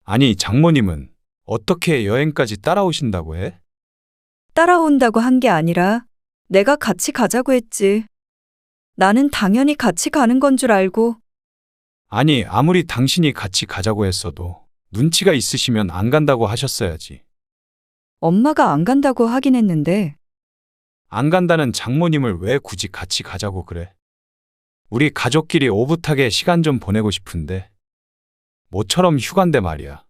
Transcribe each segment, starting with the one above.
아니, 장모님은 어떻게 여행까지 따라오신다고 해? 따라온다고 한 게 아니라 내가 같이 가자고 했지. 나는 당연히 같이 가는 건 줄 알고. 아니, 아무리 당신이 같이 가자고 했어도 눈치가 있으시면 안 간다고 하셨어야지. 엄마가 안 간다고 하긴 했는데 안 간다는 장모님을 왜 굳이 같이 가자고 그래? 우리 가족끼리 오붓하게 시간 좀 보내고 싶은데. 모처럼 휴가인데 말이야.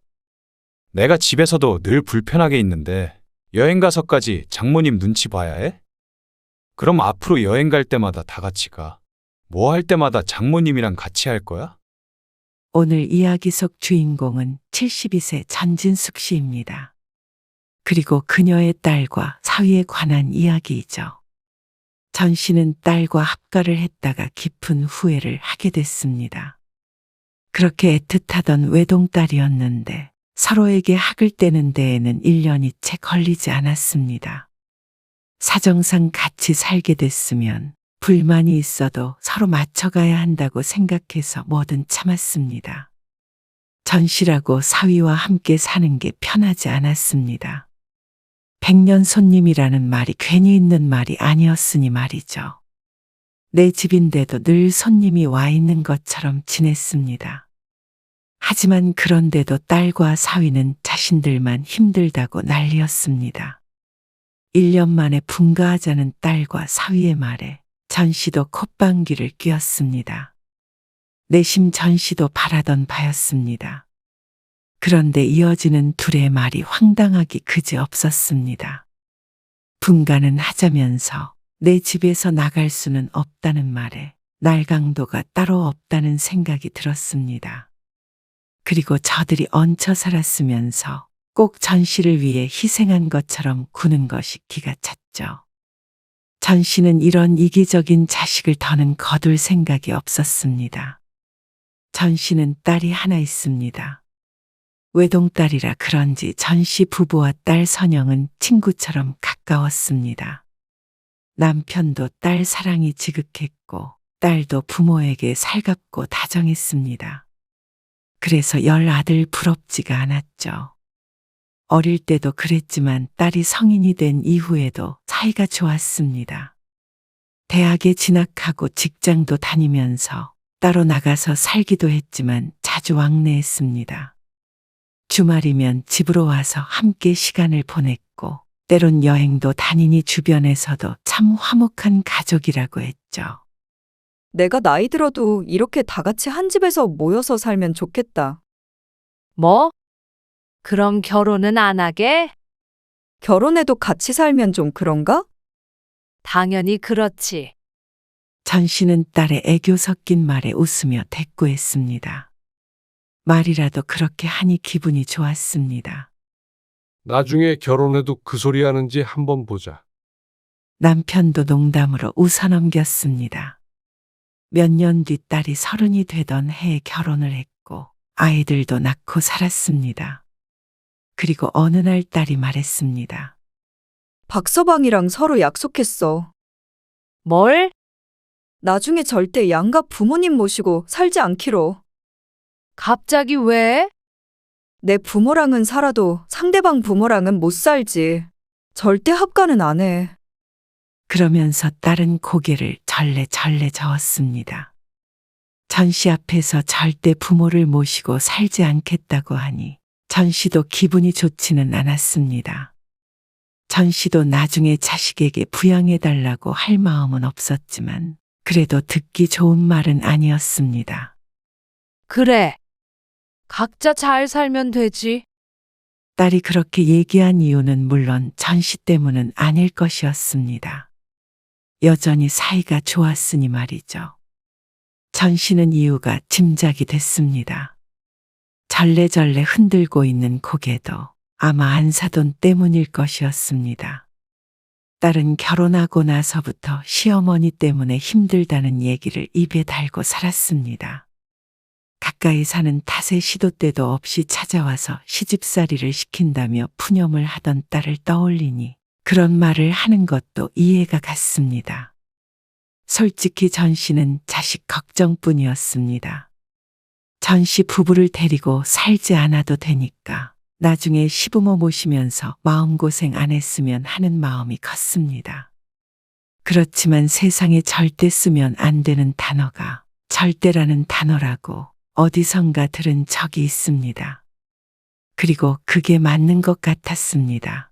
내가 집에서도 늘 불편하게 있는데 여행 가서까지 장모님 눈치 봐야 해? 그럼 앞으로 여행 갈 때마다 다 같이 가. 뭐 할 때마다 장모님이랑 같이 할 거야? 오늘 이야기 속 주인공은 72세 전진숙 씨입니다. 그리고 그녀의 딸과 사위에 관한 이야기이죠. 전 씨는 딸과 합가를 했다가 깊은 후회를 하게 됐습니다. 그렇게 애틋하던 외동딸이었는데 서로에게 학을 떼는 데에는 1년이 채 걸리지 않았습니다. 사정상 같이 살게 됐으면 불만이 있어도 서로 맞춰가야 한다고 생각해서 뭐든 참았습니다. 전씨라고 사위와 함께 사는 게 편하지 않았습니다. 백년 손님이라는 말이 괜히 있는 말이 아니었으니 말이죠. 내 집인데도 늘 손님이 와 있는 것처럼 지냈습니다. 하지만 그런데도 딸과 사위는 자신들만 힘들다고 난리였습니다. 1년 만에 분가하자는 딸과 사위의 말에 전씨도 콧방귀를 뀌었습니다. 내심 전씨도 바라던 바였습니다. 그런데 이어지는 둘의 말이 황당하기 그지없었습니다. 분가는 하자면서 내 집에서 나갈 수는 없다는 말에 날강도가 따로 없다는 생각이 들었습니다. 그리고 저들이 얹혀 살았으면서 꼭 전씨를 위해 희생한 것처럼 구는 것이 기가 찼죠. 전씨는 이런 이기적인 자식을 더는 거둘 생각이 없었습니다. 전씨는 딸이 하나 있습니다. 외동딸이라 그런지 전씨 부부와 딸 선영은 친구처럼 가까웠습니다. 남편도 딸 사랑이 지극했고 딸도 부모에게 살갑고 다정했습니다. 그래서 10아들 부럽지가 않았죠. 어릴 때도 그랬지만 딸이 성인이 된 이후에도 사이가 좋았습니다. 대학에 진학하고 직장도 다니면서 따로 나가서 살기도 했지만 자주 왕래했습니다. 주말이면 집으로 와서 함께 시간을 보냈고 때론 여행도 다니니 주변에서도 참 화목한 가족이라고 했죠. 내가 나이 들어도 이렇게 다 같이 한 집에서 모여서 살면 좋겠다. 뭐? 그럼 결혼은 안 하게? 결혼해도 같이 살면 좀 그런가? 당연히 그렇지. 전 씨는 딸의 애교 섞인 말에 웃으며 대꾸했습니다. 말이라도 그렇게 하니 기분이 좋았습니다. 나중에 결혼해도 그 소리 하는지 한번 보자. 남편도 농담으로 웃어넘겼습니다. 몇 년 뒤 딸이 30이 되던 해에 결혼을 했고 아이들도 낳고 살았습니다. 그리고 어느 날 딸이 말했습니다. 박서방이랑 서로 약속했어. 뭘? 나중에 절대 양가 부모님 모시고 살지 않기로. 갑자기 왜? 내 부모랑은 살아도 상대방 부모랑은 못 살지. 절대 합가는 안 해. 그러면서 딸은 고개를 절레절레 저었습니다. 전 씨 앞에서 절대 부모를 모시고 살지 않겠다고 하니 전 씨도 기분이 좋지는 않았습니다. 전 씨도 나중에 자식에게 부양해달라고 할 마음은 없었지만 그래도 듣기 좋은 말은 아니었습니다. 그래. 각자 잘 살면 되지. 딸이 그렇게 얘기한 이유는 물론 전 씨 때문은 아닐 것이었습니다. 여전히 사이가 좋았으니 말이죠. 전 씨는 이유가 짐작이 됐습니다. 절레절레 흔들고 있는 고개도 아마 안사돈 때문일 것이었습니다. 딸은 결혼하고 나서부터 시어머니 때문에 힘들다는 얘기를 입에 달고 살았습니다. 가까이 사는 탓에 시도 때도 없이 찾아와서 시집살이를 시킨다며 푸념을 하던 딸을 떠올리니 그런 말을 하는 것도 이해가 갔습니다. 솔직히 전 씨는 자식 걱정뿐이었습니다. 전 씨 부부를 데리고 살지 않아도 되니까 나중에 시부모 모시면서 마음고생 안 했으면 하는 마음이 컸습니다. 그렇지만 세상에 절대 쓰면 안 되는 단어가 절대라는 단어라고 어디선가 들은 적이 있습니다. 그리고 그게 맞는 것 같았습니다.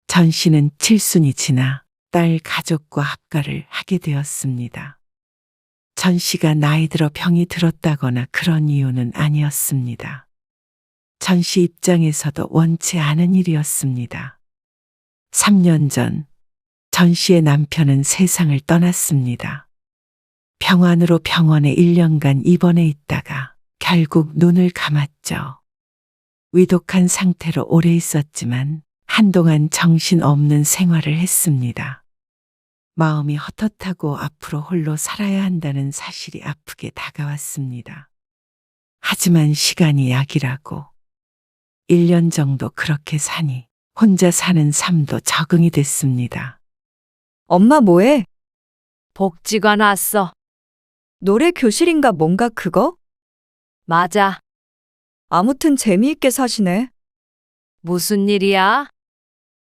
전 씨는 칠순이 지나 딸 가족과 합가를 하게 되었습니다. 전 씨가 나이 들어 병이 들었다거나 그런 이유는 아니었습니다. 전 씨 입장에서도 원치 않은 일이었습니다. 3년 전, 전 씨의 남편은 세상을 떠났습니다. 병환으로 병원에 1년간 입원해 있다가 결국 눈을 감았죠. 위독한 상태로 오래 있었지만 한동안 정신없는 생활을 했습니다. 마음이 헛헛하고 앞으로 홀로 살아야 한다는 사실이 아프게 다가왔습니다. 하지만 시간이 약이라고 1년 정도 그렇게 사니 혼자 사는 삶도 적응이 됐습니다. 엄마 뭐해? 복지관 왔어. 노래 교실인가 뭔가 그거? 맞아. 아무튼 재미있게 사시네. 무슨 일이야?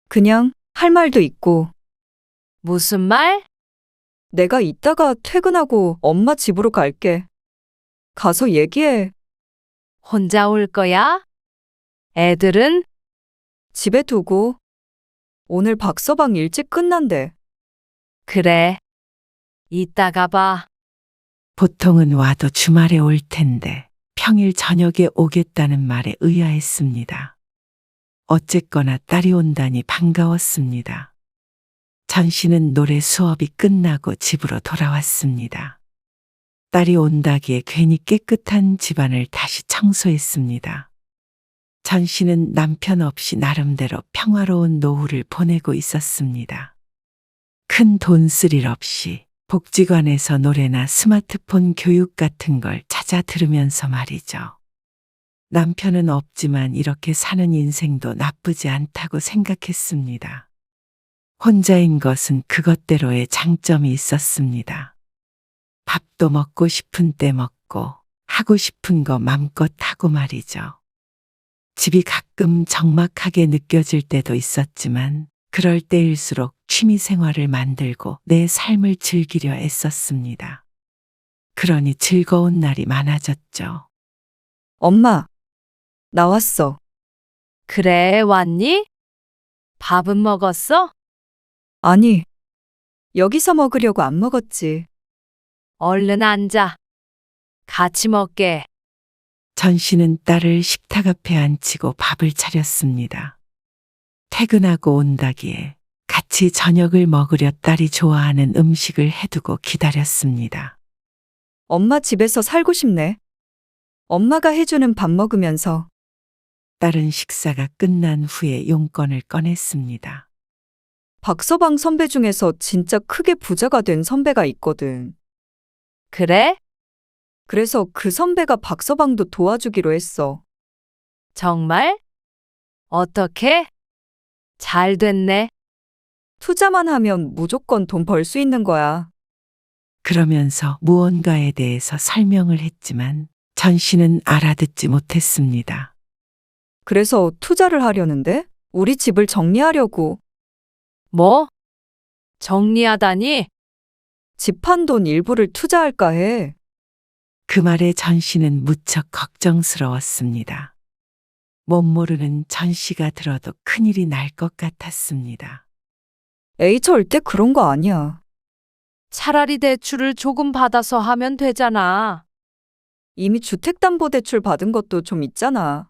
그냥 할 말도 있고. 무슨 말? 내가 이따가 퇴근하고 엄마 집으로 갈게. 가서 얘기해. 혼자 올 거야? 애들은? 집에 두고. 오늘 박서방 일찍 끝난대. 그래. 이따가 봐. 보통은 와도 주말에 올 텐데 평일 저녁에 오겠다는 말에 의아했습니다. 어쨌거나 딸이 온다니 반가웠습니다. 전 씨는 노래 수업이 끝나고 집으로 돌아왔습니다. 딸이 온다기에 괜히 깨끗한 집안을 다시 청소했습니다. 전 씨는 남편 없이 나름대로 평화로운 노후를 보내고 있었습니다. 큰 돈 쓸 일 없이 복지관에서 노래나 스마트폰 교육 같은 걸 찾아 들으면서 말이죠. 남편은 없지만 이렇게 사는 인생도 나쁘지 않다고 생각했습니다. 혼자인 것은 그것대로의 장점이 있었습니다. 밥도 먹고 싶은 때 먹고 하고 싶은 거 맘껏 하고 말이죠. 집이 가끔 적막하게 느껴질 때도 있었지만 그럴 때일수록 취미 생활을 만들고 내 삶을 즐기려 애썼습니다. 그러니 즐거운 날이 많아졌죠. 엄마, 나왔어. 그래, 왔니? 밥은 먹었어? 아니, 여기서 먹으려고 안 먹었지. 얼른 앉아. 같이 먹게. 전 씨는 딸을 식탁 앞에 앉히고 밥을 차렸습니다. 퇴근하고 온다기에 같이 저녁을 먹으려 딸이 좋아하는 음식을 해두고 기다렸습니다. 엄마 집에서 살고 싶네. 엄마가 해주는 밥 먹으면서. 딸은 식사가 끝난 후에 용건을 꺼냈습니다. 박서방 선배 중에서 진짜 크게 부자가 된 선배가 있거든. 그래? 그래서 그 선배가 박서방도 도와주기로 했어. 정말? 어떻게? 잘 됐네. 투자만 하면 무조건 돈 벌 수 있는 거야. 그러면서 무언가에 대해서 설명을 했지만 전 씨는 알아듣지 못했습니다. 그래서 투자를 하려는데 우리 집을 정리하려고. 뭐? 정리하다니? 집 판 돈 일부를 투자할까 해. 그 말에 전 씨는 무척 걱정스러웠습니다. 못 모르는 전 씨가 들어도 큰일이 날 것 같았습니다. 에이, 절대 그런 거 아니야. 차라리 대출을 조금 받아서 하면 되잖아. 이미 주택담보대출 받은 것도 좀 있잖아.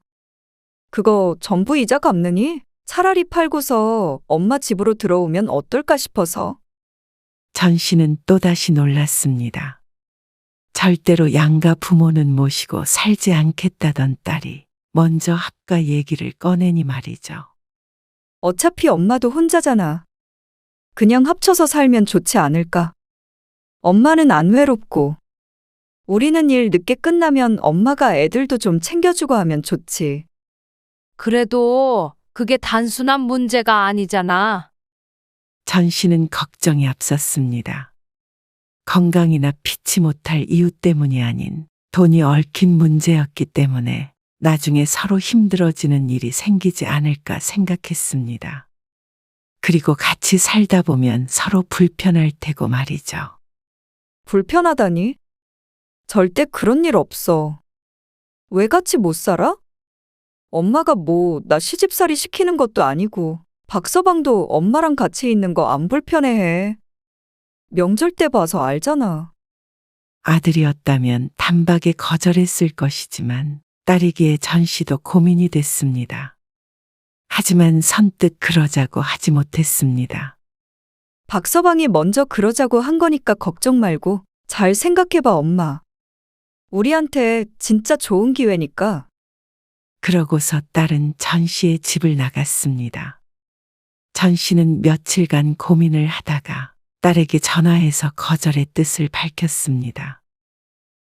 그거 전부 이자 갚느니 차라리 팔고서 엄마 집으로 들어오면 어떨까 싶어서. 전 씨는 또다시 놀랐습니다. 절대로 양가 부모는 모시고 살지 않겠다던 딸이 먼저 합가 얘기를 꺼내니 말이죠. 어차피 엄마도 혼자잖아. 그냥 합쳐서 살면 좋지 않을까. 엄마는 안 외롭고. 우리는 일 늦게 끝나면 엄마가 애들도 좀 챙겨주고 하면 좋지. 그래도 그게 단순한 문제가 아니잖아. 전 씨는 걱정이 앞섰습니다. 건강이나 피치 못할 이유 때문이 아닌 돈이 얽힌 문제였기 때문에 나중에 서로 힘들어지는 일이 생기지 않을까 생각했습니다. 그리고 같이 살다 보면 서로 불편할 테고 말이죠. 불편하다니? 절대 그런 일 없어. 왜 같이 못 살아? 엄마가 뭐 나 시집살이 시키는 것도 아니고 박서방도 엄마랑 같이 있는 거 안 불편해해. 명절 때 봐서 알잖아. 아들이었다면 단박에 거절했을 것이지만 딸이기에 전 씨도 고민이 됐습니다. 하지만 선뜻 그러자고 하지 못했습니다. 박서방이 먼저 그러자고 한 거니까 걱정 말고 잘 생각해봐, 엄마. 우리한테 진짜 좋은 기회니까. 그러고서 딸은 전 씨의 집을 나갔습니다. 전 씨는 며칠간 고민을 하다가 딸에게 전화해서 거절의 뜻을 밝혔습니다.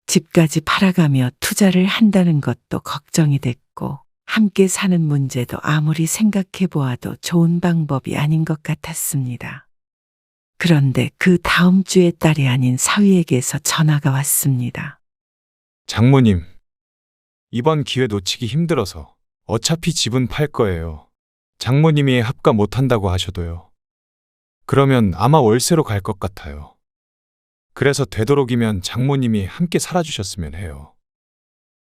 집까지 팔아가며 투자를 한다는 것도 걱정이 됐고 함께 사는 문제도 아무리 생각해 보아도 좋은 방법이 아닌 것 같았습니다. 그런데 그 다음 주에 딸이 아닌 사위에게서 전화가 왔습니다. 장모님, 이번 기회 놓치기 힘들어서 어차피 집은 팔 거예요. 장모님이 합가 못한다고 하셔도요. 그러면 아마 월세로 갈 것 같아요. 그래서 되도록이면 장모님이 함께 살아주셨으면 해요.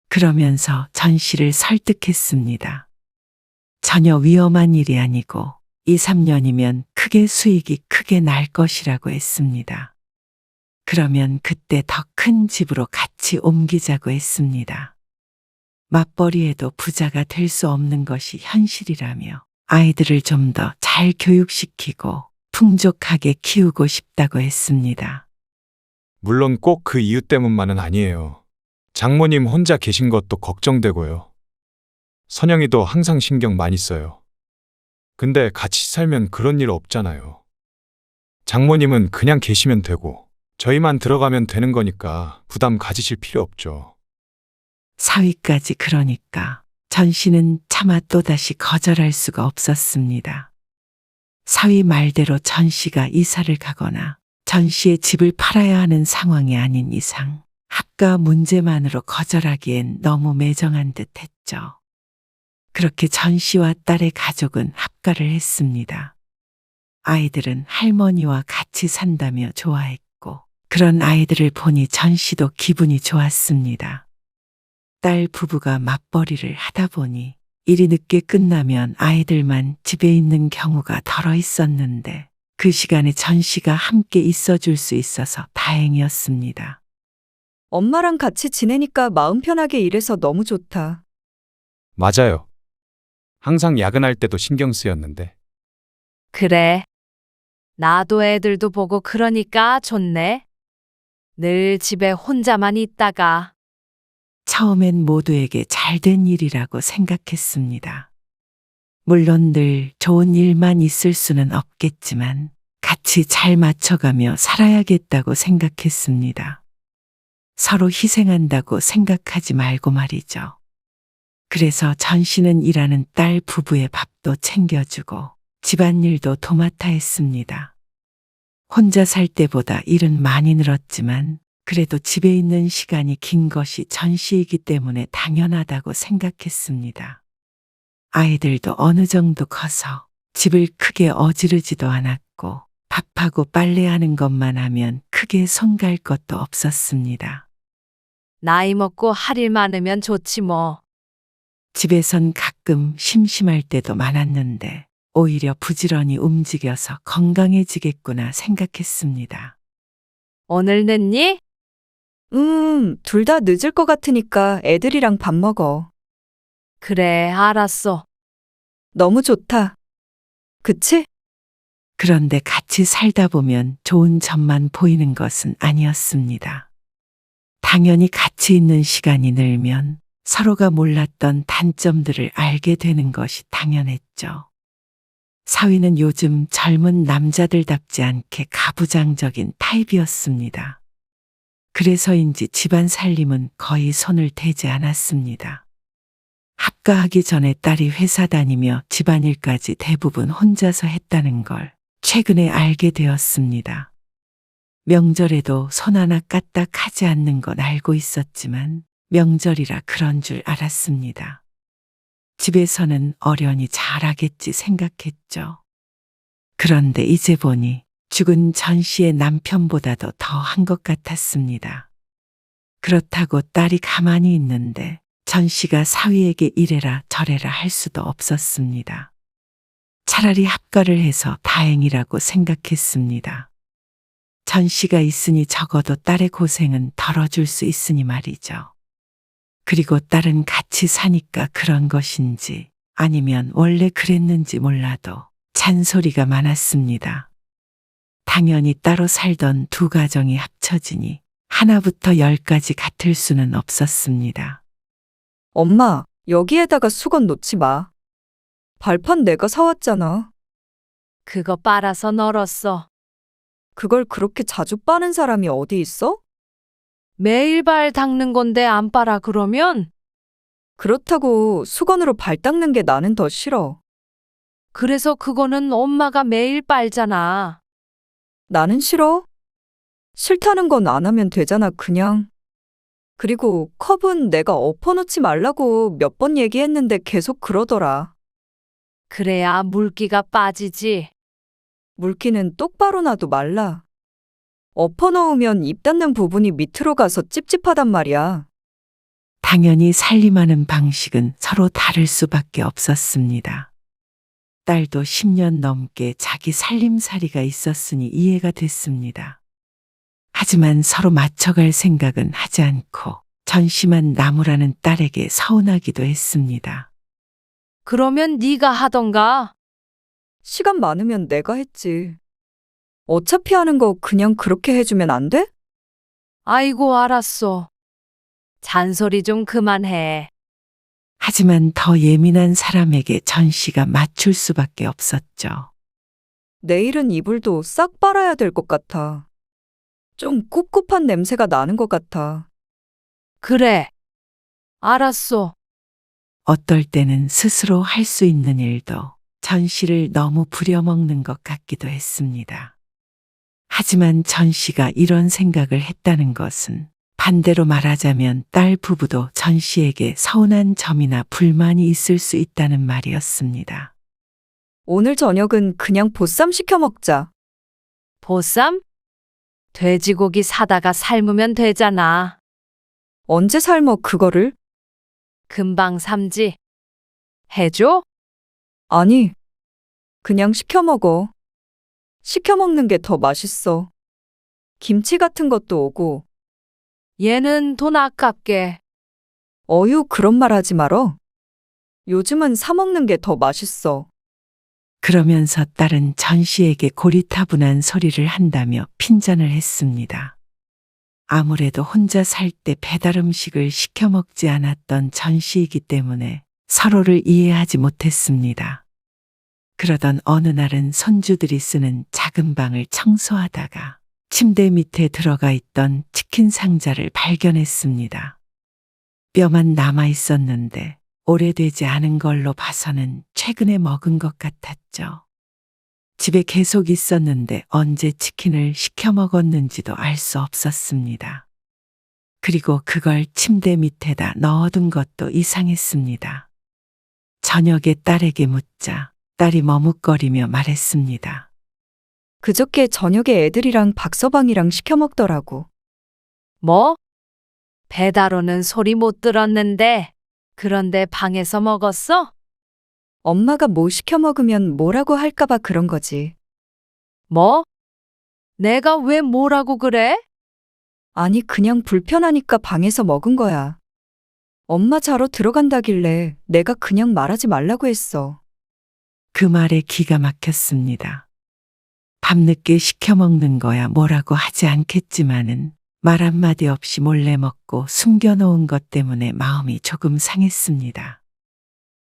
그러면서 전 씨를 설득했습니다. 전혀 위험한 일이 아니고 2, 3년이면 크게 수익이 크게 날 것이라고 했습니다. 그러면 그때 더 큰 집으로 같이 옮기자고 했습니다. 맞벌이에도 부자가 될 수 없는 것이 현실이라며 아이들을 좀 더 잘 교육시키고 풍족하게 키우고 싶다고 했습니다. 물론 꼭 그 이유 때문만은 아니에요. 장모님 혼자 계신 것도 걱정되고요. 선영이도 항상 신경 많이 써요. 근데 같이 살면 그런 일 없잖아요. 장모님은 그냥 계시면 되고 저희만 들어가면 되는 거니까 부담 가지실 필요 없죠. 사위까지 그러니까 전 씨는 차마 또다시 거절할 수가 없었습니다. 사위 말대로 전 씨가 이사를 가거나 전 씨의 집을 팔아야 하는 상황이 아닌 이상 합가 문제만으로 거절하기엔 너무 매정한 듯 했죠. 그렇게 전 씨와 딸의 가족은 합가를 했습니다. 아이들은 할머니와 같이 산다며 좋아했고 그런 아이들을 보니 전 씨도 기분이 좋았습니다. 딸 부부가 맞벌이를 하다 보니 일이 늦게 끝나면 아이들만 집에 있는 경우가 덜어 있었는데 그 시간에 전 씨가 함께 있어줄 수 있어서 다행이었습니다. 엄마랑 같이 지내니까 마음 편하게 일해서 너무 좋다. 맞아요. 항상 야근할 때도 신경 쓰였는데 그래. 나도 애들도 보고 그러니까 좋네. 늘 집에 혼자만 있다가 처음엔 모두에게 잘된 일이라고 생각했습니다. 물론 늘 좋은 일만 있을 수는 없겠지만 같이 잘 맞춰가며 살아야겠다고 생각했습니다. 서로 희생한다고 생각하지 말고 말이죠. 그래서 전 씨는 일하는 딸 부부의 밥도 챙겨주고 집안일도 도맡아 했습니다. 혼자 살 때보다 일은 많이 늘었지만 그래도 집에 있는 시간이 긴 것이 전 씨이기 때문에 당연하다고 생각했습니다. 아이들도 어느 정도 커서 집을 크게 어지르지도 않았고 밥하고 빨래하는 것만 하면 크게 손 갈 것도 없었습니다. 나이 먹고 할 일 많으면 좋지 뭐. 집에선 가끔 심심할 때도 많았는데 오히려 부지런히 움직여서 건강해지겠구나 생각했습니다. 오늘 늦니? 둘 다 늦을 것 같으니까 애들이랑 밥 먹어. 그래, 알았어. 너무 좋다. 그치? 그런데 같이 살다 보면 좋은 점만 보이는 것은 아니었습니다. 당연히 같이 있는 시간이 늘면 서로가 몰랐던 단점들을 알게 되는 것이 당연했죠. 사위는 요즘 젊은 남자들답지 않게 가부장적인 타입이었습니다. 그래서인지 집안 살림은 거의 손을 대지 않았습니다. 합가하기 전에 딸이 회사 다니며 집안일까지 대부분 혼자서 했다는 걸 최근에 알게 되었습니다. 명절에도 손 하나 까딱 하지 않는 건 알고 있었지만 명절이라 그런 줄 알았습니다. 집에서는 어련히 잘하겠지 생각했죠. 그런데 이제 보니 죽은 전 씨의 남편보다도 더 한 것 같았습니다. 그렇다고 딸이 가만히 있는데 전 씨가 사위에게 이래라 저래라 할 수도 없었습니다. 차라리 합가를 해서 다행이라고 생각했습니다. 전 씨가 있으니 적어도 딸의 고생은 덜어줄 수 있으니 말이죠. 그리고 딸은 같이 사니까 그런 것인지 아니면 원래 그랬는지 몰라도 잔소리가 많았습니다. 당연히 따로 살던 두 가정이 합쳐지니 하나부터 열까지 같을 수는 없었습니다. 엄마, 여기에다가 수건 놓지 마. 발판 내가 사왔잖아. 그거 빨아서 널었어. 그걸 그렇게 자주 빠는 사람이 어디 있어? 매일 발 닦는 건데 안 빨아 그러면? 그렇다고 수건으로 발 닦는 게 나는 더 싫어. 그래서 그거는 엄마가 매일 빨잖아. 나는 싫어? 싫다는 건 안 하면 되잖아, 그냥. 그리고 컵은 내가 엎어놓지 말라고 몇 번 얘기했는데 계속 그러더라. 그래야 물기가 빠지지. 물기는 똑바로 놔도 말라. 엎어놓으면 입 닿는 부분이 밑으로 가서 찝찝하단 말이야. 당연히 살림하는 방식은 서로 다를 수밖에 없었습니다. 딸도 10년 넘게 자기 살림살이가 있었으니 이해가 됐습니다. 하지만 서로 맞춰갈 생각은 하지 않고 전심한 나무라는 딸에게 서운하기도 했습니다. 그러면 네가 하던가. 시간 많으면 내가 했지. 어차피 하는 거 그냥 그렇게 해주면 안 돼? 아이고 알았어. 잔소리 좀 그만해. 하지만 더 예민한 사람에게 전 씨가 맞출 수밖에 없었죠. 내일은 이불도 싹 빨아야 될 것 같아. 좀 꿉꿉한 냄새가 나는 것 같아. 그래. 알았어. 어떨 때는 스스로 할 수 있는 일도 전 씨를 너무 부려먹는 것 같기도 했습니다. 하지만 전 씨가 이런 생각을 했다는 것은 반대로 말하자면 딸 부부도 전 씨에게 서운한 점이나 불만이 있을 수 있다는 말이었습니다. 오늘 저녁은 그냥 보쌈 시켜 먹자. 보쌈? 돼지고기 사다가 삶으면 되잖아. 언제 삶어 그거를? 금방 삶지. 해줘? 아니, 그냥 시켜 먹어. 시켜 먹는 게 더 맛있어. 김치 같은 것도 오고. 얘는 돈 아깝게. 어유, 그런 말 하지 말어. 요즘은 사 먹는 게 더 맛있어. 그러면서 딸은 전 씨에게 고리타분한 소리를 한다며 핀잔을 했습니다. 아무래도 혼자 살 때 배달 음식을 시켜 먹지 않았던 전 씨이기 때문에 서로를 이해하지 못했습니다. 그러던 어느 날은 손주들이 쓰는 작은 방을 청소하다가 침대 밑에 들어가 있던 치킨 상자를 발견했습니다. 뼈만 남아 있었는데 오래되지 않은 걸로 봐서는 최근에 먹은 것 같았죠. 집에 계속 있었는데 언제 치킨을 시켜 먹었는지도 알 수 없었습니다. 그리고 그걸 침대 밑에다 넣어둔 것도 이상했습니다. 저녁에 딸에게 묻자 딸이 머뭇거리며 말했습니다. 그저께 저녁에 애들이랑 박서방이랑 시켜 먹더라고. 뭐? 배달 오는 소리 못 들었는데. 그런데 방에서 먹었어? 엄마가 뭐 시켜 먹으면 뭐라고 할까봐 그런 거지. 뭐? 내가 왜 뭐라고 그래? 아니, 그냥 불편하니까 방에서 먹은 거야. 엄마 자러 들어간다길래 내가 그냥 말하지 말라고 했어. 그 말에 기가 막혔습니다. 밤늦게 시켜 먹는 거야 뭐라고 하지 않겠지만은 말 한마디 없이 몰래 먹고 숨겨놓은 것 때문에 마음이 조금 상했습니다.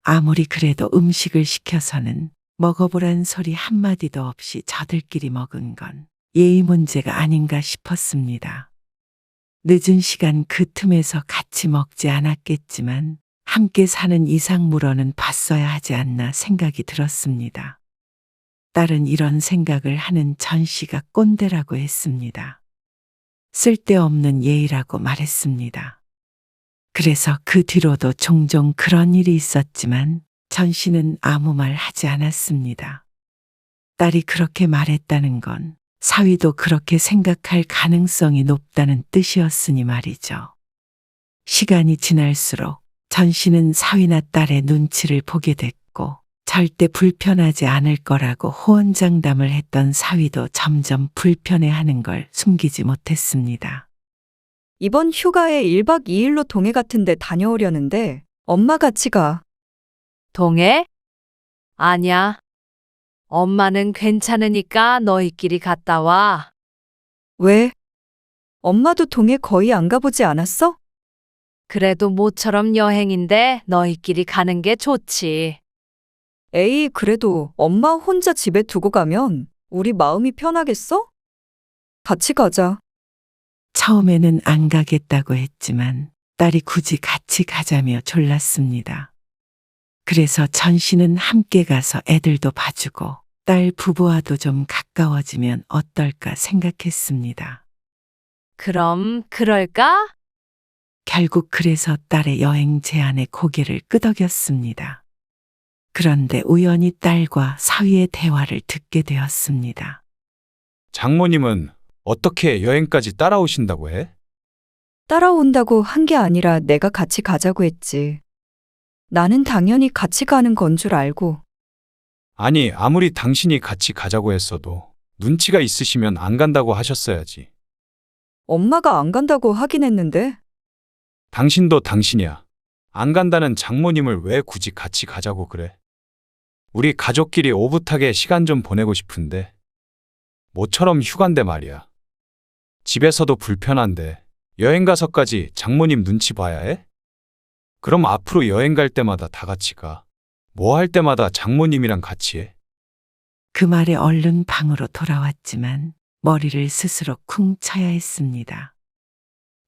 아무리 그래도 음식을 시켜서는 먹어보란 소리 한마디도 없이 저들끼리 먹은 건 예의 문제가 아닌가 싶었습니다. 늦은 시간 그 틈에서 같이 먹지 않았겠지만 함께 사는 이상 물어는 봤어야 하지 않나 생각이 들었습니다. 딸은 이런 생각을 하는 전 씨가 꼰대라고 했습니다. 쓸데없는 예의라고 말했습니다. 그래서 그 뒤로도 종종 그런 일이 있었지만 전 씨는 아무 말 하지 않았습니다. 딸이 그렇게 말했다는 건 사위도 그렇게 생각할 가능성이 높다는 뜻이었으니 말이죠. 시간이 지날수록 전 씨는 사위나 딸의 눈치를 보게 됐고 절대 불편하지 않을 거라고 호언장담을 했던 사위도 점점 불편해하는 걸 숨기지 못했습니다. 이번 휴가에 1박 2일로 동해 같은 데 다녀오려는데 엄마 같이 가. 동해? 아냐. 엄마는 괜찮으니까 너희끼리 갔다 와. 왜? 엄마도 동해 거의 안 가보지 않았어? 그래도 모처럼 여행인데 너희끼리 가는 게 좋지. 에이, 그래도 엄마 혼자 집에 두고 가면 우리 마음이 편하겠어? 같이 가자. 처음에는 안 가겠다고 했지만 딸이 굳이 같이 가자며 졸랐습니다. 그래서 전 씨는 함께 가서 애들도 봐주고 딸 부부와도 좀 가까워지면 어떨까 생각했습니다. 그럼 그럴까? 결국 그래서 딸의 여행 제안에 고개를 끄덕였습니다. 그런데 우연히 딸과 사위의 대화를 듣게 되었습니다. 장모님은 어떻게 여행까지 따라오신다고 해? 따라온다고 한 게 아니라 내가 같이 가자고 했지. 나는 당연히 같이 가는 건 줄 알고. 아니, 아무리 당신이 같이 가자고 했어도 눈치가 있으시면 안 간다고 하셨어야지. 엄마가 안 간다고 하긴 했는데. 당신도 당신이야. 안 간다는 장모님을 왜 굳이 같이 가자고 그래? 우리 가족끼리 오붓하게 시간 좀 보내고 싶은데 모처럼 휴가인데 말이야. 집에서도 불편한데 여행 가서까지 장모님 눈치 봐야 해? 그럼 앞으로 여행 갈 때마다 다 같이 가. 뭐 할 때마다 장모님이랑 같이 해. 그 말에 얼른 방으로 돌아왔지만 머리를 스스로 쿵 쳐야 했습니다.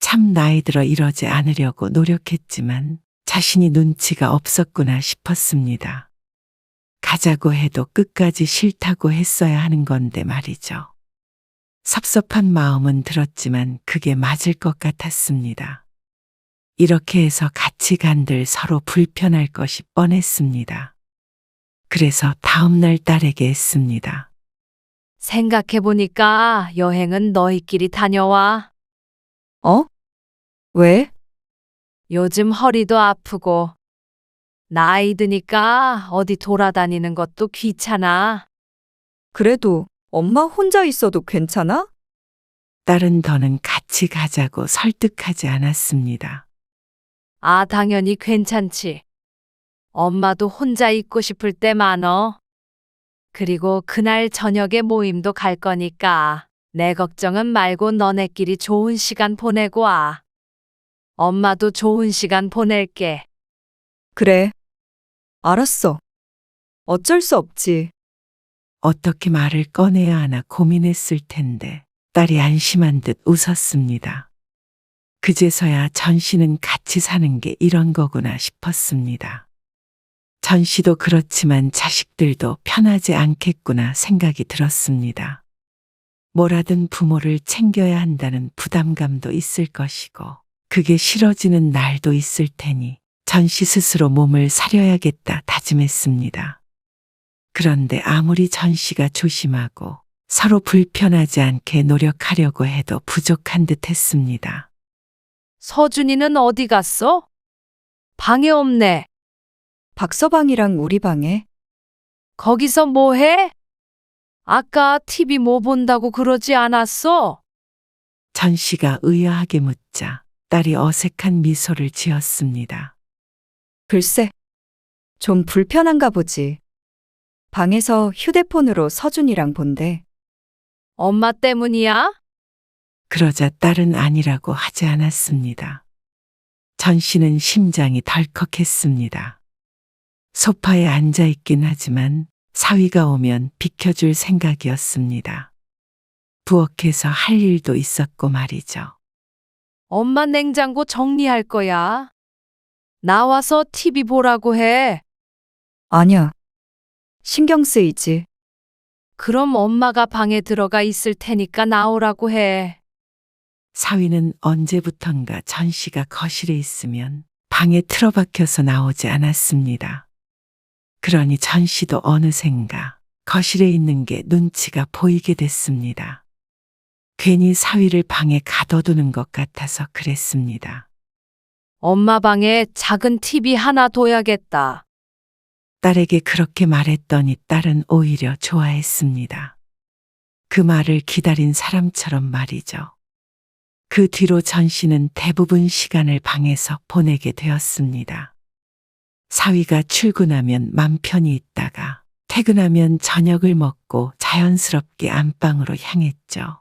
참 나이 들어 이러지 않으려고 노력했지만 자신이 눈치가 없었구나 싶었습니다. 가자고 해도 끝까지 싫다고 했어야 하는 건데 말이죠. 섭섭한 마음은 들었지만 그게 맞을 것 같았습니다. 이렇게 해서 같이 간들 서로 불편할 것이 뻔했습니다. 그래서 다음날 딸에게 했습니다. 생각해보니까 여행은 너희끼리 다녀와. 어? 왜? 요즘 허리도 아프고 나이 드니까 어디 돌아다니는 것도 귀찮아. 그래도 엄마 혼자 있어도 괜찮아? 딸은 더는 같이 가자고 설득하지 않았습니다. 아, 당연히 괜찮지. 엄마도 혼자 있고 싶을 때 많어. 그리고 그날 저녁에 모임도 갈 거니까 내 걱정은 말고 너네끼리 좋은 시간 보내고 와. 엄마도 좋은 시간 보낼게. 그래. 알았어. 어쩔 수 없지. 어떻게 말을 꺼내야 하나 고민했을 텐데 딸이 안심한 듯 웃었습니다. 그제서야 전 씨는 같이 사는 게 이런 거구나 싶었습니다. 전 씨도 그렇지만 자식들도 편하지 않겠구나 생각이 들었습니다. 뭐라든 부모를 챙겨야 한다는 부담감도 있을 것이고 그게 싫어지는 날도 있을 테니 전 씨 스스로 몸을 사려야겠다 다짐했습니다. 그런데 아무리 전 씨가 조심하고 서로 불편하지 않게 노력하려고 해도 부족한 듯 했습니다. 서준이는 어디 갔어? 방에 없네. 박서방이랑 우리 방에. 거기서 뭐 해? 아까 TV 뭐 본다고 그러지 않았어? 전 씨가 의아하게 묻자 딸이 어색한 미소를 지었습니다. 글쎄, 좀 불편한가 보지. 방에서 휴대폰으로 서준이랑 본대. 엄마 때문이야? 그러자 딸은 아니라고 하지 않았습니다. 전 씨는 심장이 덜컥했습니다. 소파에 앉아 있긴 하지만 사위가 오면 비켜줄 생각이었습니다. 부엌에서 할 일도 있었고 말이죠. 엄마 냉장고 정리할 거야. 나와서 TV 보라고 해. 아니야. 신경 쓰이지. 그럼 엄마가 방에 들어가 있을 테니까 나오라고 해. 사위는 언제부턴가 전 씨가 거실에 있으면 방에 틀어박혀서 나오지 않았습니다. 그러니 전 씨도 어느샌가 거실에 있는 게 눈치가 보이게 됐습니다. 괜히 사위를 방에 가둬두는 것 같아서 그랬습니다. 엄마 방에 작은 TV 하나 둬야겠다. 딸에게 그렇게 말했더니 딸은 오히려 좋아했습니다. 그 말을 기다린 사람처럼 말이죠. 그 뒤로 전 씨는 대부분 시간을 방에서 보내게 되었습니다. 사위가 출근하면 맘 편히 있다가 퇴근하면 저녁을 먹고 자연스럽게 안방으로 향했죠.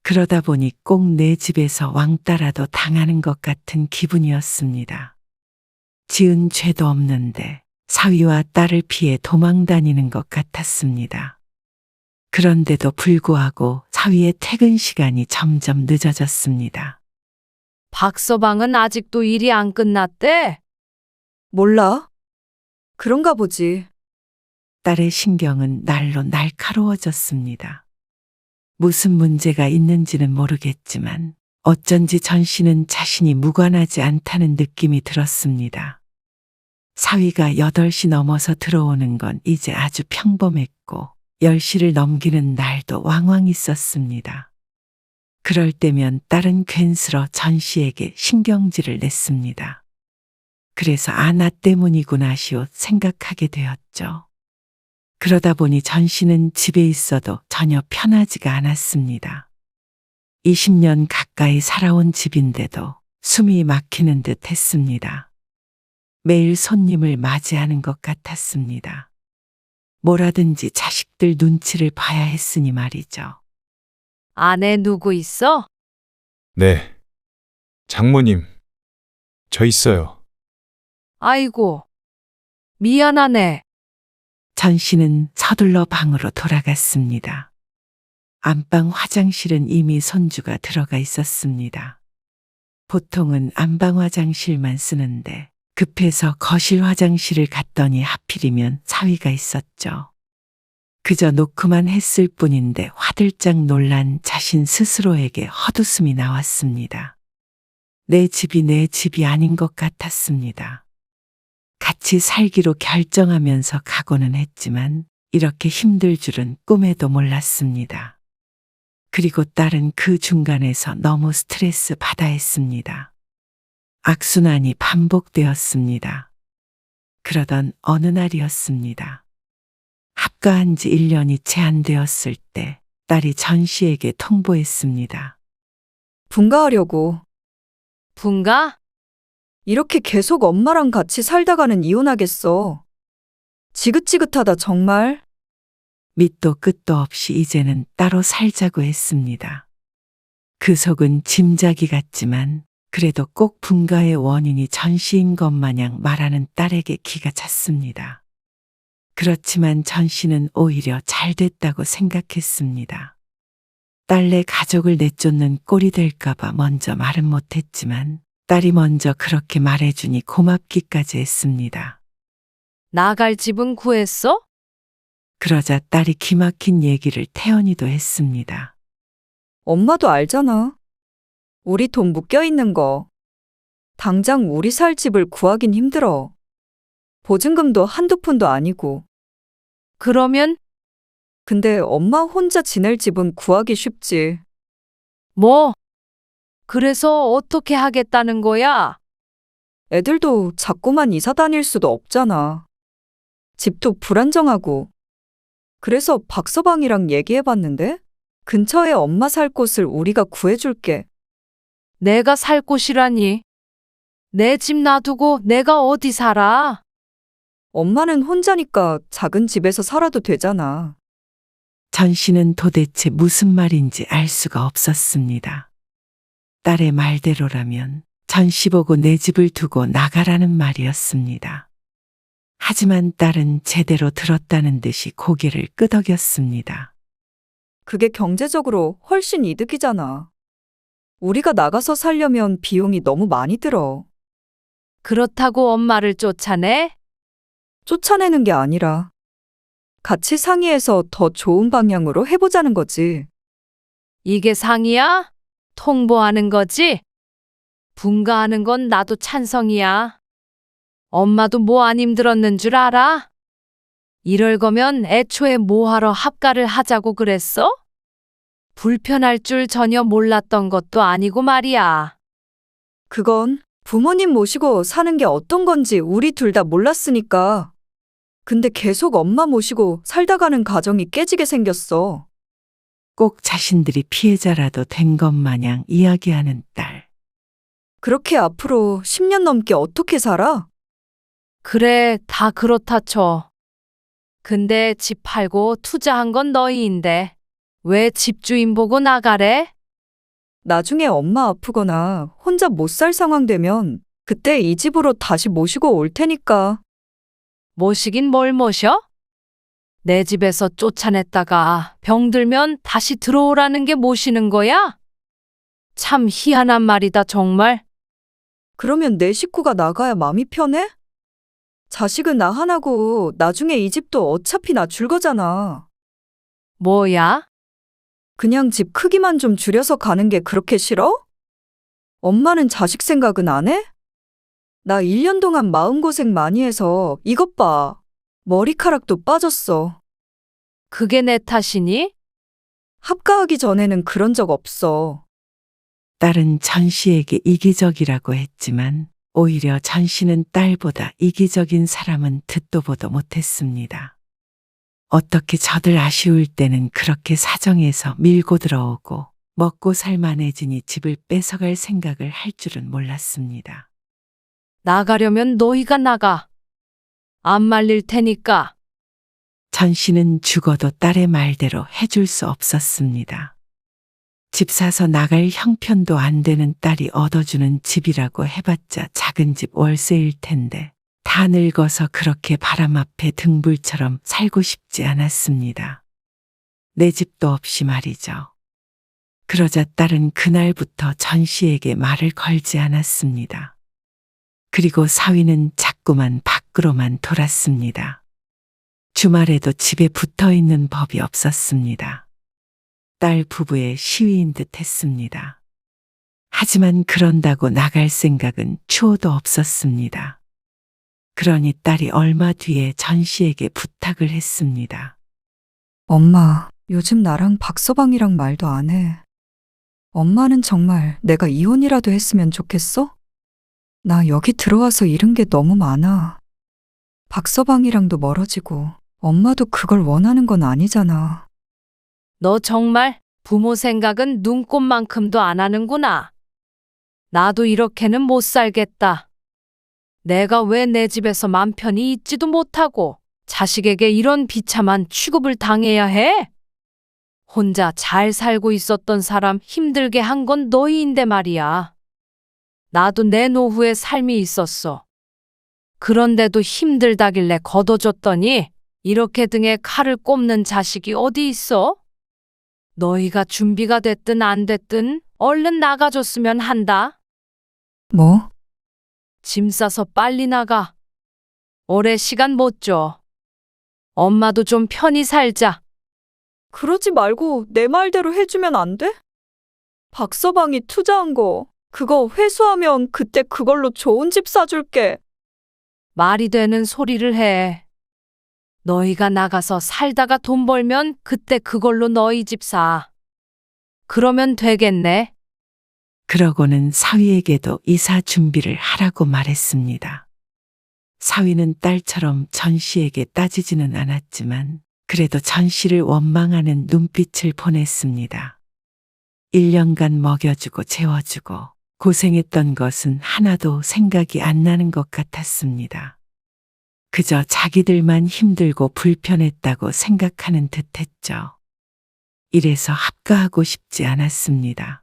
그러다 보니 꼭 내 집에서 왕따라도 당하는 것 같은 기분이었습니다. 지은 죄도 없는데 사위와 딸을 피해 도망다니는 것 같았습니다. 그런데도 불구하고 사위의 퇴근 시간이 점점 늦어졌습니다. 박서방은 아직도 일이 안 끝났대? 몰라? 그런가 보지. 딸의 신경은 날로 날카로워졌습니다. 무슨 문제가 있는지는 모르겠지만 어쩐지 전 씨는 자신이 무관하지 않다는 느낌이 들었습니다. 사위가 8시 넘어서 들어오는 건 이제 아주 평범했고 10시를 넘기는 날도 왕왕 있었습니다. 그럴 때면 딸은 괜스러 전 씨에게 신경질을 냈습니다. 그래서 나 때문이구나 시옷 생각하게 되었죠. 그러다 보니 전 씨는 집에 있어도 전혀 편하지가 않았습니다. 20년 가까이 살아온 집인데도 숨이 막히는 듯 했습니다. 매일 손님을 맞이하는 것 같았습니다. 뭐라든지 자식들 눈치를 봐야 했으니 말이죠. 아내 누구 있어? 네. 장모님, 저 있어요. 아이고, 미안하네. 전 씨는 서둘러 방으로 돌아갔습니다. 안방 화장실은 이미 손주가 들어가 있었습니다. 보통은 안방 화장실만 쓰는데 급해서 거실 화장실을 갔더니 하필이면 사위가 있었죠. 그저 놓고만 했을 뿐인데 화들짝 놀란 자신 스스로에게 헛웃음이 나왔습니다. 내 집이 아닌 것 같았습니다. 같이 살기로 결정하면서 각오는 했지만 이렇게 힘들 줄은 꿈에도 몰랐습니다. 그리고 딸은 그 중간에서 너무 스트레스 받아 했습니다. 악순환이 반복되었습니다. 그러던 어느 날이었습니다. 합가한 지 1년이 채 안 되었을 때 딸이 전 씨에게 통보했습니다. 분가하려고. 분가? 이렇게 계속 엄마랑 같이 살다가는 이혼하겠어. 지긋지긋하다 정말. 밑도 끝도 없이 이제는 따로 살자고 했습니다. 그 속은 짐작이 같지만 그래도 꼭 분가의 원인이 전 씨인 것 마냥 말하는 딸에게 기가 찼습니다. 그렇지만 전 씨는 오히려 잘 됐다고 생각했습니다. 딸내 가족을 내쫓는 꼴이 될까봐 먼저 말은 못했지만 딸이 먼저 그렇게 말해주니 고맙기까지 했습니다. 나갈 집은 구했어? 그러자 딸이 기막힌 얘기를 태연이도 했습니다. 엄마도 알잖아. 우리 돈 묶여 있는 거. 당장 우리 살 집을 구하긴 힘들어. 보증금도 한두 푼도 아니고. 그러면 근데 엄마 혼자 지낼 집은 구하기 쉽지. 뭐? 그래서 어떻게 하겠다는 거야? 애들도 자꾸만 이사 다닐 수도 없잖아. 집도 불안정하고. 그래서 박서방이랑 얘기해봤는데 근처에 엄마 살 곳을 우리가 구해줄게. 내가 살 곳이라니. 내 집 놔두고 내가 어디 살아? 엄마는 혼자니까 작은 집에서 살아도 되잖아. 전 씨는 도대체 무슨 말인지 알 수가 없었습니다. 딸의 말대로라면 전 씨 보고 내 집을 두고 나가라는 말이었습니다. 하지만 딸은 제대로 들었다는 듯이 고개를 끄덕였습니다. 그게 경제적으로 훨씬 이득이잖아. 우리가 나가서 살려면 비용이 너무 많이 들어. 그렇다고 엄마를 쫓아내? 쫓아내는 게 아니라 같이 상의해서 더 좋은 방향으로 해보자는 거지. 이게 상이야? 통보하는 거지? 분가하는 건 나도 찬성이야. 엄마도 뭐 안 힘들었는 줄 알아? 이럴 거면 애초에 뭐하러 합가를 하자고 그랬어? 불편할 줄 전혀 몰랐던 것도 아니고 말이야. 그건 부모님 모시고 사는 게 어떤 건지 우리 둘 다 몰랐으니까. 근데 계속 엄마 모시고 살다 가는 가정이 깨지게 생겼어. 꼭 자신들이 피해자라도 된 것 마냥 이야기하는 딸. 그렇게 앞으로 10년 넘게 어떻게 살아? 그래, 다 그렇다 쳐. 근데 집 팔고 투자한 건 너희인데 왜 집주인 보고 나가래? 나중에 엄마 아프거나 혼자 못 살 상황 되면 그때 이 집으로 다시 모시고 올 테니까. 모시긴 뭘 모셔? 내 집에서 쫓아냈다가 병들면 다시 들어오라는 게 모시는 거야? 참 희한한 말이다 정말. 그러면 내 식구가 나가야 마음이 편해? 자식은 나 하나고 나중에 이 집도 어차피 나 줄 거잖아. 뭐야? 그냥 집 크기만 좀 줄여서 가는 게 그렇게 싫어? 엄마는 자식 생각은 안 해? 나 1년 동안 마음고생 많이 해서 이것 봐. 머리카락도 빠졌어. 그게 내 탓이니? 합가하기 전에는 그런 적 없어. 딸은 전 씨에게 이기적이라고 했지만 오히려 전 씨는 딸보다 이기적인 사람은 듣도 보도 못했습니다. 어떻게 저들 아쉬울 때는 그렇게 사정해서 밀고 들어오고 먹고 살만해지니 집을 뺏어갈 생각을 할 줄은 몰랐습니다. 나가려면 너희가 나가. 안 말릴 테니까. 전 씨는 죽어도 딸의 말대로 해줄 수 없었습니다. 집 사서 나갈 형편도 안 되는 딸이 얻어주는 집이라고 해봤자 작은 집 월세일 텐데 다 늙어서 그렇게 바람 앞에 등불처럼 살고 싶지 않았습니다. 내 집도 없이 말이죠. 그러자 딸은 그날부터 전 씨에게 말을 걸지 않았습니다. 그리고 사위는 자꾸만 밖으로만 돌았습니다. 주말에도 집에 붙어 있는 법이 없었습니다. 딸 부부의 시위인 듯 했습니다. 하지만 그런다고 나갈 생각은 추호도 없었습니다. 그러니 딸이 얼마 뒤에 전 씨에게 부탁을 했습니다. 엄마, 요즘 나랑 박서방이랑 말도 안 해. 엄마는 정말 내가 이혼이라도 했으면 좋겠어? 나 여기 들어와서 잃은 게 너무 많아. 박서방이랑도 멀어지고 엄마도 그걸 원하는 건 아니잖아. 너 정말 부모 생각은 눈꼽만큼도 안 하는구나. 나도 이렇게는 못 살겠다. 내가 왜 내 집에서 맘 편히 있지도 못하고 자식에게 이런 비참한 취급을 당해야 해? 혼자 잘 살고 있었던 사람 힘들게 한 건 너희인데 말이야. 나도 내 노후의 삶이 있었어. 그런데도 힘들다길래 걷어줬더니 이렇게 등에 칼을 꼽는 자식이 어디 있어? 너희가 준비가 됐든 안 됐든 얼른 나가줬으면 한다. 뭐? 짐 싸서 빨리 나가. 오래 시간 못 줘. 엄마도 좀 편히 살자. 그러지 말고 내 말대로 해주면 안 돼? 박서방이 투자한 거 그거 회수하면 그때 그걸로 좋은 집 사줄게. 말이 되는 소리를 해. 너희가 나가서 살다가 돈 벌면 그때 그걸로 너희 집 사. 그러면 되겠네. 그러고는 사위에게도 이사 준비를 하라고 말했습니다. 사위는 딸처럼 전 씨에게 따지지는 않았지만 그래도 전 씨를 원망하는 눈빛을 보냈습니다. 1년간 먹여주고 재워주고 고생했던 것은 하나도 생각이 안 나는 것 같았습니다. 그저 자기들만 힘들고 불편했다고 생각하는 듯했죠. 이래서 합가하고 싶지 않았습니다.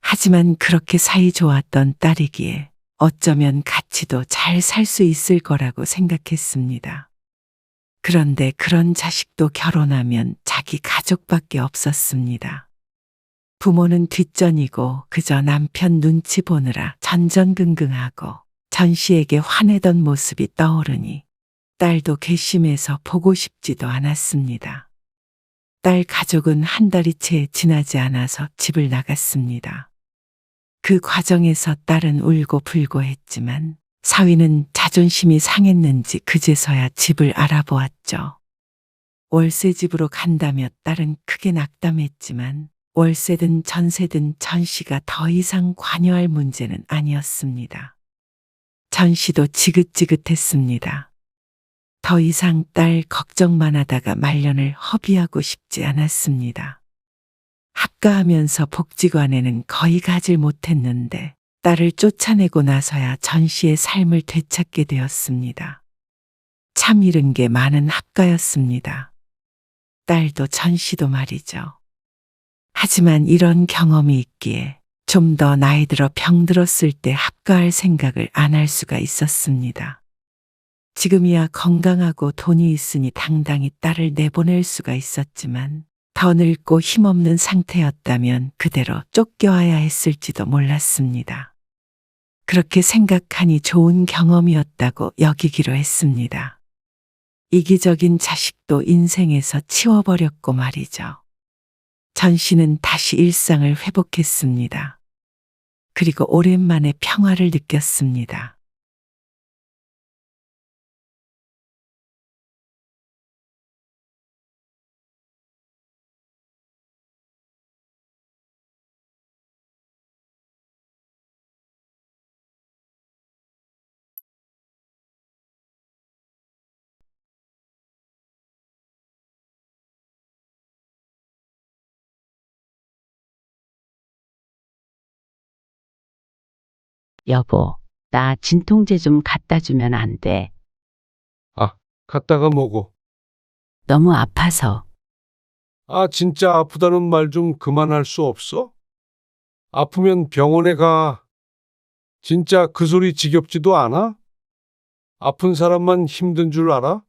하지만 그렇게 사이 좋았던 딸이기에 어쩌면 같이도 잘 살 수 있을 거라고 생각했습니다. 그런데 그런 자식도 결혼하면 자기 가족밖에 없었습니다. 부모는 뒷전이고 그저 남편 눈치 보느라 전전긍긍하고 전 씨에게 화내던 모습이 떠오르니 딸도 괘씸해서 보고 싶지도 않았습니다. 딸 가족은 한 달이 채 지나지 않아서 집을 나갔습니다. 그 과정에서 딸은 울고 불고 했지만 사위는 자존심이 상했는지 그제서야 집을 알아보았죠. 월세집으로 간다며 딸은 크게 낙담했지만 월세든 전세든 전시가 더 이상 관여할 문제는 아니었습니다. 전시도 지긋지긋했습니다. 더 이상 딸 걱정만 하다가 말년을 허비하고 싶지 않았습니다. 합가하면서 복지관에는 거의 가질 못했는데 딸을 쫓아내고 나서야 전시의 삶을 되찾게 되었습니다. 참 잃은 게 많은 합가였습니다. 딸도 전시도 말이죠. 하지만 이런 경험이 있기에 좀 더 나이 들어 병들었을 때 합가할 생각을 안 할 수가 있었습니다. 지금이야 건강하고 돈이 있으니 당당히 딸을 내보낼 수가 있었지만 더 늙고 힘없는 상태였다면 그대로 쫓겨와야 했을지도 몰랐습니다. 그렇게 생각하니 좋은 경험이었다고 여기기로 했습니다. 이기적인 자식도 인생에서 치워버렸고 말이죠. 전시는 다시 일상을 회복했습니다. 그리고 오랜만에 평화를 느꼈습니다. 여보, 나 진통제 좀 갖다 주면 안 돼. 아, 갔다가 뭐고? 너무 아파서. 아, 진짜 아프다는 말 좀 그만할 수 없어? 아프면 병원에 가. 진짜 그 소리 지겹지도 않아? 아픈 사람만 힘든 줄 알아?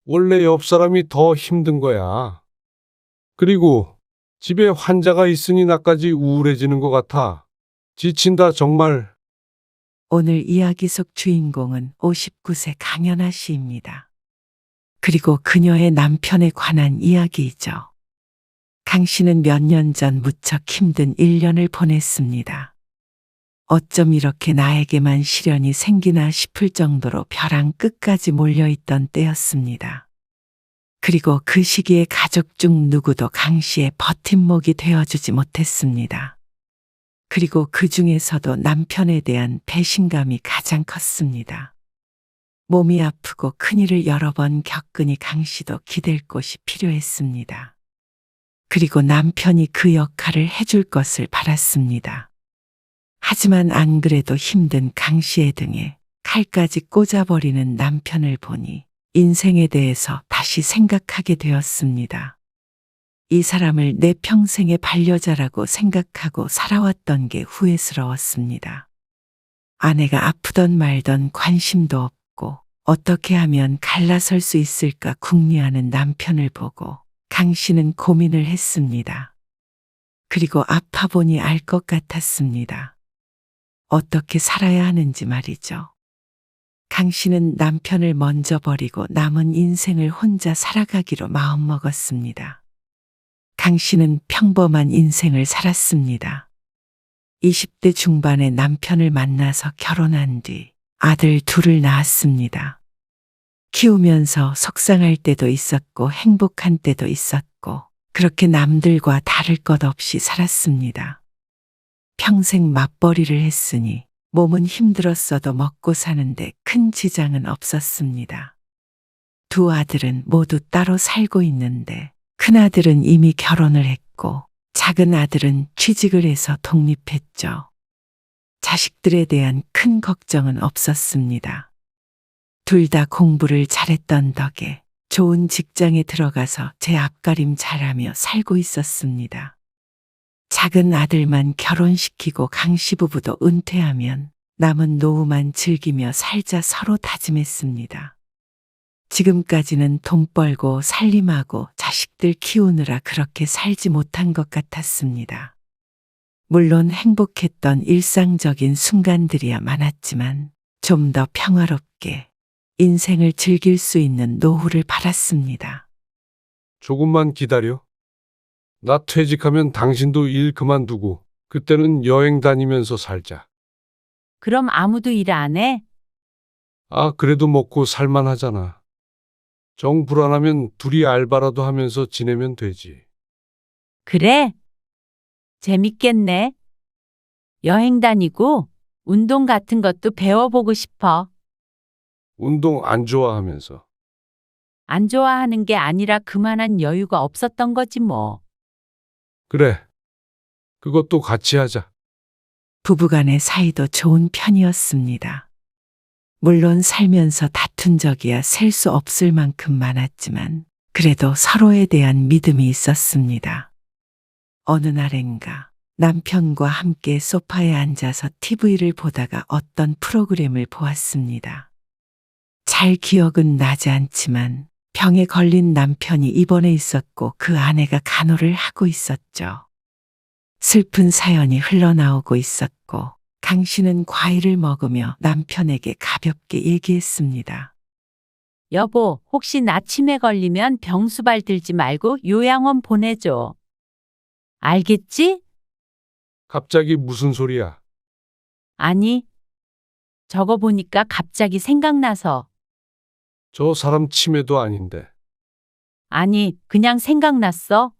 원래 옆 사람이 더 힘든 거야. 그리고 집에 환자가 있으니 나까지 우울해지는 것 같아. 지친다, 정말. 오늘 이야기 속 주인공은 59세 강연아 씨입니다. 그리고 그녀의 남편에 관한 이야기이죠. 강 씨는 몇 년 전 무척 힘든 1년을 보냈습니다. 어쩜 이렇게 나에게만 시련이 생기나 싶을 정도로 벼랑 끝까지 몰려있던 때였습니다. 그리고 그 시기에 가족 중 누구도 강 씨의 버팀목이 되어주지 못했습니다. 그리고 그 중에서도 남편에 대한 배신감이 가장 컸습니다. 몸이 아프고 큰일을 여러 번 겪으니 강 씨도 기댈 곳이 필요했습니다. 그리고 남편이 그 역할을 해줄 것을 바랐습니다. 하지만 안 그래도 힘든 강 씨의 등에 칼까지 꽂아버리는 남편을 보니 인생에 대해서 다시 생각하게 되었습니다. 이 사람을 내 평생의 반려자라고 생각하고 살아왔던 게 후회스러웠습니다. 아내가 아프던 말던 관심도 없고 어떻게 하면 갈라설 수 있을까 궁리하는 남편을 보고 강 씨는 고민을 했습니다. 그리고 아파 보니 알 것 같았습니다. 어떻게 살아야 하는지 말이죠. 강 씨는 남편을 먼저 버리고 남은 인생을 혼자 살아가기로 마음먹었습니다. 강 씨는 평범한 인생을 살았습니다. 20대 중반에 남편을 만나서 결혼한 뒤 아들 둘을 낳았습니다. 키우면서 속상할 때도 있었고 행복한 때도 있었고 그렇게 남들과 다를 것 없이 살았습니다. 평생 맞벌이를 했으니 몸은 힘들었어도 먹고 사는데 큰 지장은 없었습니다. 두 아들은 모두 따로 살고 있는데 큰아들은 이미 결혼을 했고 작은 아들은 취직을 해서 독립했죠. 자식들에 대한 큰 걱정은 없었습니다. 둘 다 공부를 잘했던 덕에 좋은 직장에 들어가서 제 앞가림 잘하며 살고 있었습니다. 작은 아들만 결혼시키고 강 씨 부부도 은퇴하면 남은 노후만 즐기며 살자 서로 다짐했습니다. 지금까지는 돈 벌고 살림하고 자식들 키우느라 그렇게 살지 못한 것 같았습니다. 물론 행복했던 일상적인 순간들이야 많았지만 좀 더 평화롭게 인생을 즐길 수 있는 노후를 바랐습니다. 조금만 기다려. 나 퇴직하면 당신도 일 그만두고 그때는 여행 다니면서 살자. 그럼 아무도 일 안 해? 아, 그래도 먹고 살만 하잖아. 정 불안하면 둘이 알바라도 하면서 지내면 되지. 그래? 재밌겠네. 여행 다니고 운동 같은 것도 배워보고 싶어. 운동 안 좋아하면서. 안 좋아하는 게 아니라 그만한 여유가 없었던 거지 뭐. 그래. 그것도 같이 하자. 부부간의 사이도 좋은 편이었습니다. 물론 살면서 다툰 적이야 셀 수 없을 만큼 많았지만 그래도 서로에 대한 믿음이 있었습니다. 어느 날엔가 남편과 함께 소파에 앉아서 TV를 보다가 어떤 프로그램을 보았습니다. 잘 기억은 나지 않지만 병에 걸린 남편이 입원해 있었고 그 아내가 간호를 하고 있었죠. 슬픈 사연이 흘러나오고 있었고 강 씨는 과일을 먹으며 남편에게 가볍게 얘기했습니다. 여보, 혹시 나 치매 걸리면 병수발 들지 말고 요양원 보내줘. 알겠지? 갑자기 무슨 소리야? 아니, 저거 보니까 갑자기 생각나서. 저 사람 치매도 아닌데. 아니, 그냥 생각났어.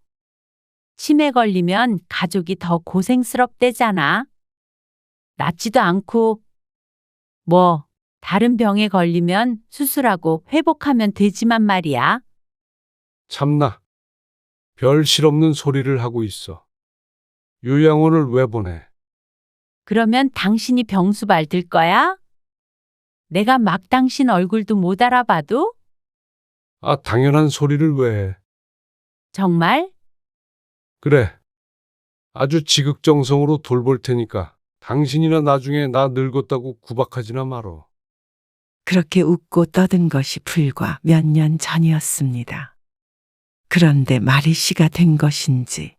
치매 걸리면 가족이 더 고생스럽대잖아. 낫지도 않고, 뭐, 다른 병에 걸리면 수술하고 회복하면 되지만 말이야. 참나. 별 실없는 소리를 하고 있어. 요양원을 왜 보내? 그러면 당신이 병수발 들 거야? 내가 막 당신 얼굴도 못 알아봐도? 아, 당연한 소리를 왜 해? 정말? 그래. 아주 지극정성으로 돌볼 테니까 당신이나 나중에 나 늙었다고 구박하지나 말어. 그렇게 웃고 떠든 것이 불과 몇 년 전이었습니다. 그런데 말이 씨가 된 것인지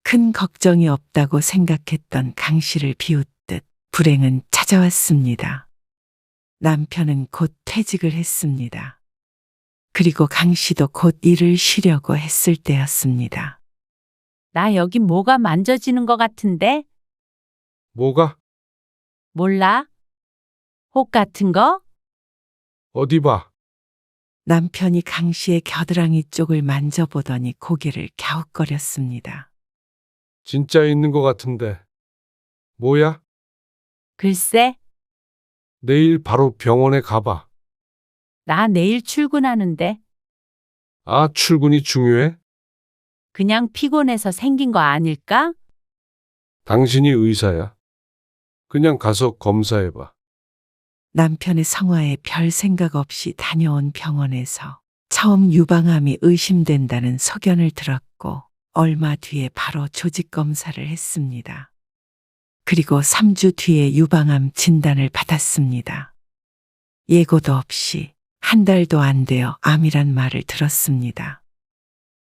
큰 걱정이 없다고 생각했던 강 씨를 비웃듯 불행은 찾아왔습니다. 남편은 곧 퇴직을 했습니다. 그리고 강 씨도 곧 일을 쉬려고 했을 때였습니다. 나 여기 뭐가 만져지는 것 같은데? 뭐가? 몰라? 혹 같은 거? 어디 봐. 남편이 강 씨의 겨드랑이 쪽을 만져보더니 고개를 갸웃거렸습니다. 진짜 있는 것 같은데. 뭐야? 글쎄, 내일 바로 병원에 가봐. 나 내일 출근하는데 아, 출근이 중요해? 그냥 피곤해서 생긴 거 아닐까? 당신이 의사야. 그냥 가서 검사해봐. 남편의 성화에 별 생각 없이 다녀온 병원에서 처음 유방암이 의심된다는 소견을 들었고 얼마 뒤에 바로 조직 검사를 했습니다. 그리고 3주 뒤에 유방암 진단을 받았습니다. 예고도 없이 한 달도 안 되어 암이란 말을 들었습니다.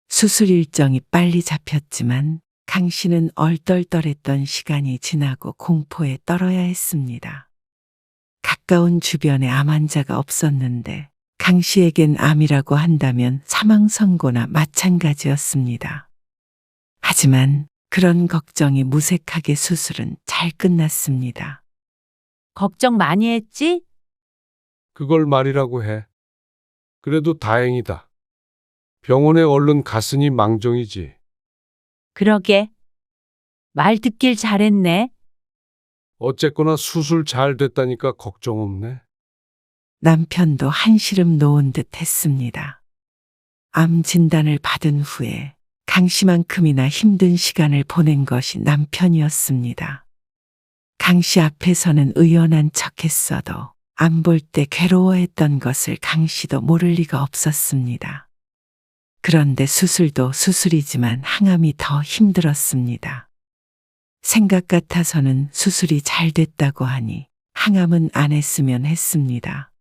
수술 일정이 빨리 잡혔지만 강 씨는 얼떨떨했던 시간이 지나고 공포에 떨어야 했습니다. 가까운 주변에 암 환자가 없었는데 강 씨에겐 암이라고 한다면 사망 선고나 마찬가지였습니다. 하지만 그런 걱정이 무색하게 수술은 잘 끝났습니다. 걱정 많이 했지? 그걸 말이라고 해. 그래도 다행이다. 병원에 얼른 갔으니 망정이지. 그러게. 말 듣길 잘했네. 어쨌거나 수술 잘 됐다니까 걱정 없네. 남편도 한시름 놓은 듯 했습니다. 암 진단을 받은 후에 강 씨만큼이나 힘든 시간을 보낸 것이 남편이었습니다. 강 씨 앞에서는 의연한 척했어도 안 볼 때 괴로워했던 것을 강 씨도 모를 리가 없었습니다. 그런데 수술도 수술이지만 항암이 더 힘들었습니다. 생각 같아서는 수술이 잘 됐다고 하니 항암은 안 했으면 했습니다.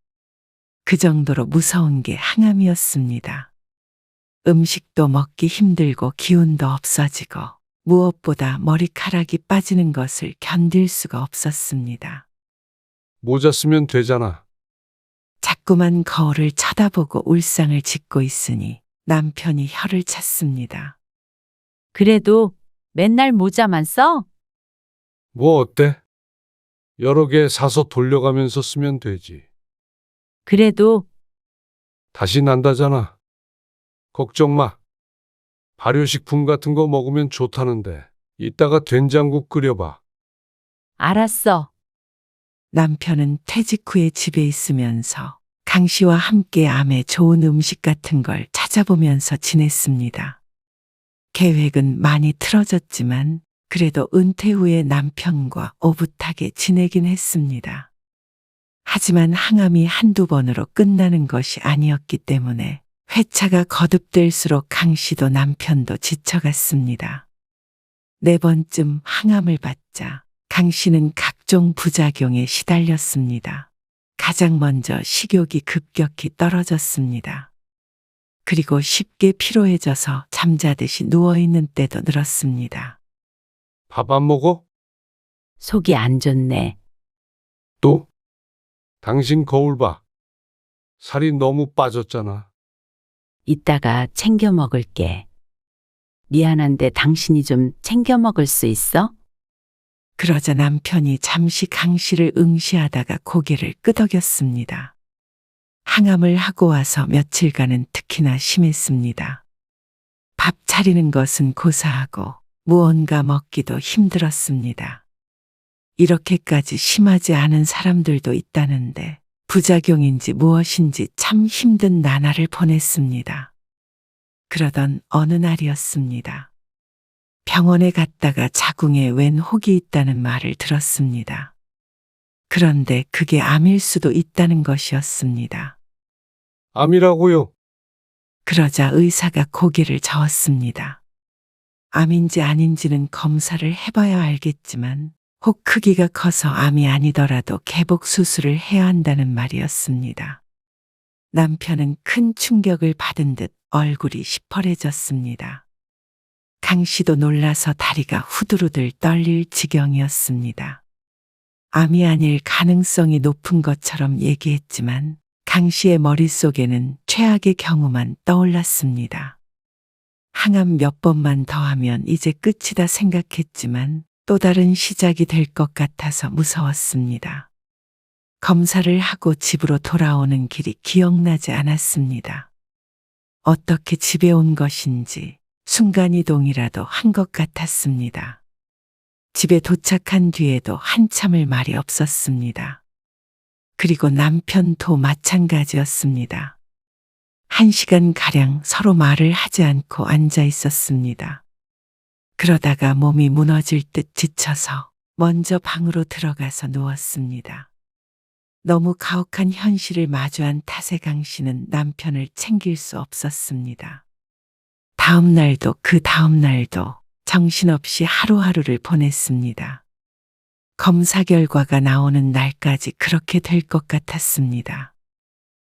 그 정도로 무서운 게 항암이었습니다. 음식도 먹기 힘들고 기운도 없어지고 무엇보다 머리카락이 빠지는 것을 견딜 수가 없었습니다. 모자 쓰면 되잖아. 자꾸만 거울을 쳐다보고 울상을 짓고 있으니 남편이 혀를 찼습니다. 그래도 맨날 모자만 써? 뭐 어때? 여러 개 사서 돌려가면서 쓰면 되지. 그래도 다시 난다잖아. 걱정 마. 발효식품 같은 거 먹으면 좋다는데 이따가 된장국 끓여봐. 알았어. 남편은 퇴직 후에 집에 있으면서 강 씨와 함께 암에 좋은 음식 같은 걸 찾아보면서 지냈습니다. 계획은 많이 틀어졌지만 그래도 은퇴 후에 남편과 오붓하게 지내긴 했습니다. 하지만 항암이 한두 번으로 끝나는 것이 아니었기 때문에 회차가 거듭될수록 강 씨도 남편도 지쳐갔습니다. 네 번쯤 항암을 받자 강 씨는 각종 부작용에 시달렸습니다. 가장 먼저 식욕이 급격히 떨어졌습니다. 그리고 쉽게 피로해져서 잠자듯이 누워있는 때도 늘었습니다. 밥 안 먹어? 속이 안 좋네. 또? 당신 거울 봐. 살이 너무 빠졌잖아. 이따가 챙겨 먹을게. 미안한데 당신이 좀 챙겨 먹을 수 있어? 그러자 남편이 잠시 강 씨를 응시하다가 고개를 끄덕였습니다. 항암을 하고 와서 며칠간은 특히나 심했습니다. 밥 차리는 것은 고사하고 무언가 먹기도 힘들었습니다. 이렇게까지 심하지 않은 사람들도 있다는데 부작용인지 무엇인지 참 힘든 나날을 보냈습니다. 그러던 어느 날이었습니다. 병원에 갔다가 자궁에 웬 혹이 있다는 말을 들었습니다. 그런데 그게 암일 수도 있다는 것이었습니다. 암이라고요? 그러자 의사가 고개를 저었습니다. 암인지 아닌지는 검사를 해봐야 알겠지만 혹 크기가 커서 암이 아니더라도 개복 수술을 해야 한다는 말이었습니다. 남편은 큰 충격을 받은 듯 얼굴이 시퍼래졌습니다. 강 씨도 놀라서 다리가 후두루들 떨릴 지경이었습니다. 암이 아닐 가능성이 높은 것처럼 얘기했지만 강 씨의 머릿속에는 최악의 경우만 떠올랐습니다. 항암 몇 번만 더 하면 이제 끝이다 생각했지만 또 다른 시작이 될 것 같아서 무서웠습니다. 검사를 하고 집으로 돌아오는 길이 기억나지 않았습니다. 어떻게 집에 온 것인지 순간이동이라도 한 것 같았습니다. 집에 도착한 뒤에도 한참을 말이 없었습니다. 그리고 남편도 마찬가지였습니다. 1시간가량 서로 말을 하지 않고 앉아 있었습니다. 그러다가 몸이 무너질 듯 지쳐서 먼저 방으로 들어가서 누웠습니다. 너무 가혹한 현실을 마주한 탓에 강 씨는 남편을 챙길 수 없었습니다. 다음 날도 그 다음 날도 정신없이 하루하루를 보냈습니다. 검사 결과가 나오는 날까지 그렇게 될 것 같았습니다.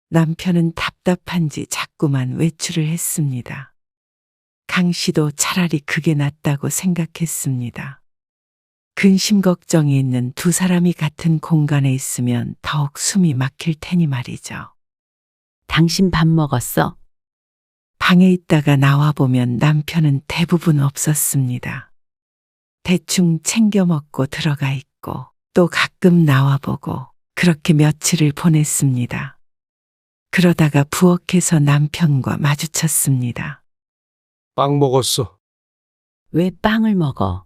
남편은 답답한지 자꾸만 외출을 했습니다. 강 씨도 차라리 그게 낫다고 생각했습니다. 근심 걱정이 있는 두 사람이 같은 공간에 있으면 더욱 숨이 막힐 테니 말이죠. 당신 밥 먹었어? 방에 있다가 나와보면 남편은 대부분 없었습니다. 대충 챙겨 먹고 들어가 있고 또 가끔 나와보고 그렇게 며칠을 보냈습니다. 그러다가 부엌에서 남편과 마주쳤습니다. 빵 먹었어. 왜 빵을 먹어?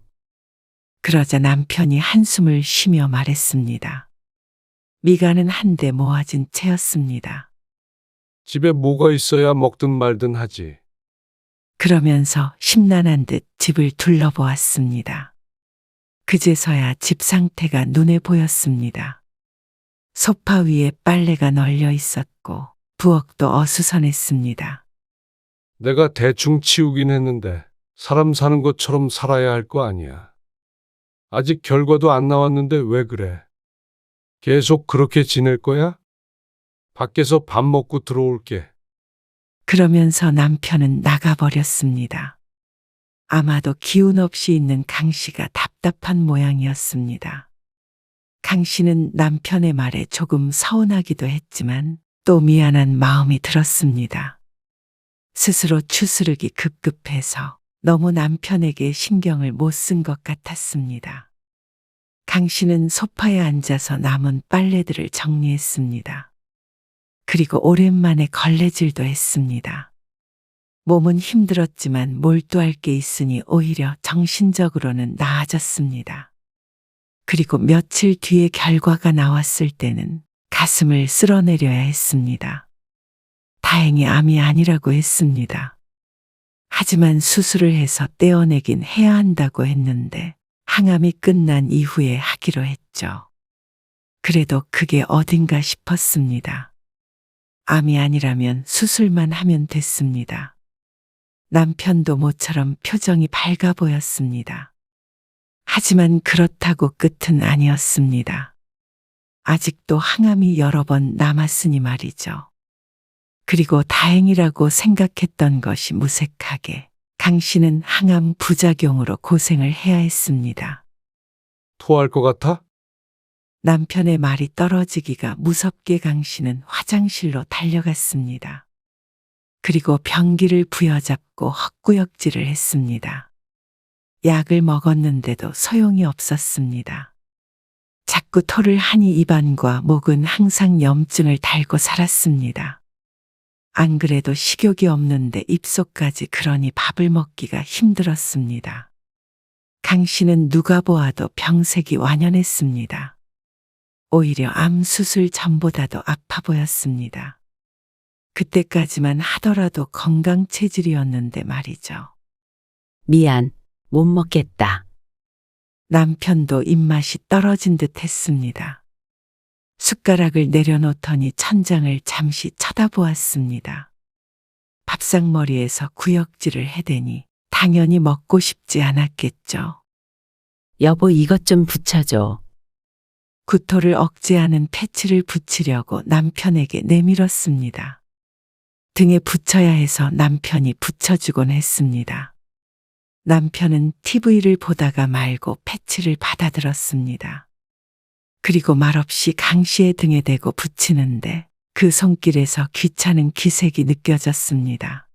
그러자 남편이 한숨을 쉬며 말했습니다. 미간은 한데 모아진 채였습니다. 집에 뭐가 있어야 먹든 말든 하지. 그러면서 심란한 듯 집을 둘러보았습니다. 그제서야 집 상태가 눈에 보였습니다. 소파 위에 빨래가 널려 있었고 부엌도 어수선했습니다. 내가 대충 치우긴 했는데 사람 사는 것처럼 살아야 할 거 아니야. 아직 결과도 안 나왔는데 왜 그래? 계속 그렇게 지낼 거야? 밖에서 밥 먹고 들어올게. 그러면서 남편은 나가버렸습니다. 아마도 기운 없이 있는 강 씨가 답답한 모양이었습니다. 강 씨는 남편의 말에 조금 서운하기도 했지만 또 미안한 마음이 들었습니다. 스스로 추스르기 급급해서 너무 남편에게 신경을 못 쓴 것 같았습니다. 강 씨는 소파에 앉아서 남은 빨래들을 정리했습니다. 그리고 오랜만에 걸레질도 했습니다. 몸은 힘들었지만 몰두할 게 있으니 오히려 정신적으로는 나아졌습니다. 그리고 며칠 뒤에 결과가 나왔을 때는 가슴을 쓸어내려야 했습니다. 다행히 암이 아니라고 했습니다. 하지만 수술을 해서 떼어내긴 해야 한다고 했는데 항암이 끝난 이후에 하기로 했죠. 그래도 그게 어딘가 싶었습니다. 암이 아니라면 수술만 하면 됐습니다. 남편도 모처럼 표정이 밝아 보였습니다. 하지만 그렇다고 끝은 아니었습니다. 아직도 항암이 여러 번 남았으니 말이죠. 그리고 다행이라고 생각했던 것이 무색하게 강 씨는 항암 부작용으로 고생을 해야 했습니다. 토할 것 같아? 남편의 말이 떨어지기가 무섭게 강 씨는 화장실로 달려갔습니다. 그리고 변기를 부여잡고 헛구역질을 했습니다. 약을 먹었는데도 소용이 없었습니다. 자꾸 토를 하니 입안과 목은 항상 염증을 달고 살았습니다. 안 그래도 식욕이 없는데 입속까지 그러니 밥을 먹기가 힘들었습니다. 강 씨는 누가 보아도 병색이 완연했습니다. 오히려 암 수술 전보다도 아파 보였습니다. 그때까지만 하더라도 건강 체질이었는데 말이죠. 미안, 못 먹겠다. 남편도 입맛이 떨어진 듯 했습니다. 숟가락을 내려놓더니 천장을 잠시 쳐다보았습니다. 밥상머리에서 구역질을 해대니 당연히 먹고 싶지 않았겠죠. 여보, 이것 좀 붙여줘. 구토를 억제하는 패치를 붙이려고 남편에게 내밀었습니다. 등에 붙여야 해서 남편이 붙여주곤 했습니다. 남편은 TV를 보다가 말고 패치를 받아들었습니다. 그리고 말없이 강 씨의 등에 대고 붙이는데 그 손길에서 귀찮은 기색이 느껴졌습니다.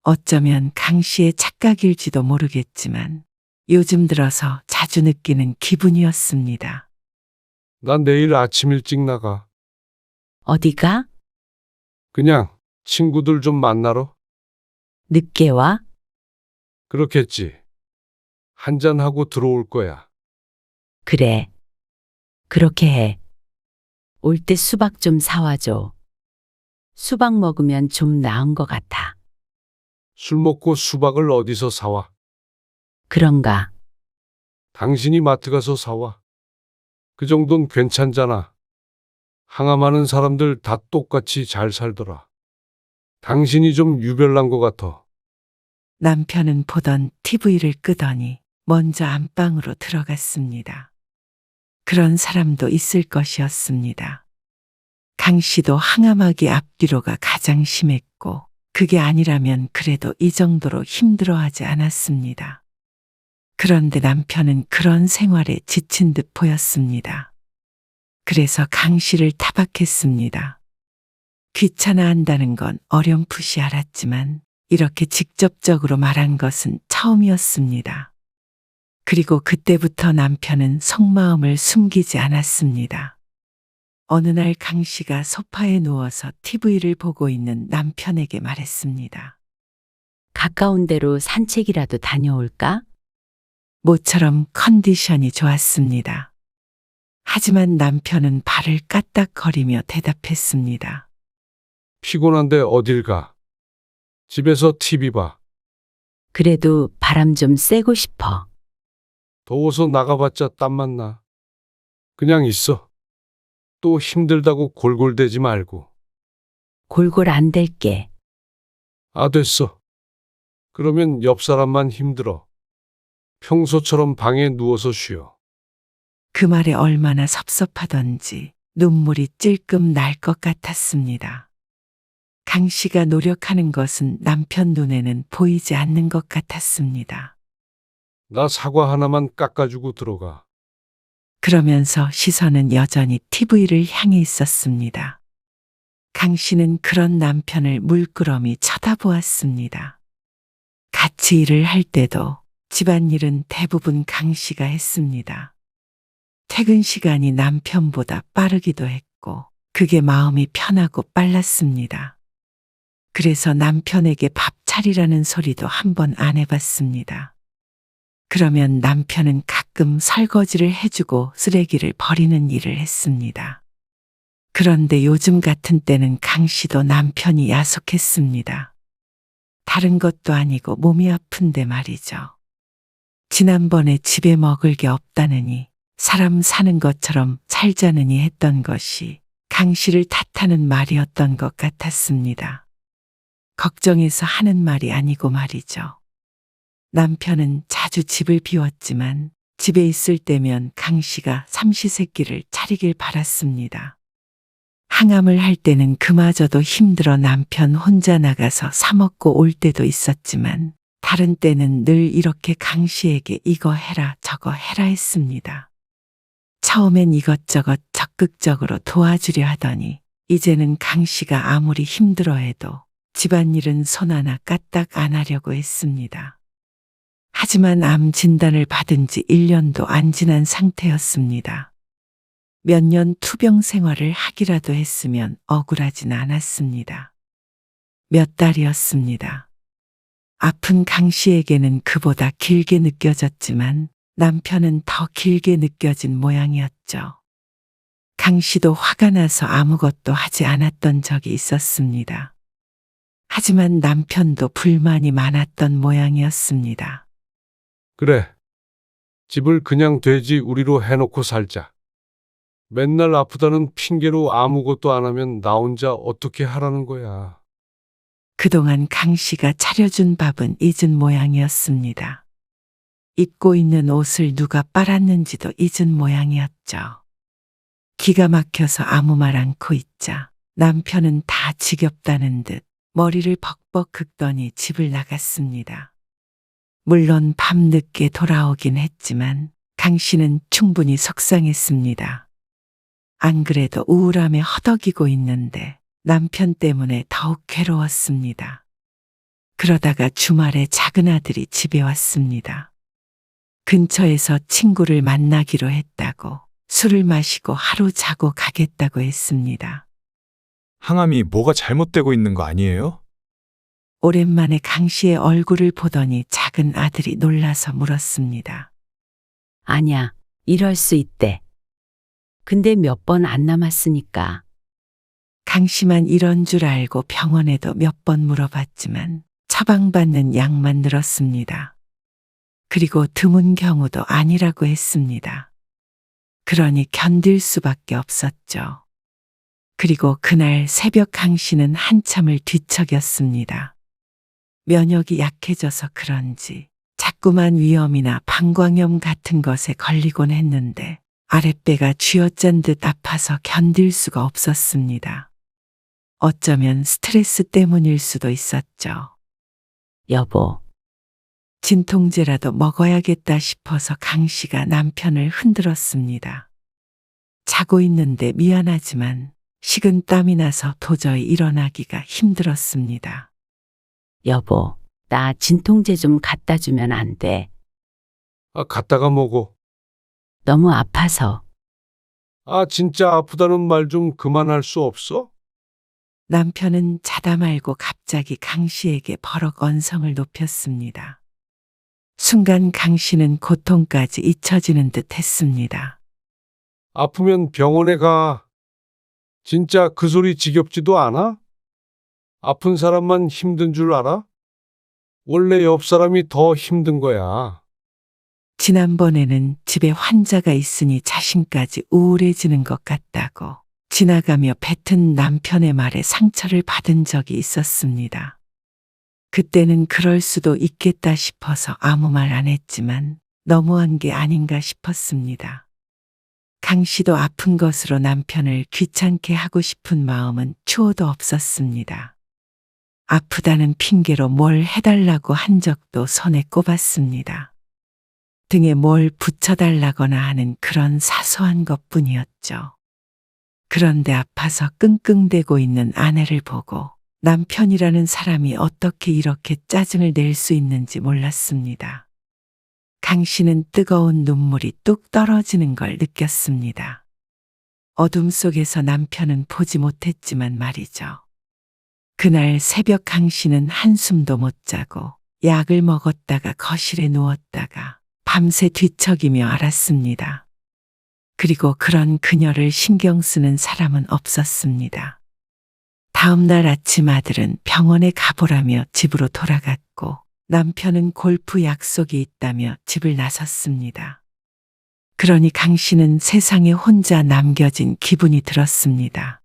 어쩌면 강 씨의 착각일지도 모르겠지만 요즘 들어서 자주 느끼는 기분이었습니다. 난 내일 아침 일찍 나가. 어디가? 그냥 친구들 좀 만나러? 늦게 와? 그렇겠지. 한잔하고 들어올 거야. 그래. 그렇게 해. 올 때 수박 좀 사와줘. 수박 먹으면 좀 나은 것 같아. 술 먹고 수박을 어디서 사와? 그런가? 당신이 마트 가서 사와. 그 정도는 괜찮잖아. 항암하는 사람들 다 똑같이 잘 살더라. 당신이 좀 유별난 것 같아. 남편은 보던 TV를 끄더니 먼저 안방으로 들어갔습니다. 그런 사람도 있을 것이었습니다. 강 씨도 항암하기 앞뒤로가 가장 심했고 그게 아니라면 그래도 이 정도로 힘들어하지 않았습니다. 그런데 남편은 그런 생활에 지친 듯 보였습니다. 그래서 강 씨를 타박했습니다. 귀찮아한다는 건 어렴풋이 알았지만 이렇게 직접적으로 말한 것은 처음이었습니다. 그리고 그때부터 남편은 속마음을 숨기지 않았습니다. 어느 날 강 씨가 소파에 누워서 TV를 보고 있는 남편에게 말했습니다. 가까운 데로 산책이라도 다녀올까? 모처럼 컨디션이 좋았습니다. 하지만 남편은 발을 까딱거리며 대답했습니다. 피곤한데 어딜 가? 집에서 TV 봐. 그래도 바람 좀 쐬고 싶어. 더워서 나가봤자 땀만 나. 그냥 있어. 또 힘들다고 골골대지 말고. 골골 안 될게. 아, 됐어. 그러면 옆 사람만 힘들어. 평소처럼 방에 누워서 쉬어. 그 말에 얼마나 섭섭하던지 눈물이 찔끔 날 것 같았습니다. 강 씨가 노력하는 것은 남편 눈에는 보이지 않는 것 같았습니다. 나 사과 하나만 깎아주고 들어가. 그러면서 시선은 여전히 TV를 향해 있었습니다. 강 씨는 그런 남편을 물끄러미 쳐다보았습니다. 같이 일을 할 때도 집안일은 대부분 강 씨가 했습니다. 퇴근 시간이 남편보다 빠르기도 했고 그게 마음이 편하고 빨랐습니다. 그래서 남편에게 밥 차리라는 소리도 한 번 안 해봤습니다. 그러면 남편은 가끔 설거지를 해주고 쓰레기를 버리는 일을 했습니다. 그런데 요즘 같은 때는 강 씨도 남편이 야속했습니다. 다른 것도 아니고 몸이 아픈데 말이죠. 지난번에 집에 먹을 게 없다느니 사람 사는 것처럼 살자느니 했던 것이 강 씨를 탓하는 말이었던 것 같았습니다. 걱정해서 하는 말이 아니고 말이죠. 남편은 자주 집을 비웠지만 집에 있을 때면 강 씨가 삼시세끼를 차리길 바랐습니다. 항암을 할 때는 그마저도 힘들어 남편 혼자 나가서 사 먹고 올 때도 있었지만 다른 때는 늘 이렇게 강 씨에게 이거 해라 저거 해라 했습니다. 처음엔 이것저것 적극적으로 도와주려 하더니 이제는 강 씨가 아무리 힘들어해도 집안일은 손 하나 까딱 안 하려고 했습니다. 하지만 암 진단을 받은 지 1년도 안 지난 상태였습니다. 몇 년 투병 생활을 하기라도 했으면 억울하진 않았습니다. 몇 달이었습니다. 아픈 강 씨에게는 그보다 길게 느껴졌지만 남편은 더 길게 느껴진 모양이었죠. 강 씨도 화가 나서 아무것도 하지 않았던 적이 있었습니다. 하지만 남편도 불만이 많았던 모양이었습니다. 그래. 집을 그냥 돼지 우리로 해놓고 살자. 맨날 아프다는 핑계로 아무것도 안 하면 나 혼자 어떻게 하라는 거야. 그동안 강 씨가 차려준 밥은 잊은 모양이었습니다. 입고 있는 옷을 누가 빨았는지도 잊은 모양이었죠. 기가 막혀서 아무 말 않고 있자 남편은 다 지겹다는 듯 머리를 벅벅 긁더니 집을 나갔습니다. 물론 밤늦게 돌아오긴 했지만 강 씨는 충분히 속상했습니다. 안 그래도 우울함에 허덕이고 있는데 남편 때문에 더욱 괴로웠습니다. 그러다가 주말에 작은 아들이 집에 왔습니다. 근처에서 친구를 만나기로 했다고 술을 마시고 하루 자고 가겠다고 했습니다. 항암이 뭐가 잘못되고 있는 거 아니에요? 오랜만에 강 씨의 얼굴을 보더니 작은 아들이 놀라서 물었습니다. 아냐, 이럴 수 있대. 근데 몇 번 안 남았으니까. 강 씨만 이런 줄 알고 병원에도 몇 번 물어봤지만 처방받는 약만 늘었습니다. 그리고 드문 경우도 아니라고 했습니다. 그러니 견딜 수밖에 없었죠. 그리고 그날 새벽 강 씨는 한참을 뒤척였습니다. 면역이 약해져서 그런지 자꾸만 위염이나 방광염 같은 것에 걸리곤 했는데 아랫배가 쥐어짠 듯 아파서 견딜 수가 없었습니다. 어쩌면 스트레스 때문일 수도 있었죠. 여보, 진통제라도 먹어야겠다 싶어서 강 씨가 남편을 흔들었습니다. 자고 있는데 미안하지만 식은 땀이 나서 도저히 일어나기가 힘들었습니다. 여보, 나 진통제 좀 갖다 주면 안 돼. 아, 갔다가 먹어. 너무 아파서. 아, 진짜 아프다는 말 좀 그만할 수 없어? 남편은 자다 말고 갑자기 강 씨에게 버럭 언성을 높였습니다. 순간 강 씨는 고통까지 잊혀지는 듯 했습니다. 아프면 병원에 가. 진짜 그 소리 지겹지도 않아? 아픈 사람만 힘든 줄 알아? 원래 옆 사람이 더 힘든 거야. 지난번에는 집에 환자가 있으니 자신까지 우울해지는 것 같다고 지나가며 뱉은 남편의 말에 상처를 받은 적이 있었습니다. 그때는 그럴 수도 있겠다 싶어서 아무 말 안 했지만 너무한 게 아닌가 싶었습니다. 강 씨도 아픈 것으로 남편을 귀찮게 하고 싶은 마음은 추호도 없었습니다. 아프다는 핑계로 뭘 해달라고 한 적도 손에 꼽았습니다. 등에 뭘 붙여달라거나 하는 그런 사소한 것뿐이었죠. 그런데 아파서 끙끙대고 있는 아내를 보고 남편이라는 사람이 어떻게 이렇게 짜증을 낼 수 있는지 몰랐습니다. 강 씨는 뜨거운 눈물이 뚝 떨어지는 걸 느꼈습니다. 어둠 속에서 남편은 보지 못했지만 말이죠. 그날 새벽 강 씨는 한숨도 못 자고 약을 먹었다가 거실에 누웠다가 밤새 뒤척이며 앓았습니다. 그리고 그런 그녀를 신경 쓰는 사람은 없었습니다. 다음 날 아침 아들은 병원에 가보라며 집으로 돌아갔고 남편은 골프 약속이 있다며 집을 나섰습니다. 그러니 강 씨는 세상에 혼자 남겨진 기분이 들었습니다.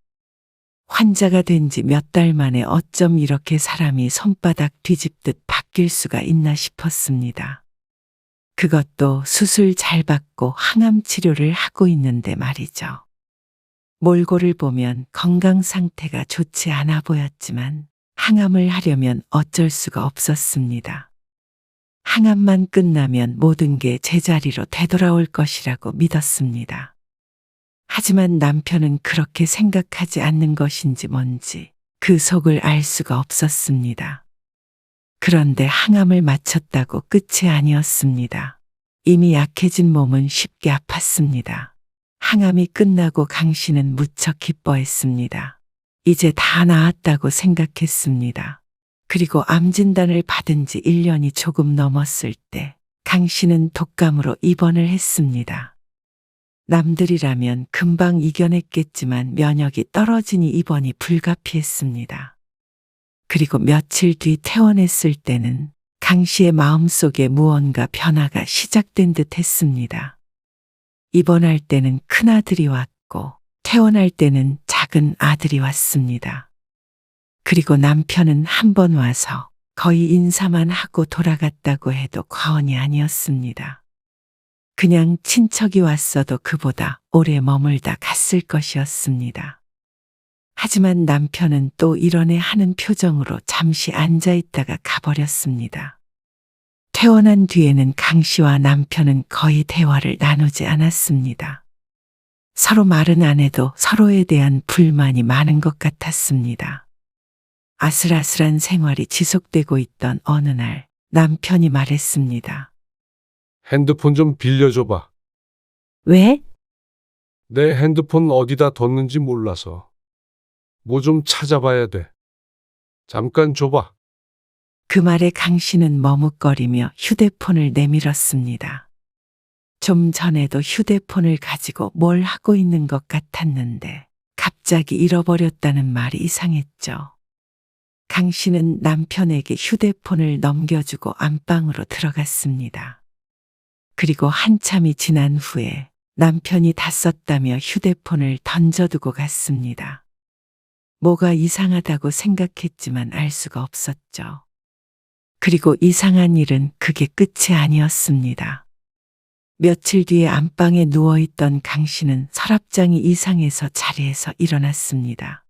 환자가 된 지 몇 달 만에 어쩜 이렇게 사람이 손바닥 뒤집듯 바뀔 수가 있나 싶었습니다. 그것도 수술 잘 받고 항암 치료를 하고 있는데 말이죠. 몰골을 보면 건강 상태가 좋지 않아 보였지만 항암을 하려면 어쩔 수가 없었습니다. 항암만 끝나면 모든 게 제자리로 되돌아올 것이라고 믿었습니다. 하지만 남편은 그렇게 생각하지 않는 것인지 뭔지 그 속을 알 수가 없었습니다. 그런데 항암을 마쳤다고 끝이 아니었습니다. 이미 약해진 몸은 쉽게 아팠습니다. 항암이 끝나고 강 씨는 무척 기뻐했습니다. 이제 다 나았다고 생각했습니다. 그리고 암 진단을 받은 지 1년이 조금 넘었을 때 강 씨는 독감으로 입원을 했습니다. 남들이라면 금방 이겨냈겠지만 면역이 떨어지니 입원이 불가피했습니다. 그리고 며칠 뒤 퇴원했을 때는 강 씨의 마음속에 무언가 변화가 시작된 듯 했습니다. 입원할 때는 큰아들이 왔고 퇴원할 때는 작은 아들이 왔습니다. 그리고 남편은 한 번 와서 거의 인사만 하고 돌아갔다고 해도 과언이 아니었습니다. 그냥 친척이 왔어도 그보다 오래 머물다 갔을 것이었습니다. 하지만 남편은 또 이러네 하는 표정으로 잠시 앉아있다가 가버렸습니다. 퇴원한 뒤에는 강 씨와 남편은 거의 대화를 나누지 않았습니다. 서로 말은 안 해도 서로에 대한 불만이 많은 것 같았습니다. 아슬아슬한 생활이 지속되고 있던 어느 날 남편이 말했습니다. 핸드폰 좀 빌려줘봐. 왜? 내 핸드폰 어디다 뒀는지 몰라서. 뭐 좀 찾아봐야 돼. 잠깐 줘봐. 그 말에 강 씨는 머뭇거리며 휴대폰을 내밀었습니다. 좀 전에도 휴대폰을 가지고 뭘 하고 있는 것 같았는데 갑자기 잃어버렸다는 말이 이상했죠. 강 씨는 남편에게 휴대폰을 넘겨주고 안방으로 들어갔습니다. 그리고 한참이 지난 후에 남편이 다 썼다며 휴대폰을 던져두고 갔습니다. 뭐가 이상하다고 생각했지만 알 수가 없었죠. 그리고 이상한 일은 그게 끝이 아니었습니다. 며칠 뒤에 안방에 누워있던 강 씨는 서랍장이 이상해서 자리에서 일어났습니다.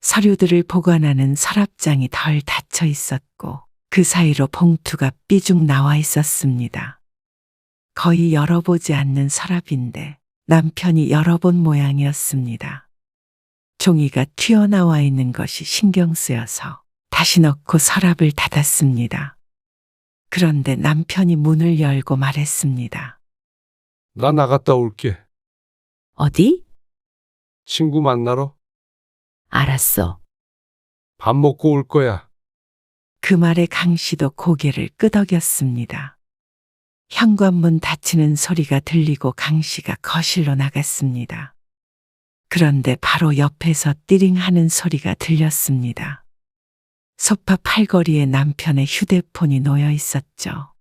서류들을 보관하는 서랍장이 덜 닫혀 있었고 그 사이로 봉투가 삐죽 나와 있었습니다. 거의 열어보지 않는 서랍인데 남편이 열어본 모양이었습니다. 종이가 튀어나와 있는 것이 신경 쓰여서 다시 넣고 서랍을 닫았습니다. 그런데 남편이 문을 열고 말했습니다. 나 나갔다 올게. 어디? 친구 만나러? 알았어. 밥 먹고 올 거야. 그 말에 강 씨도 고개를 끄덕였습니다. 현관문 닫히는 소리가 들리고 강 씨가 거실로 나갔습니다. 그런데 바로 옆에서 띠링 하는 소리가 들렸습니다. 소파 팔걸이에 남편의 휴대폰이 놓여 있었죠.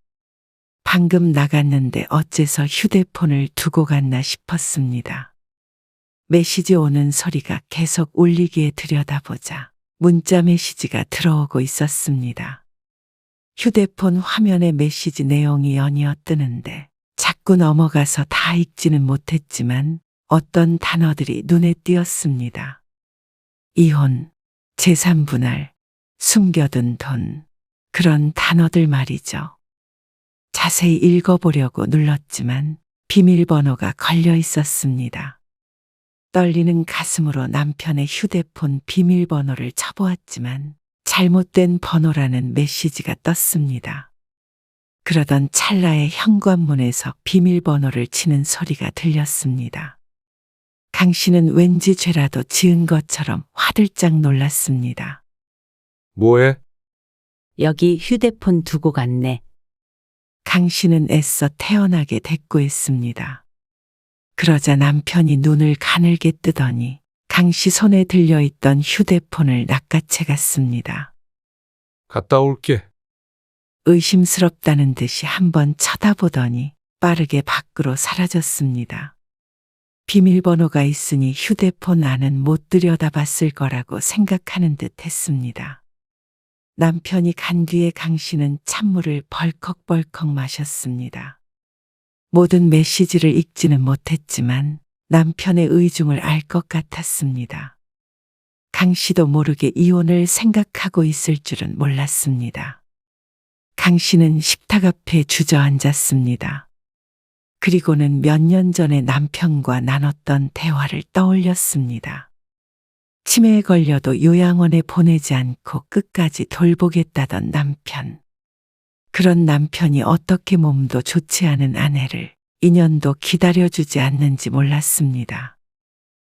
방금 나갔는데 어째서 휴대폰을 두고 갔나 싶었습니다. 메시지 오는 소리가 계속 울리기에 들여다보자 문자 메시지가 들어오고 있었습니다. 휴대폰 화면에 메시지 내용이 연이어 뜨는데 자꾸 넘어가서 다 읽지는 못했지만 어떤 단어들이 눈에 띄었습니다. 이혼, 재산 분할, 숨겨둔 돈, 그런 단어들 말이죠. 자세히 읽어보려고 눌렀지만 비밀번호가 걸려 있었습니다. 떨리는 가슴으로 남편의 휴대폰 비밀번호를 쳐보았지만 잘못된 번호라는 메시지가 떴습니다. 그러던 찰나에 현관문에서 비밀번호를 치는 소리가 들렸습니다. 강 씨는 왠지 죄라도 지은 것처럼 화들짝 놀랐습니다. 뭐해? 여기 휴대폰 두고 갔네. 강 씨는 애써 태연하게 대꾸했습니다. 그러자 남편이 눈을 가늘게 뜨더니 강 씨 손에 들려있던 휴대폰을 낚아채 갔습니다. 갔다 올게. 의심스럽다는 듯이 한번 쳐다보더니 빠르게 밖으로 사라졌습니다. 비밀번호가 있으니 휴대폰 안은 못 들여다봤을 거라고 생각하는 듯 했습니다. 남편이 간 뒤에 강 씨는 찬물을 벌컥벌컥 마셨습니다. 모든 메시지를 읽지는 못했지만 남편의 의중을 알 것 같았습니다. 강 씨도 모르게 이혼을 생각하고 있을 줄은 몰랐습니다. 강 씨는 식탁 앞에 주저앉았습니다. 그리고는 몇 년 전에 남편과 나눴던 대화를 떠올렸습니다. 치매에 걸려도 요양원에 보내지 않고 끝까지 돌보겠다던 남편. 그런 남편이 어떻게 몸도 좋지 않은 아내를 2년도 기다려주지 않는지 몰랐습니다.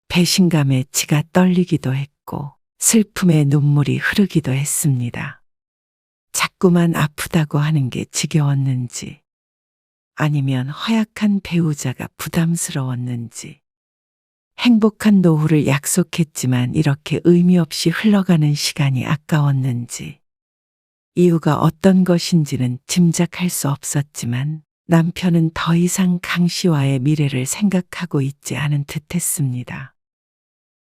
배신감에 치가 떨리기도 했고 슬픔에 눈물이 흐르기도 했습니다. 자꾸만 아프다고 하는 게 지겨웠는지 아니면 허약한 배우자가 부담스러웠는지 행복한 노후를 약속했지만 이렇게 의미 없이 흘러가는 시간이 아까웠는지 이유가 어떤 것인지는 짐작할 수 없었지만 남편은 더 이상 강 씨와의 미래를 생각하고 있지 않은 듯 했습니다.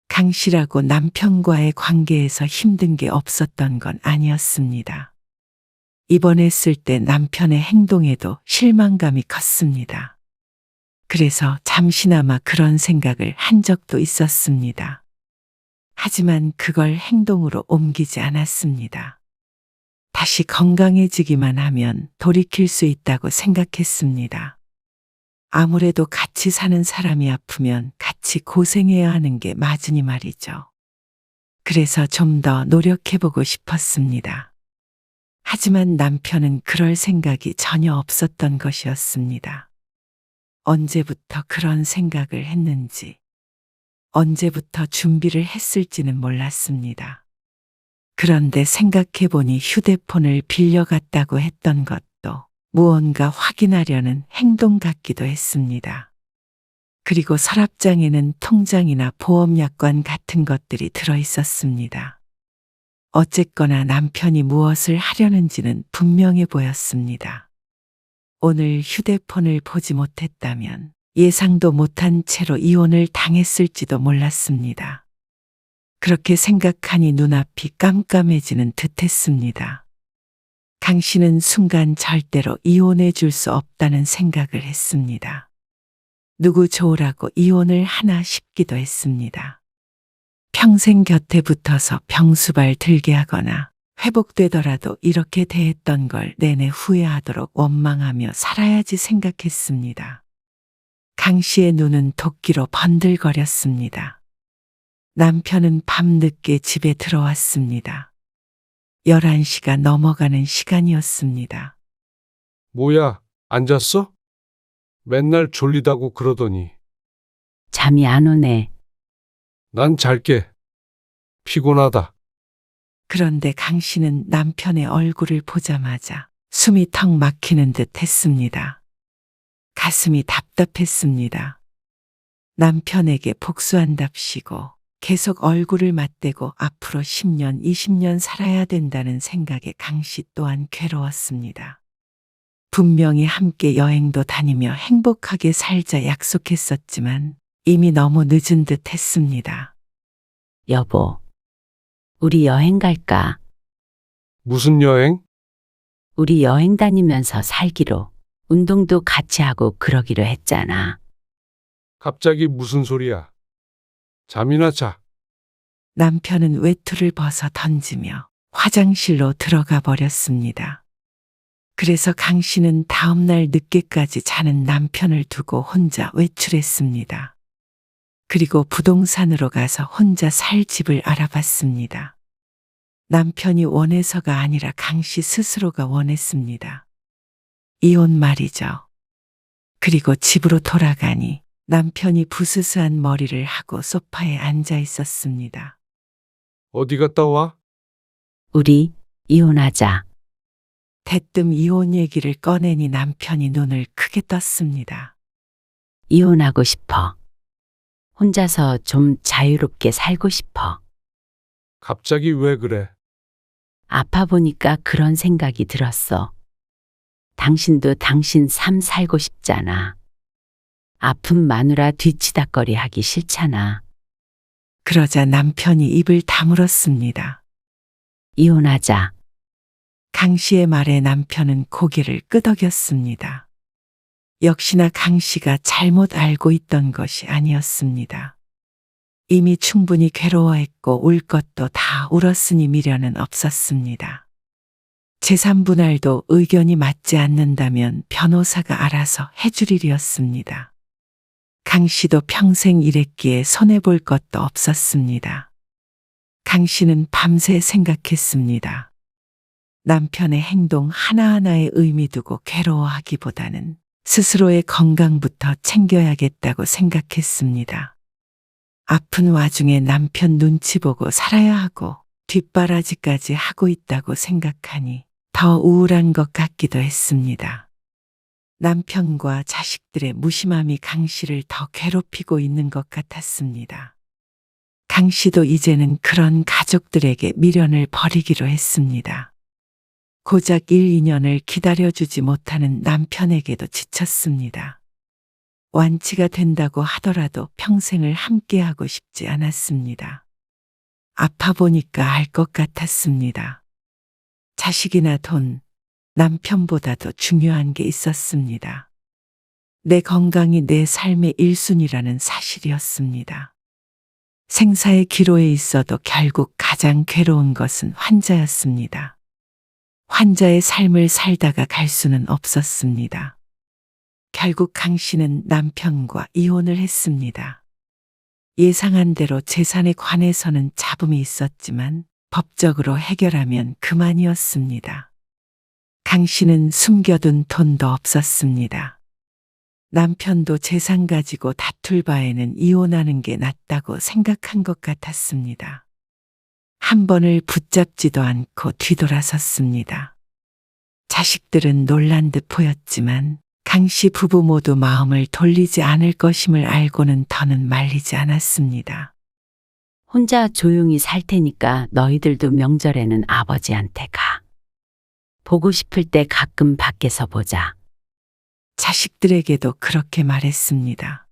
강 씨라고 남편과의 관계에서 힘든 게 없었던 건 아니었습니다. 입원했을 때 남편의 행동에도 실망감이 컸습니다. 그래서 잠시나마 그런 생각을 한 적도 있었습니다. 하지만 그걸 행동으로 옮기지 않았습니다. 다시 건강해지기만 하면 돌이킬 수 있다고 생각했습니다. 아무래도 같이 사는 사람이 아프면 같이 고생해야 하는 게 맞으니 말이죠. 그래서 좀 더 노력해보고 싶었습니다. 하지만 남편은 그럴 생각이 전혀 없었던 것이었습니다. 언제부터 그런 생각을 했는지, 언제부터 준비를 했을지는 몰랐습니다. 그런데 생각해보니 휴대폰을 빌려갔다고 했던 것도 무언가 확인하려는 행동 같기도 했습니다. 그리고 서랍장에는 통장이나 보험약관 같은 것들이 들어있었습니다. 어쨌거나 남편이 무엇을 하려는지는 분명해 보였습니다. 오늘 휴대폰을 보지 못했다면 예상도 못한 채로 이혼을 당했을지도 몰랐습니다. 그렇게 생각하니 눈앞이 깜깜해지는 듯했습니다. 강 씨는 순간 절대로 이혼해 줄 수 없다는 생각을 했습니다. 누구 좋으라고 이혼을 하나 싶기도 했습니다. 평생 곁에 붙어서 병수발 들게 하거나 회복되더라도 이렇게 대했던 걸 내내 후회하도록 원망하며 살아야지 생각했습니다. 강 씨의 눈은 도끼로 번들거렸습니다. 남편은 밤늦게 집에 들어왔습니다. 11시가 넘어가는 시간이었습니다. 뭐야, 앉았어? 맨날 졸리다고 그러더니. 잠이 안 오네. 난 잘게. 피곤하다. 그런데 강 씨는 남편의 얼굴을 보자마자 숨이 턱 막히는 듯 했습니다. 가슴이 답답했습니다. 남편에게 복수한답시고 계속 얼굴을 맞대고 앞으로 10년, 20년 살아야 된다는 생각에 강 씨 또한 괴로웠습니다. 분명히 함께 여행도 다니며 행복하게 살자 약속했었지만 이미 너무 늦은 듯 했습니다. 여보, 우리 여행 갈까? 무슨 여행? 우리 여행 다니면서 살기로. 운동도 같이 하고 그러기로 했잖아. 갑자기 무슨 소리야? 잠이나 자. 남편은 외투를 벗어 던지며 화장실로 들어가 버렸습니다. 그래서 강 씨는 다음날 늦게까지 자는 남편을 두고 혼자 외출했습니다. 그리고 부동산으로 가서 혼자 살 집을 알아봤습니다. 남편이 원해서가 아니라 강 씨 스스로가 원했습니다. 이혼 말이죠. 그리고 집으로 돌아가니 남편이 부스스한 머리를 하고 소파에 앉아 있었습니다. 어디 갔다 와? 우리 이혼하자. 대뜸 이혼 얘기를 꺼내니 남편이 눈을 크게 떴습니다. 이혼하고 싶어. 혼자서 좀 자유롭게 살고 싶어. 갑자기 왜 그래? 아파 보니까 그런 생각이 들었어. 당신도 당신 삶 살고 싶잖아. 아픈 마누라 뒤치다꺼리 하기 싫잖아. 그러자 남편이 입을 다물었습니다. 이혼하자. 강 씨의 말에 남편은 고개를 끄덕였습니다. 역시나 강 씨가 잘못 알고 있던 것이 아니었습니다. 이미 충분히 괴로워했고 울 것도 다 울었으니 미련은 없었습니다. 재산 분할도 의견이 맞지 않는다면 변호사가 알아서 해줄 일이었습니다. 강 씨도 평생 일했기에 손해볼 것도 없었습니다. 강 씨는 밤새 생각했습니다. 남편의 행동 하나하나에 의미 두고 괴로워하기보다는 스스로의 건강부터 챙겨야겠다고 생각했습니다. 아픈 와중에 남편 눈치 보고 살아야 하고 뒷바라지까지 하고 있다고 생각하니 더 우울한 것 같기도 했습니다. 남편과 자식들의 무심함이 강 씨를 더 괴롭히고 있는 것 같았습니다. 강 씨도 이제는 그런 가족들에게 미련을 버리기로 했습니다. 고작 1, 2년을 기다려주지 못하는 남편에게도 지쳤습니다. 완치가 된다고 하더라도 평생을 함께하고 싶지 않았습니다. 아파 보니까 알 것 같았습니다. 자식이나 돈, 남편보다도 중요한 게 있었습니다. 내 건강이 내 삶의 1순위라는 사실이었습니다. 생사의 기로에 있어도 결국 가장 괴로운 것은 환자였습니다. 환자의 삶을 살다가 갈 수는 없었습니다. 결국 강 씨는 남편과 이혼을 했습니다. 예상한 대로 재산에 관해서는 잡음이 있었지만 법적으로 해결하면 그만이었습니다. 강 씨는 숨겨둔 돈도 없었습니다. 남편도 재산 가지고 다툴 바에는 이혼하는 게 낫다고 생각한 것 같았습니다. 한 번을 붙잡지도 않고 뒤돌아섰습니다. 자식들은 놀란 듯 보였지만 강 씨 부부 모두 마음을 돌리지 않을 것임을 알고는 더는 말리지 않았습니다. 혼자 조용히 살 테니까 너희들도 명절에는 아버지한테 가. 보고 싶을 때 가끔 밖에서 보자. 자식들에게도 그렇게 말했습니다.